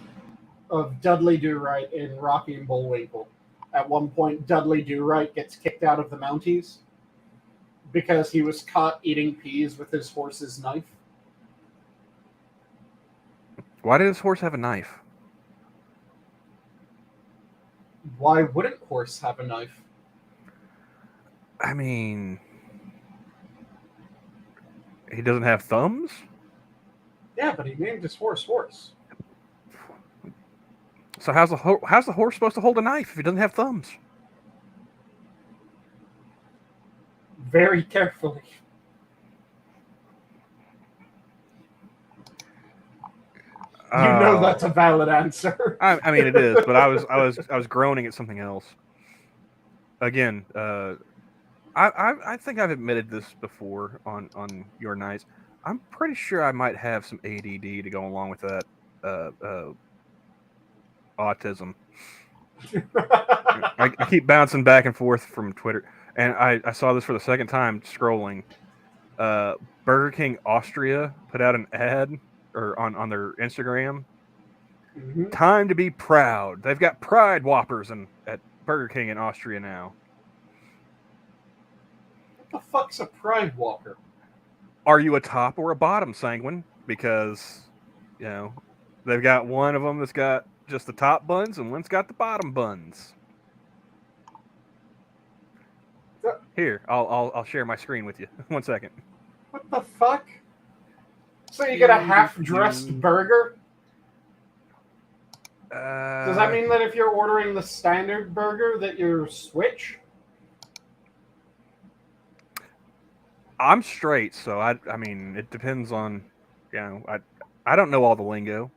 [SPEAKER 1] of Dudley Do-Right in Rocky and Bullwinkle, at one point Dudley Do-Right gets kicked out of the Mounties because he was caught eating peas with his horse's knife.
[SPEAKER 4] Why did his horse have a knife?
[SPEAKER 1] Why wouldn't horse have a knife?
[SPEAKER 4] I mean, he doesn't have thumbs?
[SPEAKER 1] Yeah, but he named his horse.
[SPEAKER 4] So how's the horse supposed to hold a knife if he doesn't have thumbs?
[SPEAKER 1] Very carefully. You know that's a valid answer.
[SPEAKER 4] I mean, it is, but I was groaning at something else. Again, I think I've admitted this before on your nights. I'm pretty sure I might have some ADD to go along with that autism. I keep bouncing back and forth from Twitter, and I saw this for the second time scrolling. Burger King Austria put out an ad or on their Instagram.
[SPEAKER 1] Mm-hmm.
[SPEAKER 4] Time to be proud. They've got Pride Whoppers at Burger King in Austria now.
[SPEAKER 1] What the fuck's a Pride Walker?
[SPEAKER 4] Are you a top or a bottom, Sanguine? Because, you know, they've got one of them that's got just the top buns and one's got the bottom buns. Here, I'll share my screen with you. 1 second.
[SPEAKER 1] What the fuck? So you get a half-dressed burger? Does that mean that if you're ordering the standard burger that you're switch?
[SPEAKER 4] I'm straight, so I mean, it depends on, you know, I don't know all the lingo.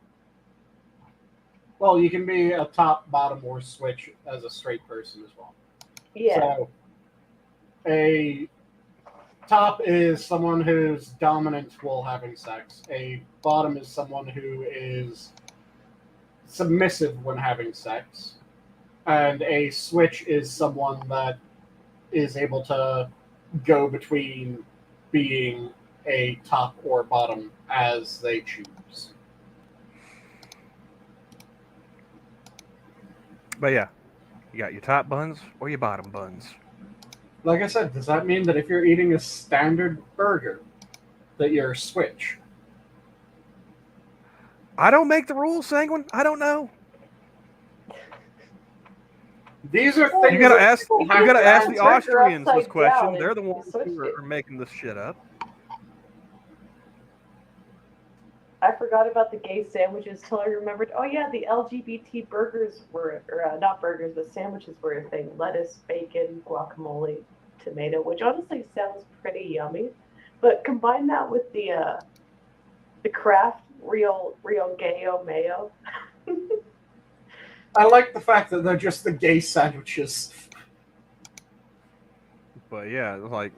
[SPEAKER 1] Well, you can be a top, bottom, or switch as a straight person as well.
[SPEAKER 3] Yeah.
[SPEAKER 1] So, a top is someone who's dominant while having sex. A bottom is someone who is submissive when having sex. And a switch is someone that is able to go between being a top or bottom as they choose.
[SPEAKER 4] But yeah, you got your top buns or your bottom buns.
[SPEAKER 1] Like I said, does that mean that if you're eating a standard burger that you're a switch?
[SPEAKER 4] I don't make the rules, Sanguine. I don't know.
[SPEAKER 1] These are things
[SPEAKER 4] You gotta
[SPEAKER 1] that
[SPEAKER 4] ask.
[SPEAKER 1] people
[SPEAKER 4] You
[SPEAKER 1] have
[SPEAKER 4] gotta
[SPEAKER 1] to
[SPEAKER 4] ask the
[SPEAKER 1] answer.
[SPEAKER 4] Austrians this
[SPEAKER 3] upside
[SPEAKER 4] question.
[SPEAKER 3] down
[SPEAKER 4] They're the
[SPEAKER 3] and
[SPEAKER 4] ones
[SPEAKER 3] switch
[SPEAKER 4] who
[SPEAKER 3] it.
[SPEAKER 4] are making this shit up.
[SPEAKER 3] I forgot about the gay sandwiches till I remembered. Oh yeah, the LGBT burgers were, or not burgers, but sandwiches were a thing. Lettuce, bacon, guacamole, tomato, which honestly sounds pretty yummy. But combine that with the Kraft real gayo mayo.
[SPEAKER 1] I like the fact that they're just the gay sandwiches.
[SPEAKER 4] But yeah, like,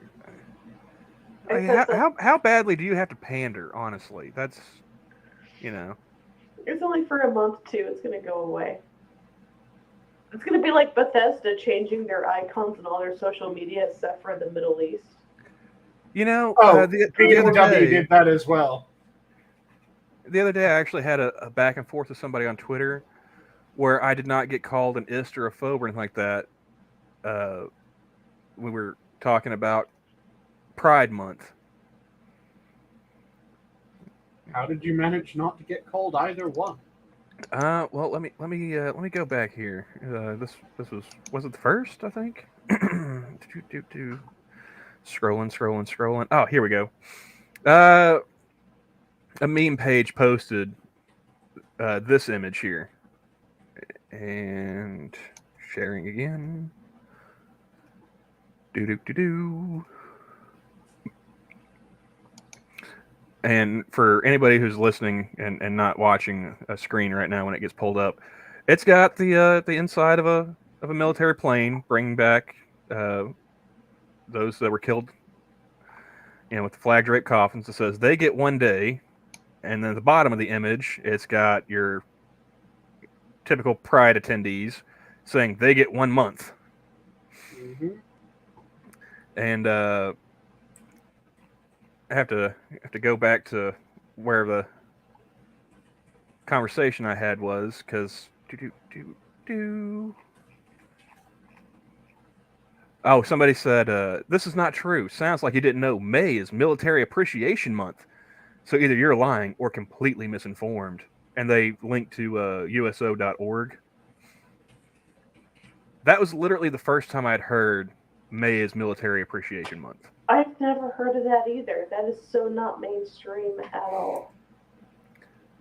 [SPEAKER 3] Except
[SPEAKER 4] how badly do you have to pander? Honestly, that's, you know.
[SPEAKER 3] it's only for a month too. It's gonna go away. It's gonna be like Bethesda changing their icons and all their social media except for the Middle East.
[SPEAKER 4] You know,
[SPEAKER 1] Oh,
[SPEAKER 4] the other
[SPEAKER 1] PW
[SPEAKER 4] day,
[SPEAKER 1] did that as well.
[SPEAKER 4] the other day, I actually had a back and forth with somebody on Twitter where I did not get called an ist or a phobe or anything like that. We were talking about Pride Month.
[SPEAKER 1] How did you manage not to get called either one?
[SPEAKER 4] Well, let me go back here. This was it the first? I think. Scrolling. Oh, here we go. A meme page posted this image here, and sharing again. Do. And for anybody who's listening and not watching a screen right now when it gets pulled up, it's got the inside of a military plane bringing back those that were killed, you know, with the flag draped coffins. It says they get 1 day, and then at the bottom of the image, it's got your typical Pride attendees saying they get 1 month.
[SPEAKER 1] Mm-hmm.
[SPEAKER 4] And I have to go back to where the conversation I had was, because oh, somebody said this is not true. Sounds like you didn't know May is Military Appreciation Month. So either you're lying or completely misinformed. And they linked to USO.org. That was literally the first time I'd heard May is Military Appreciation Month.
[SPEAKER 3] I've never heard of that either. That is so not mainstream at all.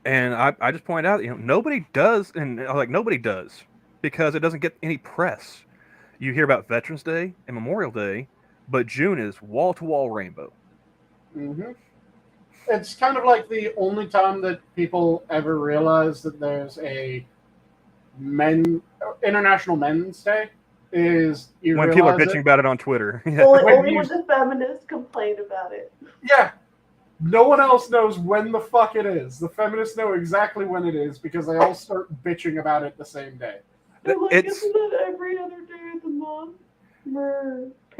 [SPEAKER 4] And I just pointed out, nobody does, and I was like, nobody does, because it doesn't get any press. You hear about Veterans Day and Memorial Day, but June is wall-to-wall rainbow.
[SPEAKER 1] Mm-hmm. It's kind of like the only time that people ever realize that there's a International Men's Day is
[SPEAKER 4] when people are bitching about it on Twitter.
[SPEAKER 3] Only when the feminists complain about it.
[SPEAKER 1] Yeah. No one else knows when the fuck it is. The feminists know exactly when it is because they all start bitching about it the same day.
[SPEAKER 3] They're like, isn't it every other day of the month?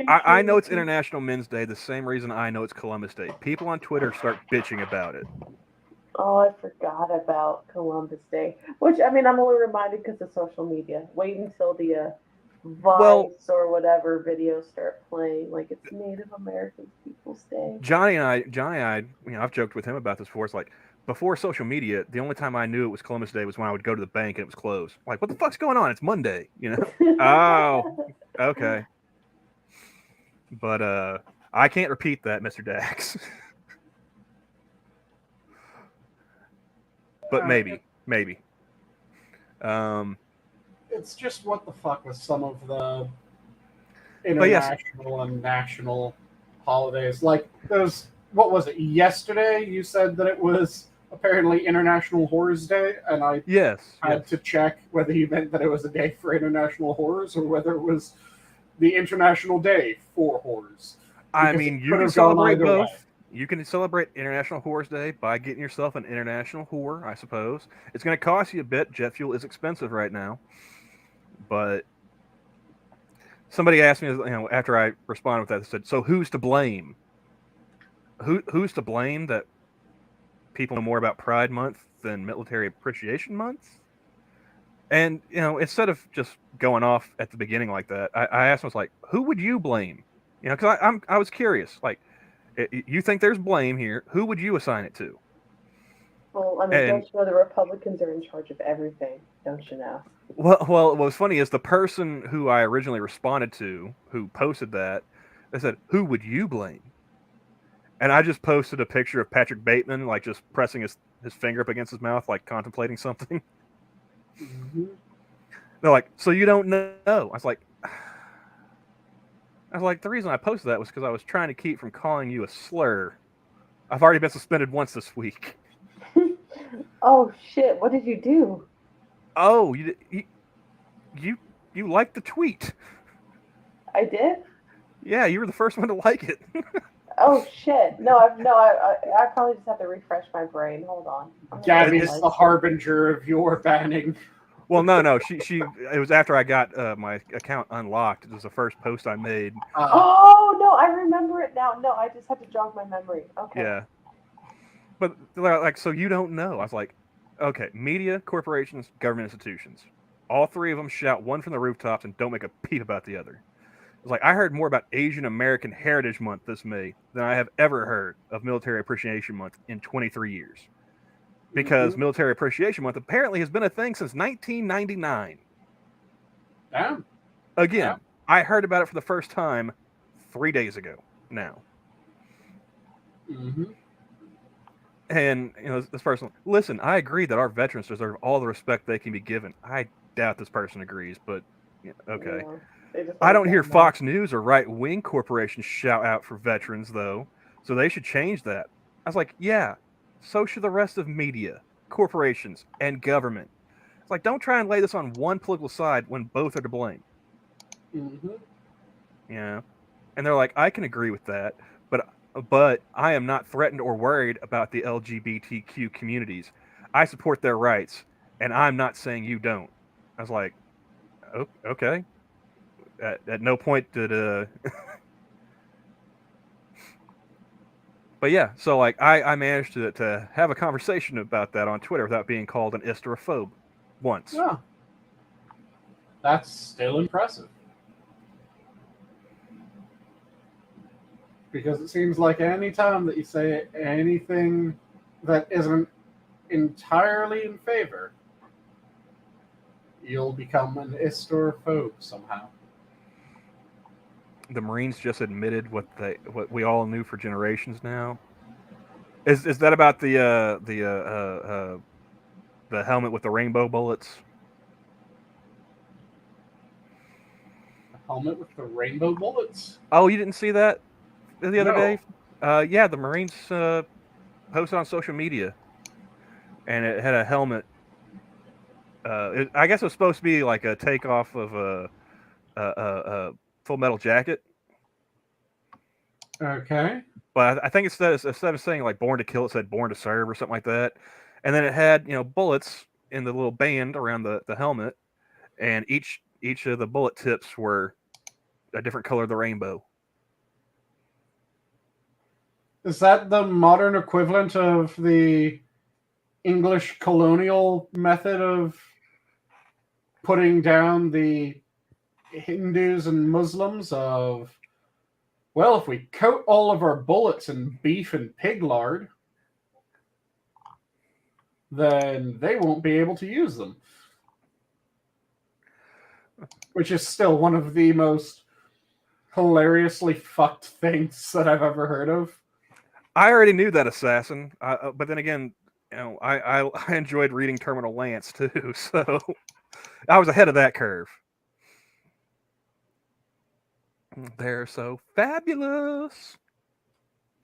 [SPEAKER 4] I know it's International Men's Day the same reason I know it's Columbus Day. People on Twitter start bitching about it.
[SPEAKER 3] Oh, I forgot about Columbus Day. Which, I mean, I'm only reminded because of social media. Wait until the Vice or whatever videos start playing. Like, it's Native American People's Day.
[SPEAKER 4] Johnny and I, I've joked with him about this before. It's like, before social media, the only time I knew it was Columbus Day was when I would go to the bank and it was closed. Like, what the fuck's going on? It's Monday, Oh, okay. But I can't repeat that, Mr. Dax. But maybe.
[SPEAKER 1] It's just what the fuck with some of the international and national holidays. Like those, what was it? Yesterday you said that it was apparently International Horrors Day, and I had to check whether you meant that it was a day for international horrors or whether it was the International Day for Horrors.
[SPEAKER 4] I mean, you can celebrate both. You can celebrate International Horrors Day by getting yourself an international whore, I suppose. It's going to cost you a bit. Jet fuel is expensive right now. But somebody asked me, after I responded with that, they said, so who's to blame? Who's to blame that people know more about Pride Month than Military Appreciation Month? And, instead of just going off at the beginning like that, I asked myself, like, who would you blame? Because I was curious. Like, you think there's blame here. Who would you assign it to?
[SPEAKER 3] Well, I mean, don't you know the Republicans are in charge of everything? Don't you know?
[SPEAKER 4] Well, what was funny is the person who I originally responded to, who posted that, they said, who would you blame? And I just posted a picture of Patrick Bateman, like, just pressing his finger up against his mouth, like, contemplating something.
[SPEAKER 1] Mm-hmm.
[SPEAKER 4] They're like, so you don't know? I was like, the reason I posted that was because I was trying to keep from calling you a slur. I've already been suspended once this week.
[SPEAKER 3] Oh shit! What did you do?
[SPEAKER 4] Oh, you liked the tweet.
[SPEAKER 3] I did?
[SPEAKER 4] Yeah, you were the first one to like it.
[SPEAKER 3] Oh shit! I probably just have to refresh my brain. Hold on.
[SPEAKER 1] Gabby's the harbinger of your banning.
[SPEAKER 4] Well, no. She. It was after I got my account unlocked. It was the first post I made.
[SPEAKER 3] Oh no, I remember it now. No, I just had to jog my memory. Okay.
[SPEAKER 4] Yeah. But like, so you don't know? I was like, okay, media, corporations, government institutions. All three of them shout one from the rooftops and don't make a peep about the other. It was like, I heard more about Asian American Heritage Month this May than I have ever heard of Military Appreciation Month in 23 years. Because Military Appreciation Month apparently has been a thing since 1999.
[SPEAKER 1] Yeah.
[SPEAKER 4] Again, I heard about it for the first time 3 days ago now.
[SPEAKER 1] Mm-hmm.
[SPEAKER 4] And this person, listen, I agree that our veterans deserve all the respect they can be given. I doubt this person agrees, but okay.
[SPEAKER 3] Yeah,
[SPEAKER 4] I don't hear Fox News or right-wing corporations shout out for veterans, though, so they should change that. I was like, yeah, so should the rest of media, corporations, and government. It's like, don't try and lay this on one political side when both are to blame.
[SPEAKER 1] Mm-hmm.
[SPEAKER 4] Yeah. And they're like, I can agree with that, but I am not threatened or worried about the LGBTQ communities. I support their rights, and I'm not saying you don't. I was like, oh, okay. At no point did But yeah, so like I managed to have a conversation about that on Twitter without being called an isterophobe once.
[SPEAKER 1] Yeah. That's still impressive. Because it seems like any time that you say anything that isn't entirely in favor, you'll become an isterophobe somehow.
[SPEAKER 4] the Marines just admitted what we all knew for generations now. Is that about the helmet with the rainbow bullets?
[SPEAKER 1] Helmet with the rainbow bullets?
[SPEAKER 4] Oh, you didn't see that the other
[SPEAKER 1] No.
[SPEAKER 4] day? Yeah, the Marines posted on social media, and it had a helmet. I guess it was supposed to be like a takeoff of a Full Metal Jacket.
[SPEAKER 1] Okay.
[SPEAKER 4] But I think instead of saying like "born to kill," it said "born to serve" or something like that. And then it had bullets in the little band around the helmet, and each of the bullet tips were a different color of the rainbow.
[SPEAKER 1] Is that the modern equivalent of the English colonial method of putting down the Hindus and Muslims of, well, if we coat all of our bullets in beef and pig lard, then they won't be able to use them. Which is still one of the most hilariously fucked things that I've ever heard of.
[SPEAKER 4] I already knew that assassin, but then again, I enjoyed reading Terminal Lance too, so I was ahead of that curve. They're so fabulous.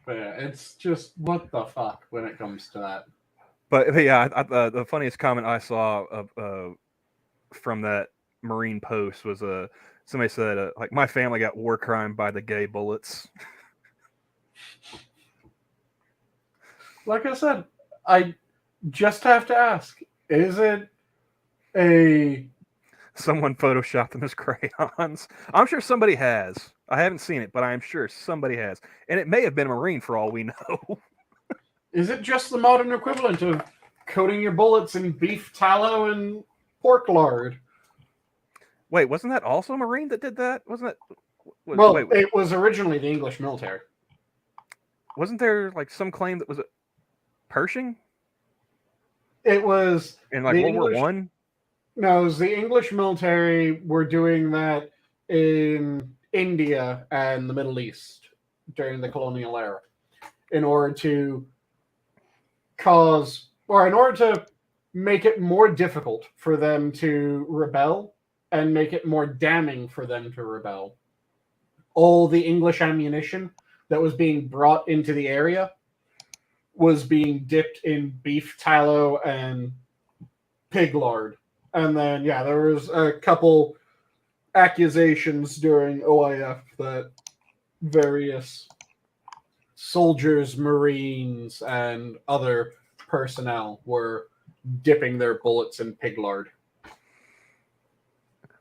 [SPEAKER 1] But yeah, it's just what the fuck when it comes to that.
[SPEAKER 4] But yeah, the funniest comment I saw from that Marine post was somebody said like, my family got war crime by the gay bullets.
[SPEAKER 1] Like I said, I just have to ask, is it a...
[SPEAKER 4] Someone photoshopped them as crayons. I'm sure somebody has. I haven't seen it, but I'm sure somebody has. And it may have been a Marine for all we know.
[SPEAKER 1] Is it just the modern equivalent of coating your bullets in beef tallow and pork lard?
[SPEAKER 4] Wait, wasn't that also a Marine that did that? Wasn't it?
[SPEAKER 1] Well, it was originally the English military.
[SPEAKER 4] Wasn't there like some claim that was it Pershing?
[SPEAKER 1] It was
[SPEAKER 4] in like World War One?
[SPEAKER 1] No, it was the English military were doing that in India and the Middle East during the colonial era in order to make it more difficult for them to rebel and make it more damning for them to rebel. All the English ammunition that was being brought into the area was being dipped in beef tallow and pig lard. And then, yeah, there was a couple accusations during OIF that various soldiers, Marines, and other personnel were dipping their bullets in pig lard.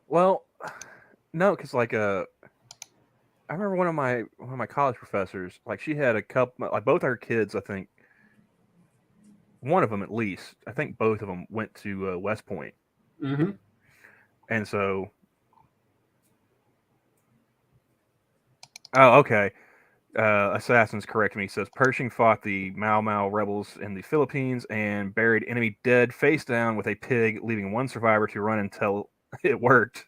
[SPEAKER 4] Well, no, because like I remember one of my college professors, like she had a couple, like both her kids, I think, one of them at least, I think both of them went to West Point.
[SPEAKER 1] Mm-hmm.
[SPEAKER 4] And so, oh, okay. Assassin's correct me. He says Pershing fought the Mau Mau rebels in the Philippines and buried enemy dead face down with a pig, leaving one survivor to run until it worked.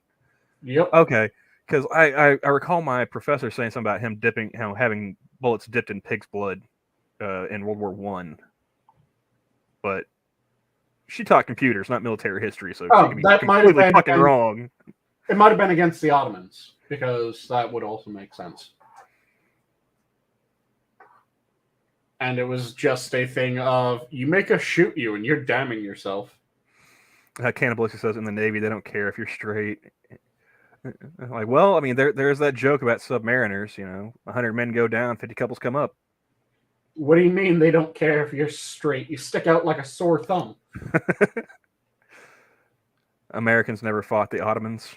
[SPEAKER 1] Yep.
[SPEAKER 4] Okay, because I recall my professor saying something about him having bullets dipped in pig's blood in World War One. But she taught computers, not military history, so she could be completely fucking wrong.
[SPEAKER 1] It might have been against the Ottomans, because that would also make sense. And it was just a thing of, you make us shoot you, and you're damning yourself.
[SPEAKER 4] Cannibalistic says in the Navy, they don't care if you're straight. Like, well, I mean, there's that joke about submariners, 100 men go down, 50 couples come up.
[SPEAKER 1] What do you mean they don't care if you're straight? You stick out like a sore thumb.
[SPEAKER 4] Americans never fought the Ottomans.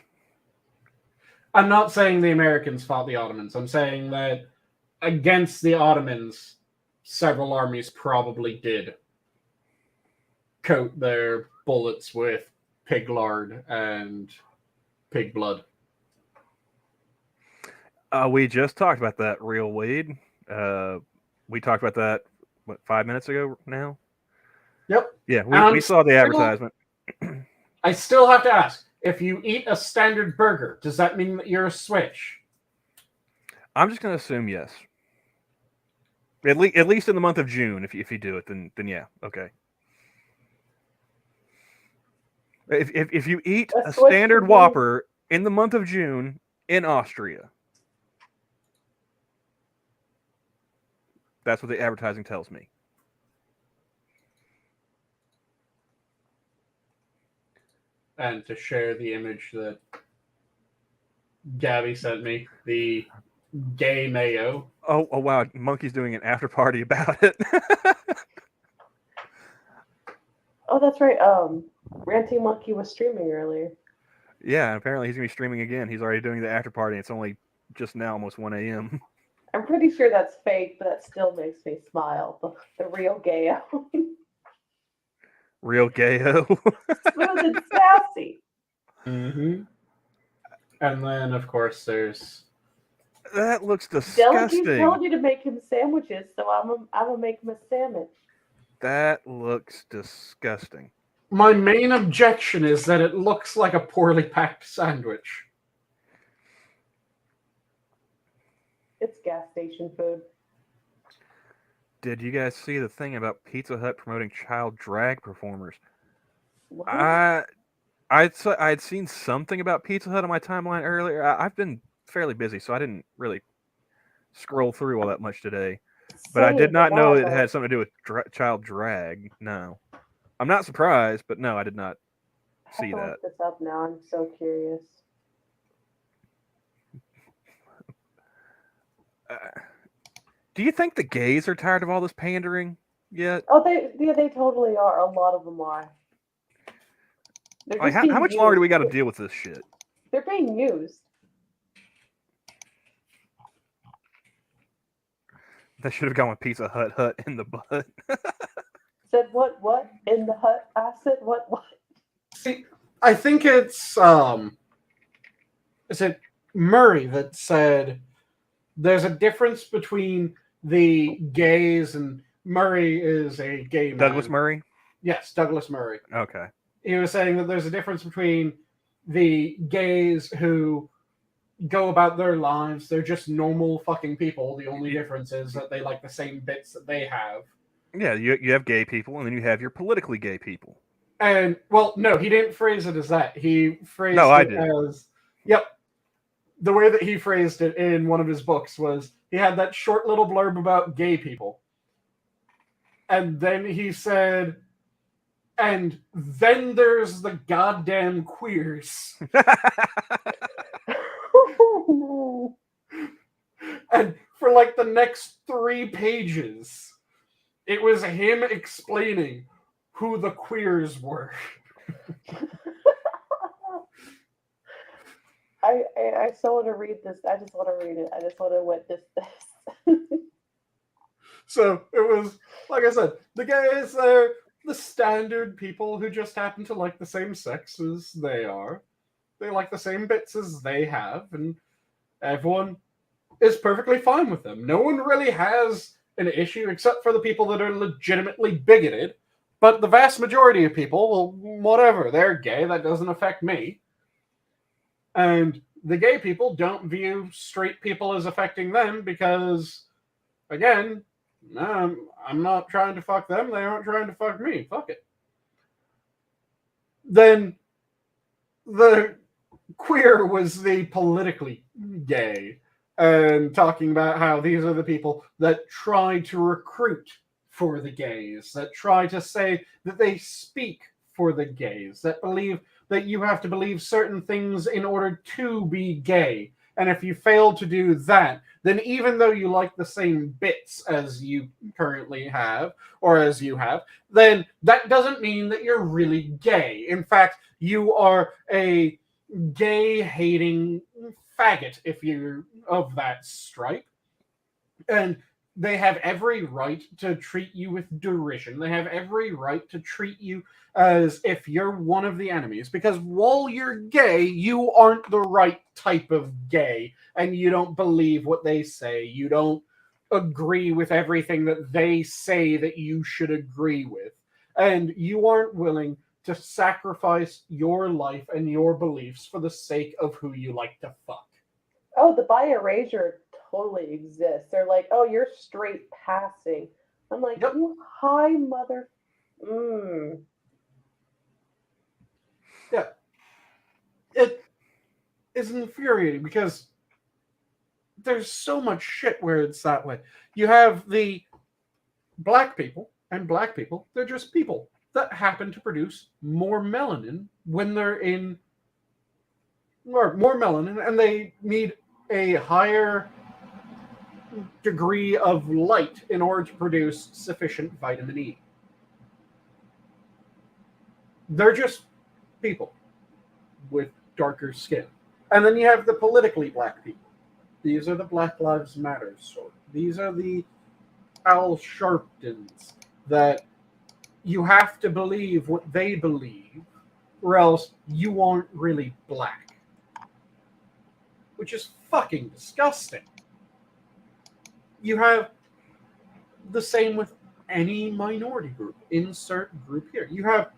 [SPEAKER 1] I'm not saying the Americans fought the Ottomans. I'm saying that against the Ottomans, several armies probably did coat their bullets with pig lard and pig blood.
[SPEAKER 4] We just talked about that, Real Wade. We talked about that, 5 minutes ago now?
[SPEAKER 1] Yep.
[SPEAKER 4] Yeah, we saw the advertisement.
[SPEAKER 1] I still have to ask, if you eat a standard burger, does that mean that you're a switch?
[SPEAKER 4] I'm just going to assume yes. At least in the month of June, if you do it, then yeah, okay. If you eat a
[SPEAKER 3] Let's switch
[SPEAKER 4] standard
[SPEAKER 3] to
[SPEAKER 4] Whopper in the month of June in Austria, that's what the advertising tells me.
[SPEAKER 1] And to share the image that Gabby sent me, the gay mayo.
[SPEAKER 4] Oh wow, Monkey's doing an after party about it.
[SPEAKER 3] Oh, that's right. Ranting Monkey was streaming earlier.
[SPEAKER 4] Yeah, apparently he's gonna be streaming again. He's already doing the after party. It's only just now, almost 1 a.m.
[SPEAKER 3] I'm pretty sure that's fake, but that still makes me smile. The real gayo.
[SPEAKER 4] Real gayo.
[SPEAKER 3] Smooth and sassy.
[SPEAKER 1] Mm-hmm. And then, of course, there's...
[SPEAKER 4] That looks
[SPEAKER 3] Delicate's
[SPEAKER 4] disgusting.
[SPEAKER 3] told you to make him sandwiches, so I'm gonna make him a sandwich.
[SPEAKER 4] That looks disgusting.
[SPEAKER 1] My main objection is that it looks like a poorly packed sandwich.
[SPEAKER 3] It's gas station food.
[SPEAKER 4] Did you guys see the thing about Pizza Hut promoting child drag performers?
[SPEAKER 3] What?
[SPEAKER 4] I'd seen something about Pizza Hut on my timeline earlier. I've been fairly busy, so I didn't really scroll through all that much today. But I did not know it had something to do with child drag. No. I'm not surprised, but no, I did not see
[SPEAKER 3] I have to
[SPEAKER 4] that.
[SPEAKER 3] look this up now. I'm so curious.
[SPEAKER 4] Do you think the gays are tired of all this pandering yet?
[SPEAKER 3] Oh, they totally are. A lot of them are.
[SPEAKER 4] Like, how much longer do we got to deal with this shit?
[SPEAKER 3] They're being used.
[SPEAKER 4] They should have gone with Pizza Hut in the butt.
[SPEAKER 3] Said what in the hut? I said what?
[SPEAKER 1] See, I think it's is it Murray that said there's a difference between the gays, and Murray is a gay man.
[SPEAKER 4] Douglas Murray?
[SPEAKER 1] Yes, Douglas Murray.
[SPEAKER 4] Okay.
[SPEAKER 1] He was saying that there's a difference between the gays who go about their lives. They're just normal fucking people. The only difference is that they like the same bits that they have.
[SPEAKER 4] Yeah, you have gay people, and then you have your politically gay people.
[SPEAKER 1] And, well, no, he didn't phrase it as that. He phrased it as... Yep. The way that he phrased it in one of his books was he had that short little blurb about gay people. And then he said... And then there's the goddamn queers. And for like the next 3 pages, it was him explaining who the queers were.
[SPEAKER 3] I still want to read this. I just want to read it. I just want to witness this.
[SPEAKER 1] So it was, like I said, the gays are the standard people who just happen to like the same sex as they are. They like the same bits as they have, and everyone is perfectly fine with them. No one really has an issue except for the people that are legitimately bigoted. But the vast majority of people, well, whatever, they're gay, that doesn't affect me. And the gay people don't view straight people as affecting them because, again, I'm not trying to fuck them. They aren't trying to fuck me. Fuck it. Then the queer was the politically gay, and talking about how these are the people that try to recruit for the gays, that try to say that they speak for the gays, that believe that you have to believe certain things in order to be gay. And if you fail to do that, then even though you like the same bits as you currently have, or as you have, then that doesn't mean that you're really gay. In fact, you are a gay-hating faggot, if you're of that stripe. And they have every right to treat you with derision. They have every right to treat you as if you're one of the enemies. Because while you're gay, you aren't the right type of gay. And you don't believe what they say. You don't agree with everything that they say that you should agree with. And you aren't willing to sacrifice your life and your beliefs for the sake of who you like to fuck.
[SPEAKER 3] Oh, the Buy Erasure totally exists. They're like, oh, you're straight passing. I'm like,
[SPEAKER 1] Yep.
[SPEAKER 3] you high mother. Mm.
[SPEAKER 1] Yeah. It is infuriating because there's so much shit where it's that way. You have the black people, and black people, they're just people that happen to produce more melanin when they're in more melanin, and they need a higher degree of light in order to produce sufficient vitamin E. They're just people with darker skin. And then you have the politically black people. These are the Black Lives Matter sort. These are the Al Sharptons that you have to believe what they believe, or else you aren't really black. Which is fucking disgusting. You have the same with any minority group. Insert group here. You have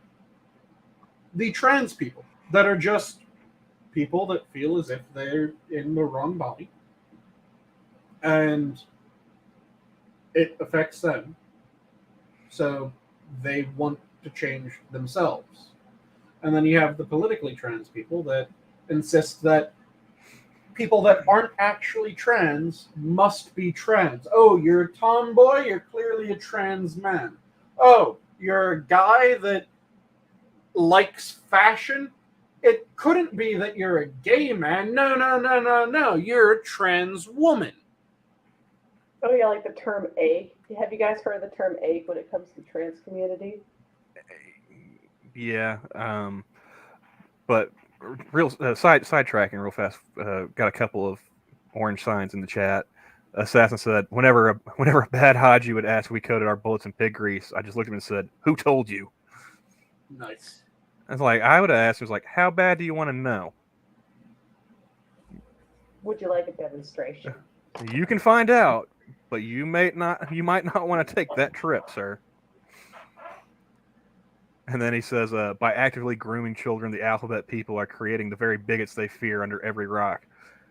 [SPEAKER 1] the trans people that are just people that feel as if they're in the wrong body. And it affects them. So they want to change themselves. And then you have the politically trans people that insist that people that aren't actually trans must be trans. Oh, you're a tomboy? You're clearly a trans man. Oh, you're a guy that likes fashion? It couldn't be that you're a gay man. No. You're a trans woman.
[SPEAKER 3] Oh yeah, like the term egg. Have you guys heard of the term egg when it comes to trans community?
[SPEAKER 4] Yeah, but real sidetracking real fast. Got a couple of orange signs in the chat. Assassin said, whenever a bad Haji would ask if we coated our bullets in pig grease, I just looked at him and said, "Who told you?"
[SPEAKER 1] Nice.
[SPEAKER 4] I was like, I would have asked, was like, how bad do you want to know?
[SPEAKER 3] Would you like a demonstration?
[SPEAKER 4] You can find out, but you might not want to take that trip, sir. And then he says, by actively grooming children, the alphabet people are creating the very bigots they fear under every rock.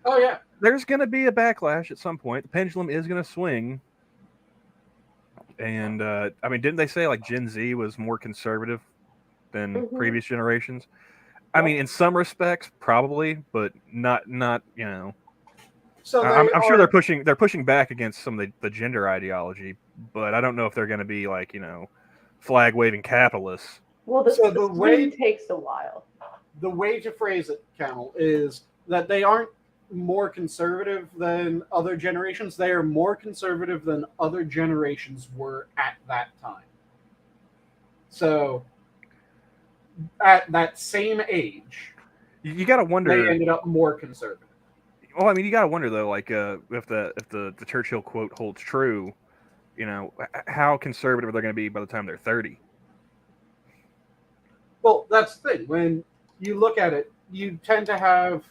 [SPEAKER 1] Oh, yeah.
[SPEAKER 4] There's going to be a backlash at some point. The pendulum is going to swing. And, I mean, didn't they say, like, Gen Z was more conservative than previous generations? I mean, in some respects, probably, but not you know.
[SPEAKER 1] So
[SPEAKER 4] I'm sure they're pushing back against some of the gender ideology, but I don't know if they're going to be, like, you know, flag waving capitalists.
[SPEAKER 3] Well, the swing takes a while.
[SPEAKER 1] The way to phrase it, Camel, is that they aren't more conservative than other generations. They are more conservative than other generations were at that time. So, at that same age,
[SPEAKER 4] you got to wonder.
[SPEAKER 1] They ended up more conservative.
[SPEAKER 4] Well, I mean, you got to wonder though, like, if the Churchill quote holds true, you know, how conservative are they going to be by the time they're 30?
[SPEAKER 1] Well, that's the thing. When you look at it, you tend to have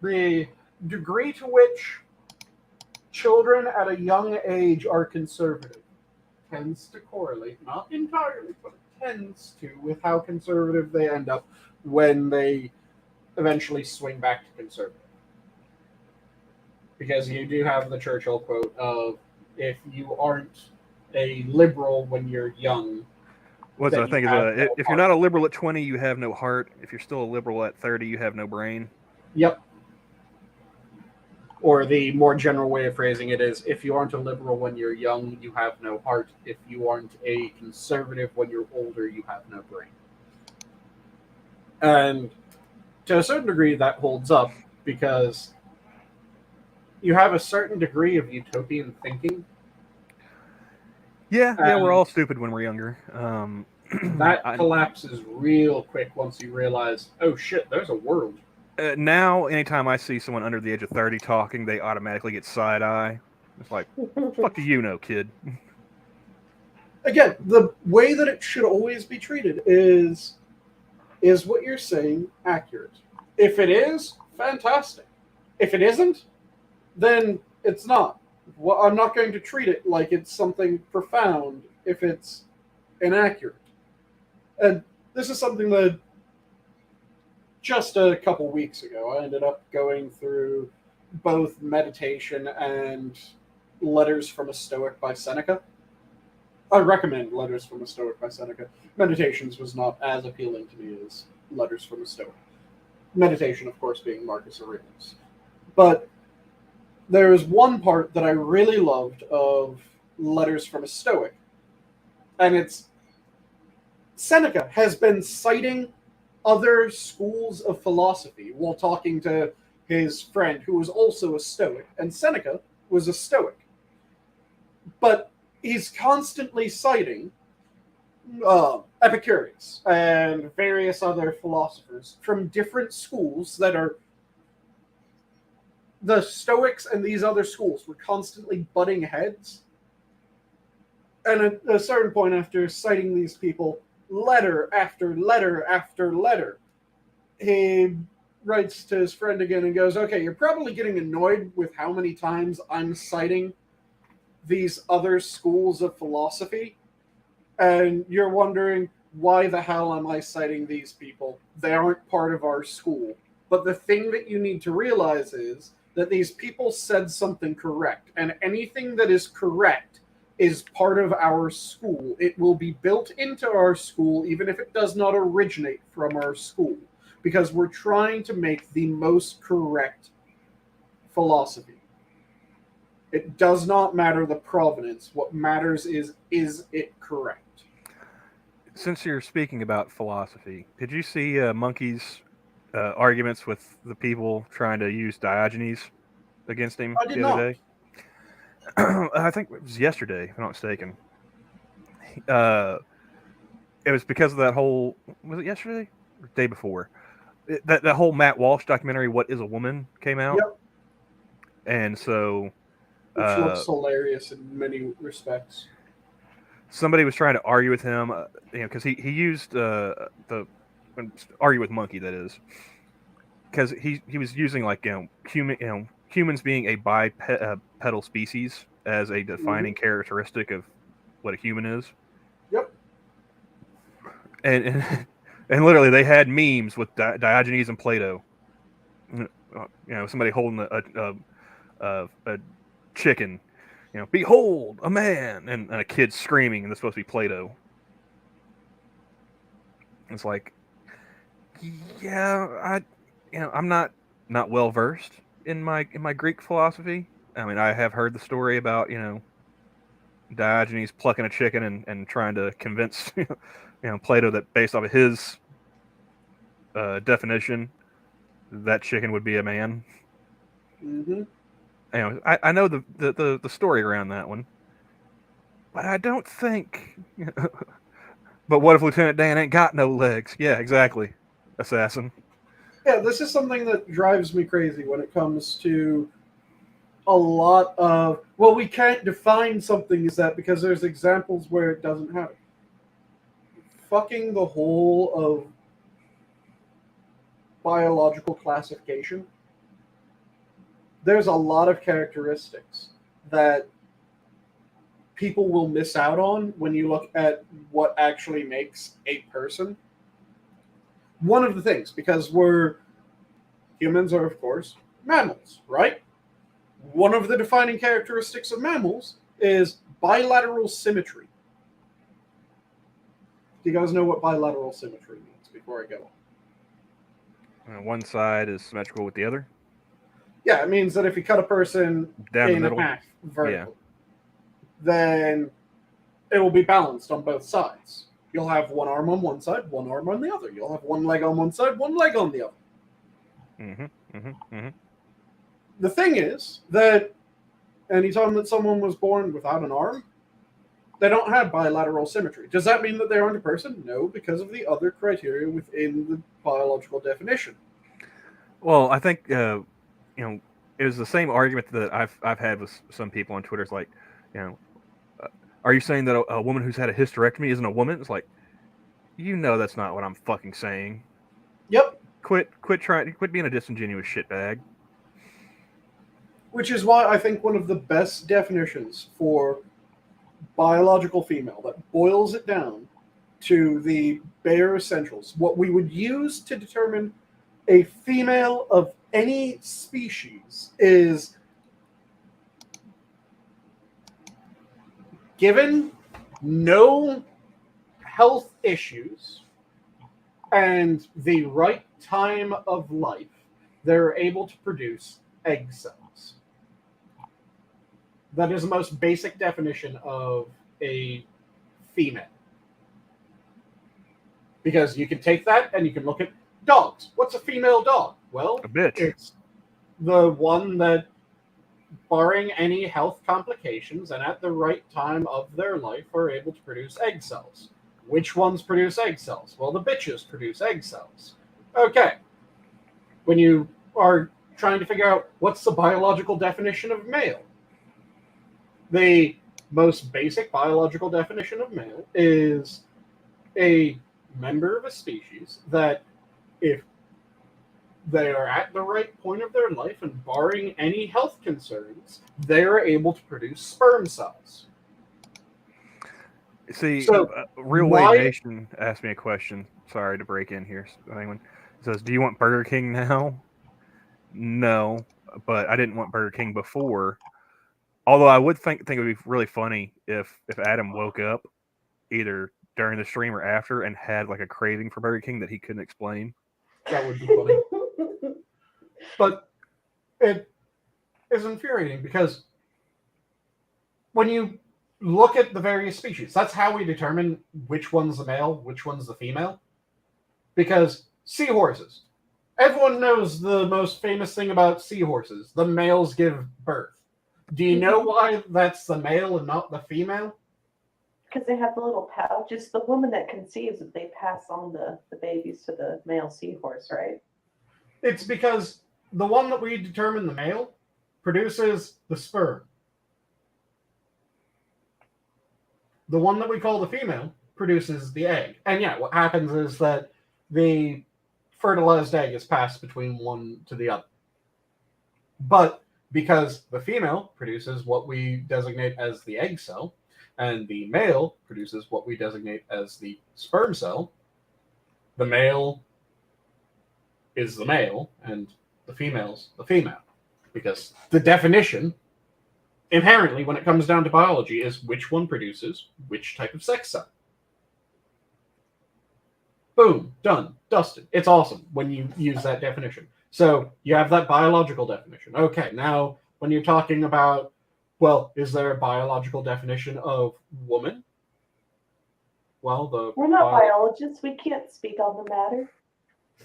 [SPEAKER 1] the degree to which children at a young age are conservative tends to correlate, not entirely, but it tends to, with how conservative they end up when they eventually swing back to conservative. Because you do have the Churchill quote of, if you aren't a liberal when you're young,
[SPEAKER 4] What's I think is if you're not a liberal at 20, you have no heart. If you're still a liberal at 30, you have no brain.
[SPEAKER 1] Yep. Or the more general way of phrasing it is, if you aren't a liberal when you're young, you have no heart. If you aren't a conservative when you're older, you have no brain. And to a certain degree, that holds up because you have a certain degree of utopian thinking.
[SPEAKER 4] Yeah, we're all stupid when we're younger.
[SPEAKER 1] That collapses real quick once you realize, oh shit, there's a world.
[SPEAKER 4] Now, anytime I see someone under the age of 30 talking, they automatically get side-eye. It's like, fuck do you know, kid?
[SPEAKER 1] Again, the way that it should always be treated is what you're saying accurate? If it is, fantastic. If it isn't, then it's not. Well, I'm not going to treat it like it's something profound if it's inaccurate. And this is something that just a couple weeks ago, I ended up going through both Meditation and Letters from a Stoic by Seneca. I recommend Letters from a Stoic by Seneca. Meditations was not as appealing to me as Letters from a Stoic. Meditation, of course, being Marcus Aurelius. But there is one part that I really loved of Letters from a Stoic, and it's Seneca has been citing other schools of philosophy while talking to his friend who was also a Stoic, and Seneca was a Stoic. But he's constantly citing Epicurus and various other philosophers from different schools that are the Stoics, and these other schools were constantly butting heads. And at a certain point, after citing these people letter after letter after letter, he writes to his friend again and goes, okay, you're probably getting annoyed with how many times I'm citing these other schools of philosophy, and you're wondering, why the hell am I citing these people? They aren't part of our school. But the thing that you need to realize is that these people said something correct, and anything that is correct is part of our school. It will be built into our school, even if it does not originate from our school, because we're trying to make the most correct philosophy. It does not matter the provenance. What matters is it correct?
[SPEAKER 4] Since you're speaking about philosophy, did you see Monkey's arguments with the people trying to use Diogenes against him
[SPEAKER 1] I did
[SPEAKER 4] the
[SPEAKER 1] not.
[SPEAKER 4] other day? I think it was yesterday, if I'm not mistaken. It was because of that whole, was it yesterday or the day before? That whole Matt Walsh documentary, What is a Woman, came out.
[SPEAKER 1] Yep.
[SPEAKER 4] And so
[SPEAKER 1] Which looks hilarious in many respects.
[SPEAKER 4] somebody was trying to argue with him, because he used argue with Monkey, that is, because he was using like humans being a bipedal species as a defining characteristic of what a human is.
[SPEAKER 1] Yep.
[SPEAKER 4] And literally they had memes with Diogenes and Plato. Somebody holding a chicken. Behold a man, and a kid screaming, and it's supposed to be Plato. It's like, yeah, I'm not well versed in my Greek philosophy. I mean, I have heard the story about Diogenes plucking a chicken and trying to convince Plato that based off of his definition, that chicken would be a man.
[SPEAKER 1] Mm-hmm.
[SPEAKER 4] I know the story around that one, but I don't think. But what if Lieutenant Dan ain't got no legs? Yeah, exactly, assassin.
[SPEAKER 1] Yeah, this is something that drives me crazy when it comes to a lot of, well, we can't define something as that because there's examples where it doesn't have it. Fucking the whole of biological classification. There's a lot of characteristics that people will miss out on when you look at what actually makes a person. One of the things, because humans are, of course, mammals, right? One of the defining characteristics of mammals is bilateral symmetry. Do you guys know what bilateral symmetry means before I go on?
[SPEAKER 4] One side is symmetrical with the other.
[SPEAKER 1] Yeah, it means that if you cut a person
[SPEAKER 4] Down the
[SPEAKER 1] in
[SPEAKER 4] middle.
[SPEAKER 1] half vertically, then it will be balanced on both sides. You'll have one arm on one side, one arm on the other. You'll have one leg on one side, one leg on the other. The thing is that anytime that someone was born without an arm, they don't have bilateral symmetry. Does that mean that they aren't a person? No, because of the other criteria within the biological definition.
[SPEAKER 4] Well, I think it was the same argument that I've had with some people on Twitter. It's like, are you saying that a woman who's had a hysterectomy isn't a woman? It's like, that's not what I'm fucking saying.
[SPEAKER 1] Yep.
[SPEAKER 4] Quit being a disingenuous shitbag.
[SPEAKER 1] Which is why I think one of the best definitions for biological female that boils it down to the bare essentials, what we would use to determine a female of any species is given no health issues and the right time of life, they're able to produce egg cells. That is the most basic definition of a female. Because you can take that and you can look at dogs. What's a female dog? Well,
[SPEAKER 4] A bitch.
[SPEAKER 1] it's the one that, barring any health complications and at the right time of their life, are able to produce egg cells. Which ones produce egg cells? Well, the bitches produce egg cells. Okay. When you are trying to figure out what's the biological definition of male, the most basic biological definition of male is a member of a species that, if they are at the right point of their life and barring any health concerns, they are able to produce sperm cells.
[SPEAKER 4] See,
[SPEAKER 1] So,
[SPEAKER 4] Real
[SPEAKER 1] why-
[SPEAKER 4] Wade Nation asked me a question. Sorry to break in here. Anyone says, "Do you want Burger King now?" No, but I didn't want Burger King before. Although I would think it would be really funny if Adam woke up either during the stream or after and had like a craving for Burger King that he couldn't explain.
[SPEAKER 1] That would be funny. But it is infuriating because when you look at the various species, that's how we determine which one's the male, which one's the female. Because seahorses, everyone knows the most famous thing about seahorses: the males give birth. Do you know why that's the male and not the female?
[SPEAKER 3] Because they have the little pouch. It's the woman that conceives that they pass on the babies to the male seahorse, right?
[SPEAKER 1] It's because the one that we determine the male produces the sperm. The one that we call the female produces the egg. And yeah, what happens is that the fertilized egg is passed between one to the other. But because the female produces what we designate as the egg cell, and the male produces what we designate as the sperm cell, the male is the male, and the female's the female. Because the definition, inherently, when it comes down to biology, is which one produces which type of sex cell. Boom, done, dusted. It's awesome when you use that definition. So you have that biological definition. Okay, now when you're talking about, well, is there a biological definition of woman? Well,
[SPEAKER 3] We're not biologists. We can't speak on the matter.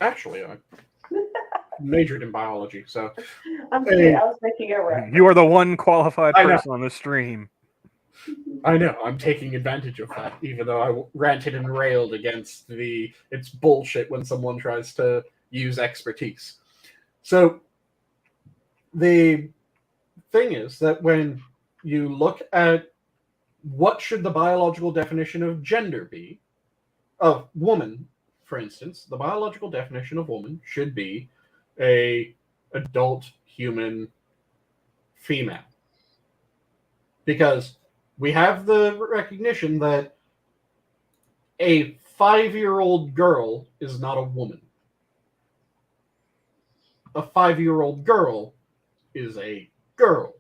[SPEAKER 1] Actually, I majored in biology, so
[SPEAKER 3] I'm kidding. I was making a reference.
[SPEAKER 4] You are the one qualified
[SPEAKER 1] I know.
[SPEAKER 4] person on the stream.
[SPEAKER 1] I know I'm taking advantage of that, even though I ranted and railed against it's bullshit when someone tries to use expertise. So the thing is that when you look at what should the biological definition of gender be, of woman, for instance, the biological definition of woman should be a adult human female. Because we have the recognition that a 5-year-old girl is not a woman. A 5-year-old girl is a girl,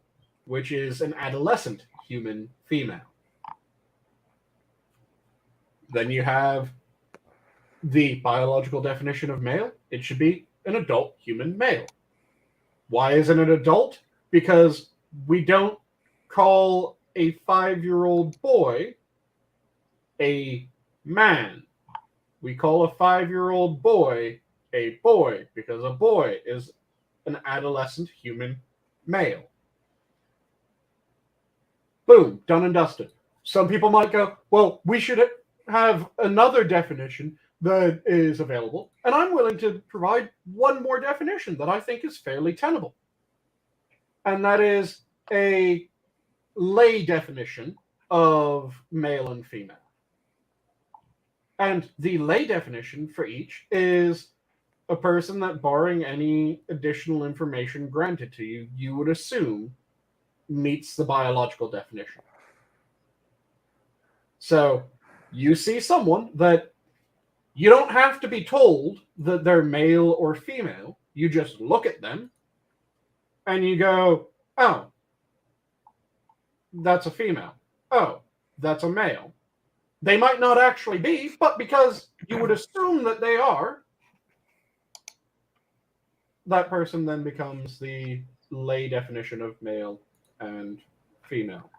[SPEAKER 1] which is an adolescent human female. Then you have the biological definition of male. It should be an adult human male. Why is it an adult? Because we don't call a 5-year-old boy a man. We call a 5-year-old boy a boy because a boy is an adolescent human male. Boom, done and dusted. Some people might go, well, we should have another definition that is available, and I'm willing to provide one more definition that I think is fairly tenable. And that is a lay definition of male and female. And the lay definition for each is a person that, barring any additional information granted to you, you would assume meets the biological definition. So you see someone that you don't have to be told that they're male or female. You just look at them and you go, oh, that's a female. Oh, that's a male. They might not actually be, but because you would assume that they are, that person then becomes the lay definition of male and female.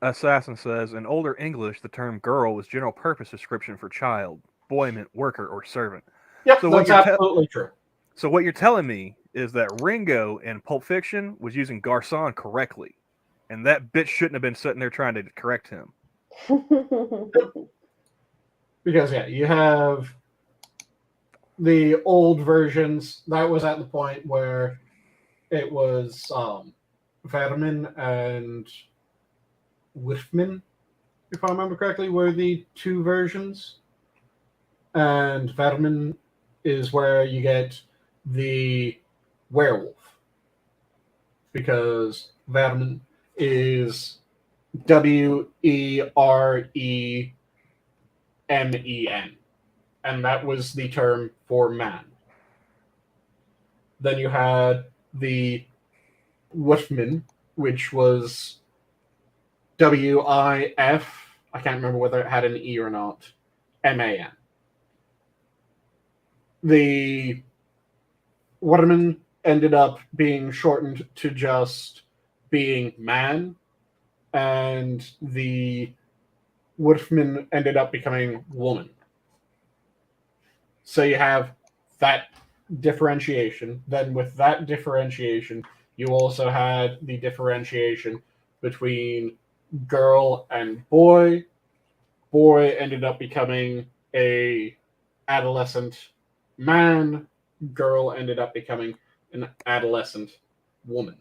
[SPEAKER 4] Assassin says, in older English, the term girl was general purpose description for child. Boy meant worker or servant.
[SPEAKER 1] Yep,
[SPEAKER 4] So what
[SPEAKER 1] that's
[SPEAKER 4] you're
[SPEAKER 1] absolutely true.
[SPEAKER 4] So what you're telling me is that Ringo in Pulp Fiction was using garçon correctly, and that bitch shouldn't have been sitting there trying to correct him.
[SPEAKER 1] Because, yeah, you have the old versions. That was at the point where it was Vermin and Whiffman, if I remember correctly, were the two versions. And Vermin is where you get the werewolf. Because Vermin is WEREMEN. And that was the term for man. Then you had the Wolfman, which was WIF. I can't remember whether it had an E or not. MAN. The Waterman ended up being shortened to just being man, and the Wolfman ended up becoming woman. So you have that differentiation. Then with that differentiation, you also had the differentiation between girl and boy. Boy ended up becoming a adolescent man. Girl ended up becoming an adolescent woman.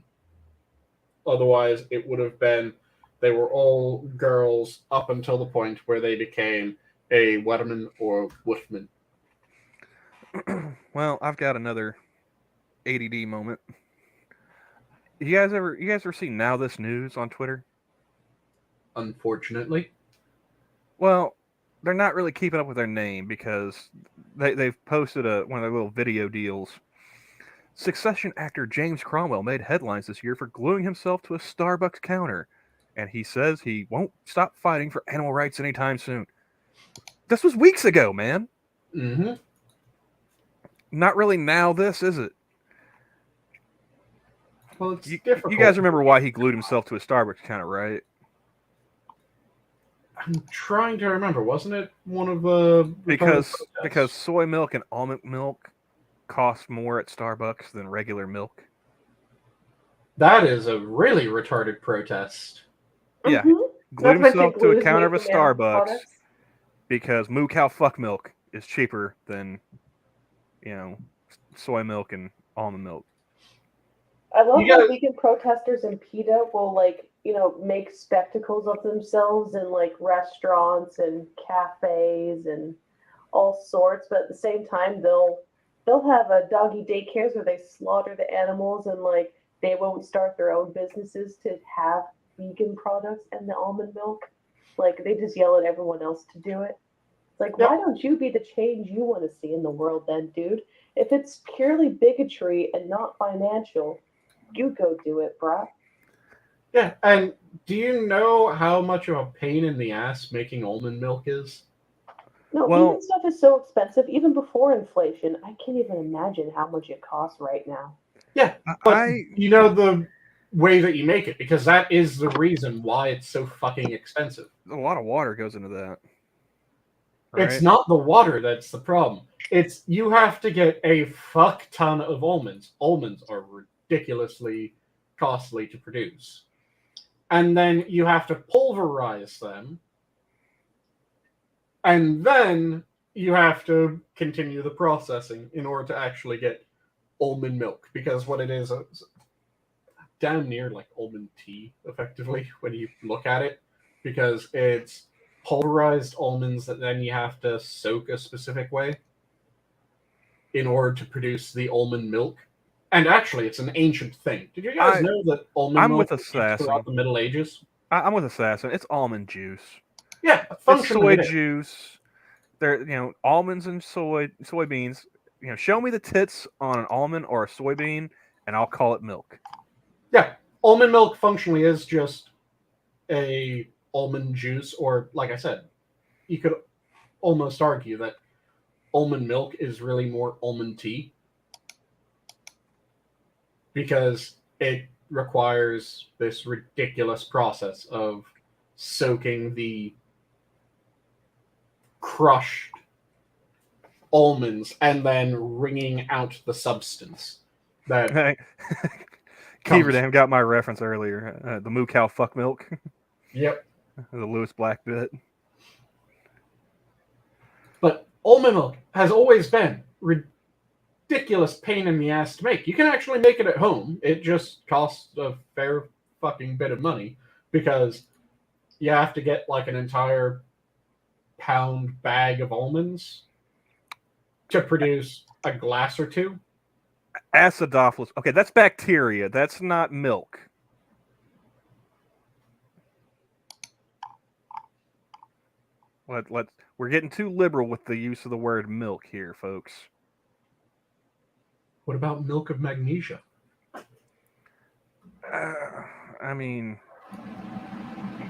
[SPEAKER 1] Otherwise, it would have been they were all girls up until the point where they became a Wetterman or Wolfman.
[SPEAKER 4] Well, I've got another ADD moment. You guys ever see Now This News on Twitter?
[SPEAKER 1] Unfortunately.
[SPEAKER 4] Well, they're not really keeping up with their name because they've posted one of their little video deals. Succession actor James Cromwell made headlines this year for gluing himself to a Starbucks counter, and he says he won't stop fighting for animal rights anytime soon. This was weeks ago, man.
[SPEAKER 1] Mm-hmm.
[SPEAKER 4] Not really now this, is it?
[SPEAKER 1] Well, it's
[SPEAKER 4] You
[SPEAKER 1] difficult.
[SPEAKER 4] guys remember why he glued himself to a Starbucks counter, right?
[SPEAKER 1] I'm trying to remember. Wasn't it one of the
[SPEAKER 4] Because
[SPEAKER 1] protests?
[SPEAKER 4] soy milk and almond milk cost more at Starbucks than regular milk.
[SPEAKER 1] That is a really retarded protest.
[SPEAKER 4] Yeah.
[SPEAKER 3] Mhm.
[SPEAKER 4] Glued
[SPEAKER 3] That's when
[SPEAKER 4] himself
[SPEAKER 3] she
[SPEAKER 4] to a
[SPEAKER 3] glues
[SPEAKER 4] counter of a
[SPEAKER 3] making animal
[SPEAKER 4] Starbucks
[SPEAKER 3] products.
[SPEAKER 4] because moo cow fuck milk is cheaper than, soy milk and almond milk.
[SPEAKER 3] I love
[SPEAKER 1] You
[SPEAKER 3] how
[SPEAKER 1] guys-
[SPEAKER 3] vegan protesters in PETA will make spectacles of themselves in restaurants and cafes and all sorts, but at the same time they'll have a doggy daycares where they slaughter the animals and they won't start their own businesses to have vegan products and the almond milk. They just yell at everyone else to do it. It's why don't you be the change you want to see in the world then, dude? If it's purely bigotry and not financial, you go do it, brah.
[SPEAKER 1] Yeah, and do you know how much of a pain in the ass making almond milk is?
[SPEAKER 3] No,
[SPEAKER 4] Well-
[SPEAKER 3] vegan stuff is so expensive, even before inflation. I can't even imagine how much it costs right now.
[SPEAKER 1] Yeah, but you know the way that you make it, because that is the reason why it's so fucking expensive.
[SPEAKER 4] A lot of water goes into that.
[SPEAKER 1] It's
[SPEAKER 4] right?
[SPEAKER 1] not the water that's the problem. It's you have to get a fuck ton of almonds. Almonds are ridiculously costly to produce. And then you have to pulverize them. And then you have to continue the processing in order to actually get almond milk. Because what it is damn near like almond tea, effectively, when you look at it. Because it's pulverized almonds that then you have to soak a specific way in order to produce the almond milk. And actually, it's an ancient thing. Did you guys know that almond
[SPEAKER 4] I'm
[SPEAKER 1] milk
[SPEAKER 4] with
[SPEAKER 1] was used
[SPEAKER 4] Assassin.
[SPEAKER 1] throughout the Middle Ages?
[SPEAKER 4] I'm with Assassin. It's almond juice.
[SPEAKER 1] Yeah,
[SPEAKER 4] It's
[SPEAKER 1] functionally
[SPEAKER 4] soy
[SPEAKER 1] it is.
[SPEAKER 4] juice. They're almonds and soybeans. show me the tits on an almond or a soybean, and I'll call it milk.
[SPEAKER 1] Yeah, almond milk functionally is just a almond juice, or like I said, you could almost argue that almond milk is really more almond tea because it requires this ridiculous process of soaking the crushed almonds and then wringing out the substance that
[SPEAKER 4] Keeverdam got my reference earlier. The moo cow fuck milk.
[SPEAKER 1] Yep.
[SPEAKER 4] The Lewis Black bit.
[SPEAKER 1] But almond milk has always been ridiculous pain in the ass to make. You can actually make it at home. It just costs a fair fucking bit of money because you have to get like an entire pound bag of almonds to produce a glass or two.
[SPEAKER 4] Acidophilus. Okay, that's bacteria. That's not milk. We're getting too liberal with the use of the word milk here, folks.
[SPEAKER 1] What about milk of magnesia?
[SPEAKER 4] I mean,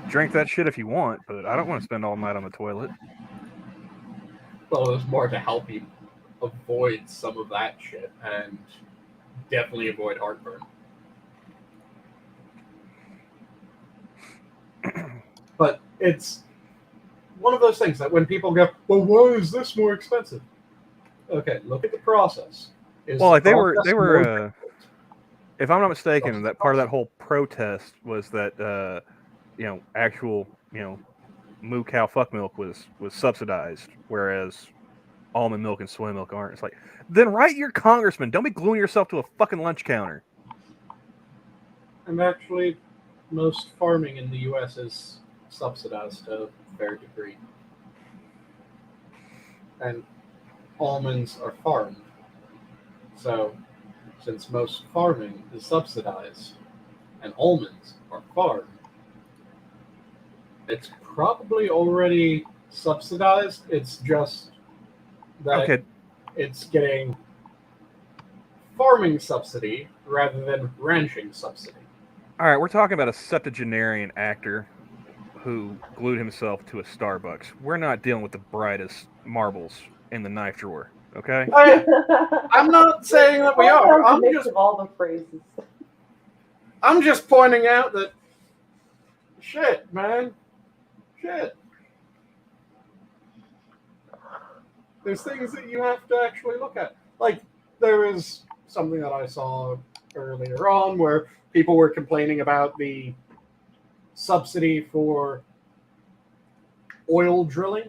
[SPEAKER 4] drink that shit if you want, but I don't want to spend all night on the toilet.
[SPEAKER 1] Well, it was more to help you avoid some of that shit and definitely avoid heartburn. But it's one of those things that when people go, well, why is this more expensive? Okay, look at the process.
[SPEAKER 4] Well, like they were. If I'm not mistaken, that part of that whole protest was that actual moo cow fuck milk was subsidized, whereas almond milk and soy milk aren't. It's like, then write your congressman. Don't be gluing yourself to a fucking lunch counter.
[SPEAKER 1] And actually, most farming in the U.S. is subsidized to a fair degree. And almonds are farmed. So, since most farming is subsidized and almonds are farmed, it's probably already subsidized. It's just that it's getting farming subsidy rather than ranching subsidy.
[SPEAKER 4] All right, we're talking about a septuagenarian actor who glued himself to a Starbucks. We're not dealing with the brightest marbles in the knife drawer, okay?
[SPEAKER 1] I'm not saying that we are.
[SPEAKER 3] I'm just of all the phrases.
[SPEAKER 1] I'm just pointing out that shit, man. Shit. There's things that you have to actually look at. Like, there is something that I saw earlier on where people were complaining about the subsidy for oil drilling.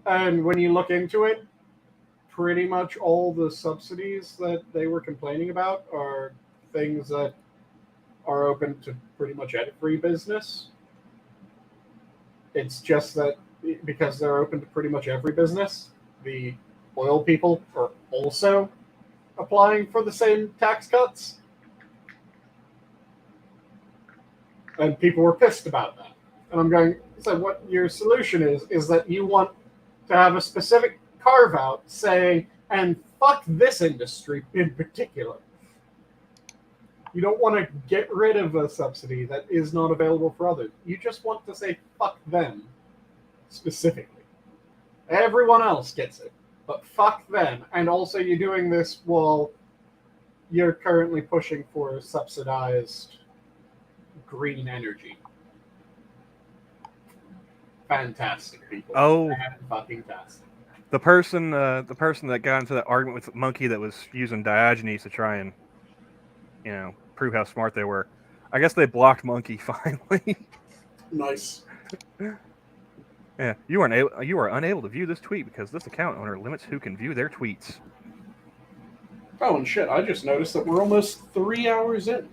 [SPEAKER 1] And when you look into it, pretty much all the subsidies that they were complaining about are things that are open to pretty much every business. It's just that because they're open to pretty much every business, the oil people are also applying for the same tax cuts. And people were pissed about that. And I'm going, so what your solution is that you want to have a specific carve-out saying, and fuck this industry in particular. You don't want to get rid of a subsidy that is not available for others. You just want to say fuck them specifically. Everyone else gets it, but fuck them. And also you're doing this while you're currently pushing for subsidized green energy. Fantastic, people.
[SPEAKER 4] Oh,
[SPEAKER 1] fucking tastic.
[SPEAKER 4] the person that got into that argument with the monkey that was using Diogenes to try and, prove how smart they were. I guess they blocked Monkey finally.
[SPEAKER 1] Nice.
[SPEAKER 4] Yeah, you are unable to view this tweet because this account owner limits who can view their tweets.
[SPEAKER 1] Oh, and shit, I just noticed that we're almost 3 hours in.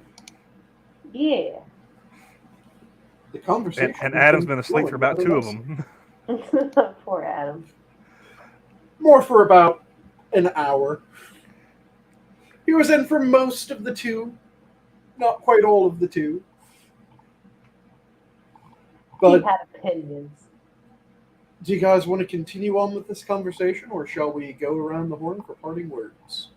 [SPEAKER 3] Yeah.
[SPEAKER 1] The conversation.
[SPEAKER 4] And Adam's been asleep for about 2 of them.
[SPEAKER 3] Poor Adam.
[SPEAKER 1] More for about an hour. He was in for most of the 2. Not quite all of the 2. But
[SPEAKER 3] He had opinions.
[SPEAKER 1] Do you guys want to continue on with this conversation, or shall we go around the horn for parting words?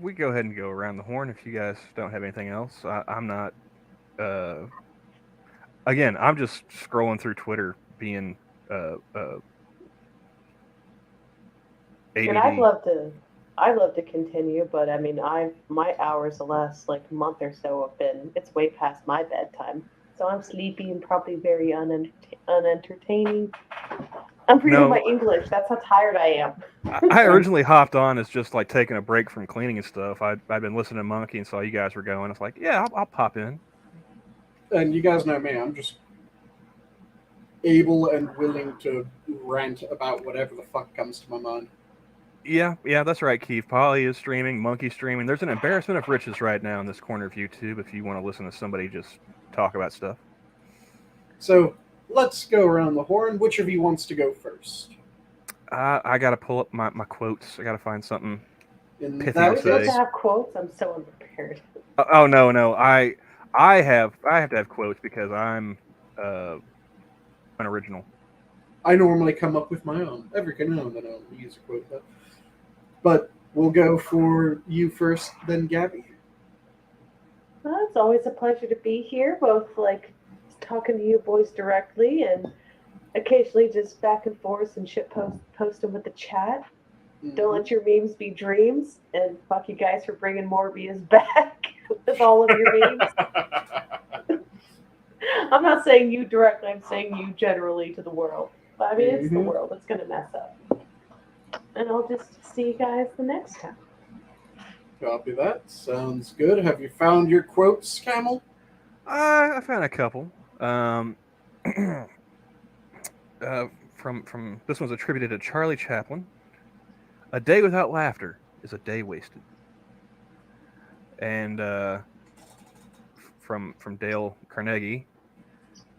[SPEAKER 4] We go ahead and go around the horn if you guys don't have anything else. I'm not. Again, I'm just scrolling through Twitter, being
[SPEAKER 3] And
[SPEAKER 4] ADD.
[SPEAKER 3] I'd love to continue, but I mean, my hours the last like month or so have been, it's way past my bedtime, so I'm sleepy and probably very unentertaining. I'm reading
[SPEAKER 4] No.
[SPEAKER 3] my English. That's how tired I am.
[SPEAKER 4] I originally hopped on as just like taking a break from cleaning and stuff. I've been listening to Monkey and saw you guys were going. I was like, yeah, I'll pop in.
[SPEAKER 1] And you guys know me, I'm just able and willing to rant about whatever the fuck comes to my mind.
[SPEAKER 4] Yeah, that's right, Keith. Polly is streaming, Monkey's streaming. There's an embarrassment of riches right now in this corner of YouTube if you want to listen to somebody just talk about stuff.
[SPEAKER 1] So let's go around the horn. Which of you wants to go first?
[SPEAKER 4] I got to pull up my quotes. I got to find something
[SPEAKER 1] In
[SPEAKER 4] pithy
[SPEAKER 1] that
[SPEAKER 4] to
[SPEAKER 3] Are we supposed
[SPEAKER 4] say.
[SPEAKER 3] to have quotes? I'm so unprepared.
[SPEAKER 4] Oh no. I have to have quotes because I'm unoriginal.
[SPEAKER 1] I normally come up with my own. Every now and then I'll use a quote, though. But we'll go for you first, then Gabby.
[SPEAKER 3] Well, it's always a pleasure to be here, both like talking to you boys directly and occasionally just back and forth and shit posting with the chat. Don't let your memes be dreams, and fuck you guys for bringing Morbius back with all of your memes. I'm not saying you directly, I'm saying you generally to the world. But I mean, it's the world, it's going to mess up. And I'll just see you guys the next time.
[SPEAKER 1] Copy that. Sounds good. Have you found your quotes, Camel?
[SPEAKER 4] I found a couple. From this one's attributed to Charlie Chaplin. A day without laughter is a day wasted. And from Dale Carnegie,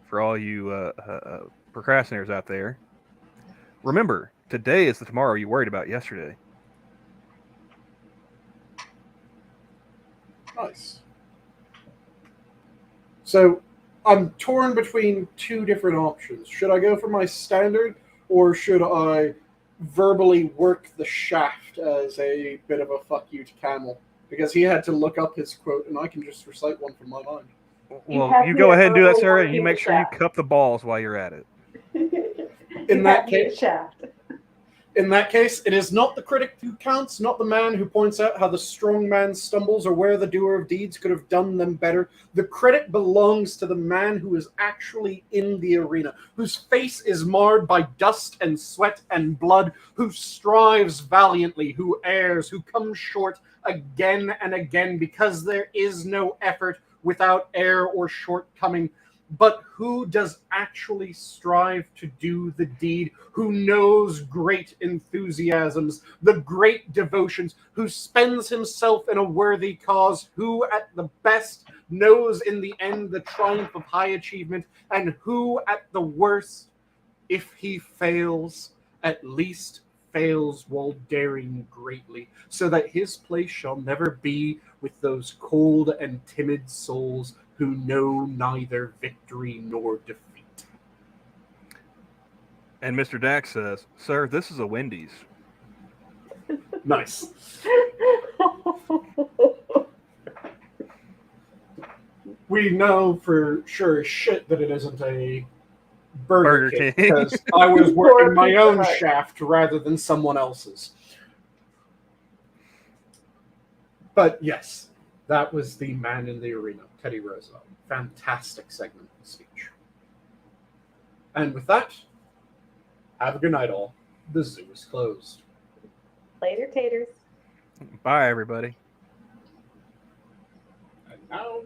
[SPEAKER 4] for all you procrastinators out there, remember, today is the tomorrow you worried about yesterday.
[SPEAKER 1] Nice. So I'm torn between two different options. Should I go for my standard, or should I verbally work the shaft as a bit of a fuck you to Camel? Because he had to look up his quote, and I can just recite one from my mind.
[SPEAKER 4] Well, you go ahead and do that, Sarah, and you make sure you cup the balls while you're at it.
[SPEAKER 1] In that case, it is not the critic who counts, not the man who points out how the strong man stumbles or where the doer of deeds could have done them better. The credit belongs to the man who is actually in the arena, whose face is marred by dust and sweat and blood, who strives valiantly, who errs, who comes short again and again, because there is no effort without error or shortcoming. But who does actually strive to do the deed, who knows great enthusiasms, the great devotions, who spends himself in a worthy cause, who at the best knows in the end the triumph of high achievement, and who at the worst, if he fails, at least fails while daring greatly, so that his place shall never be with those cold and timid souls who know neither victory nor defeat.
[SPEAKER 4] And Mr. Dax says, "Sir, this is a Wendy's."
[SPEAKER 1] Nice. We know for sure as shit that it isn't a Burger King, because I was working my own shaft rather than someone else's. But yes, that was the man in the arena, Teddy Roosevelt. Fantastic segment of the speech. And with that, have a good night, all. The zoo is closed.
[SPEAKER 3] Later, taters.
[SPEAKER 4] Bye, everybody.
[SPEAKER 1] And now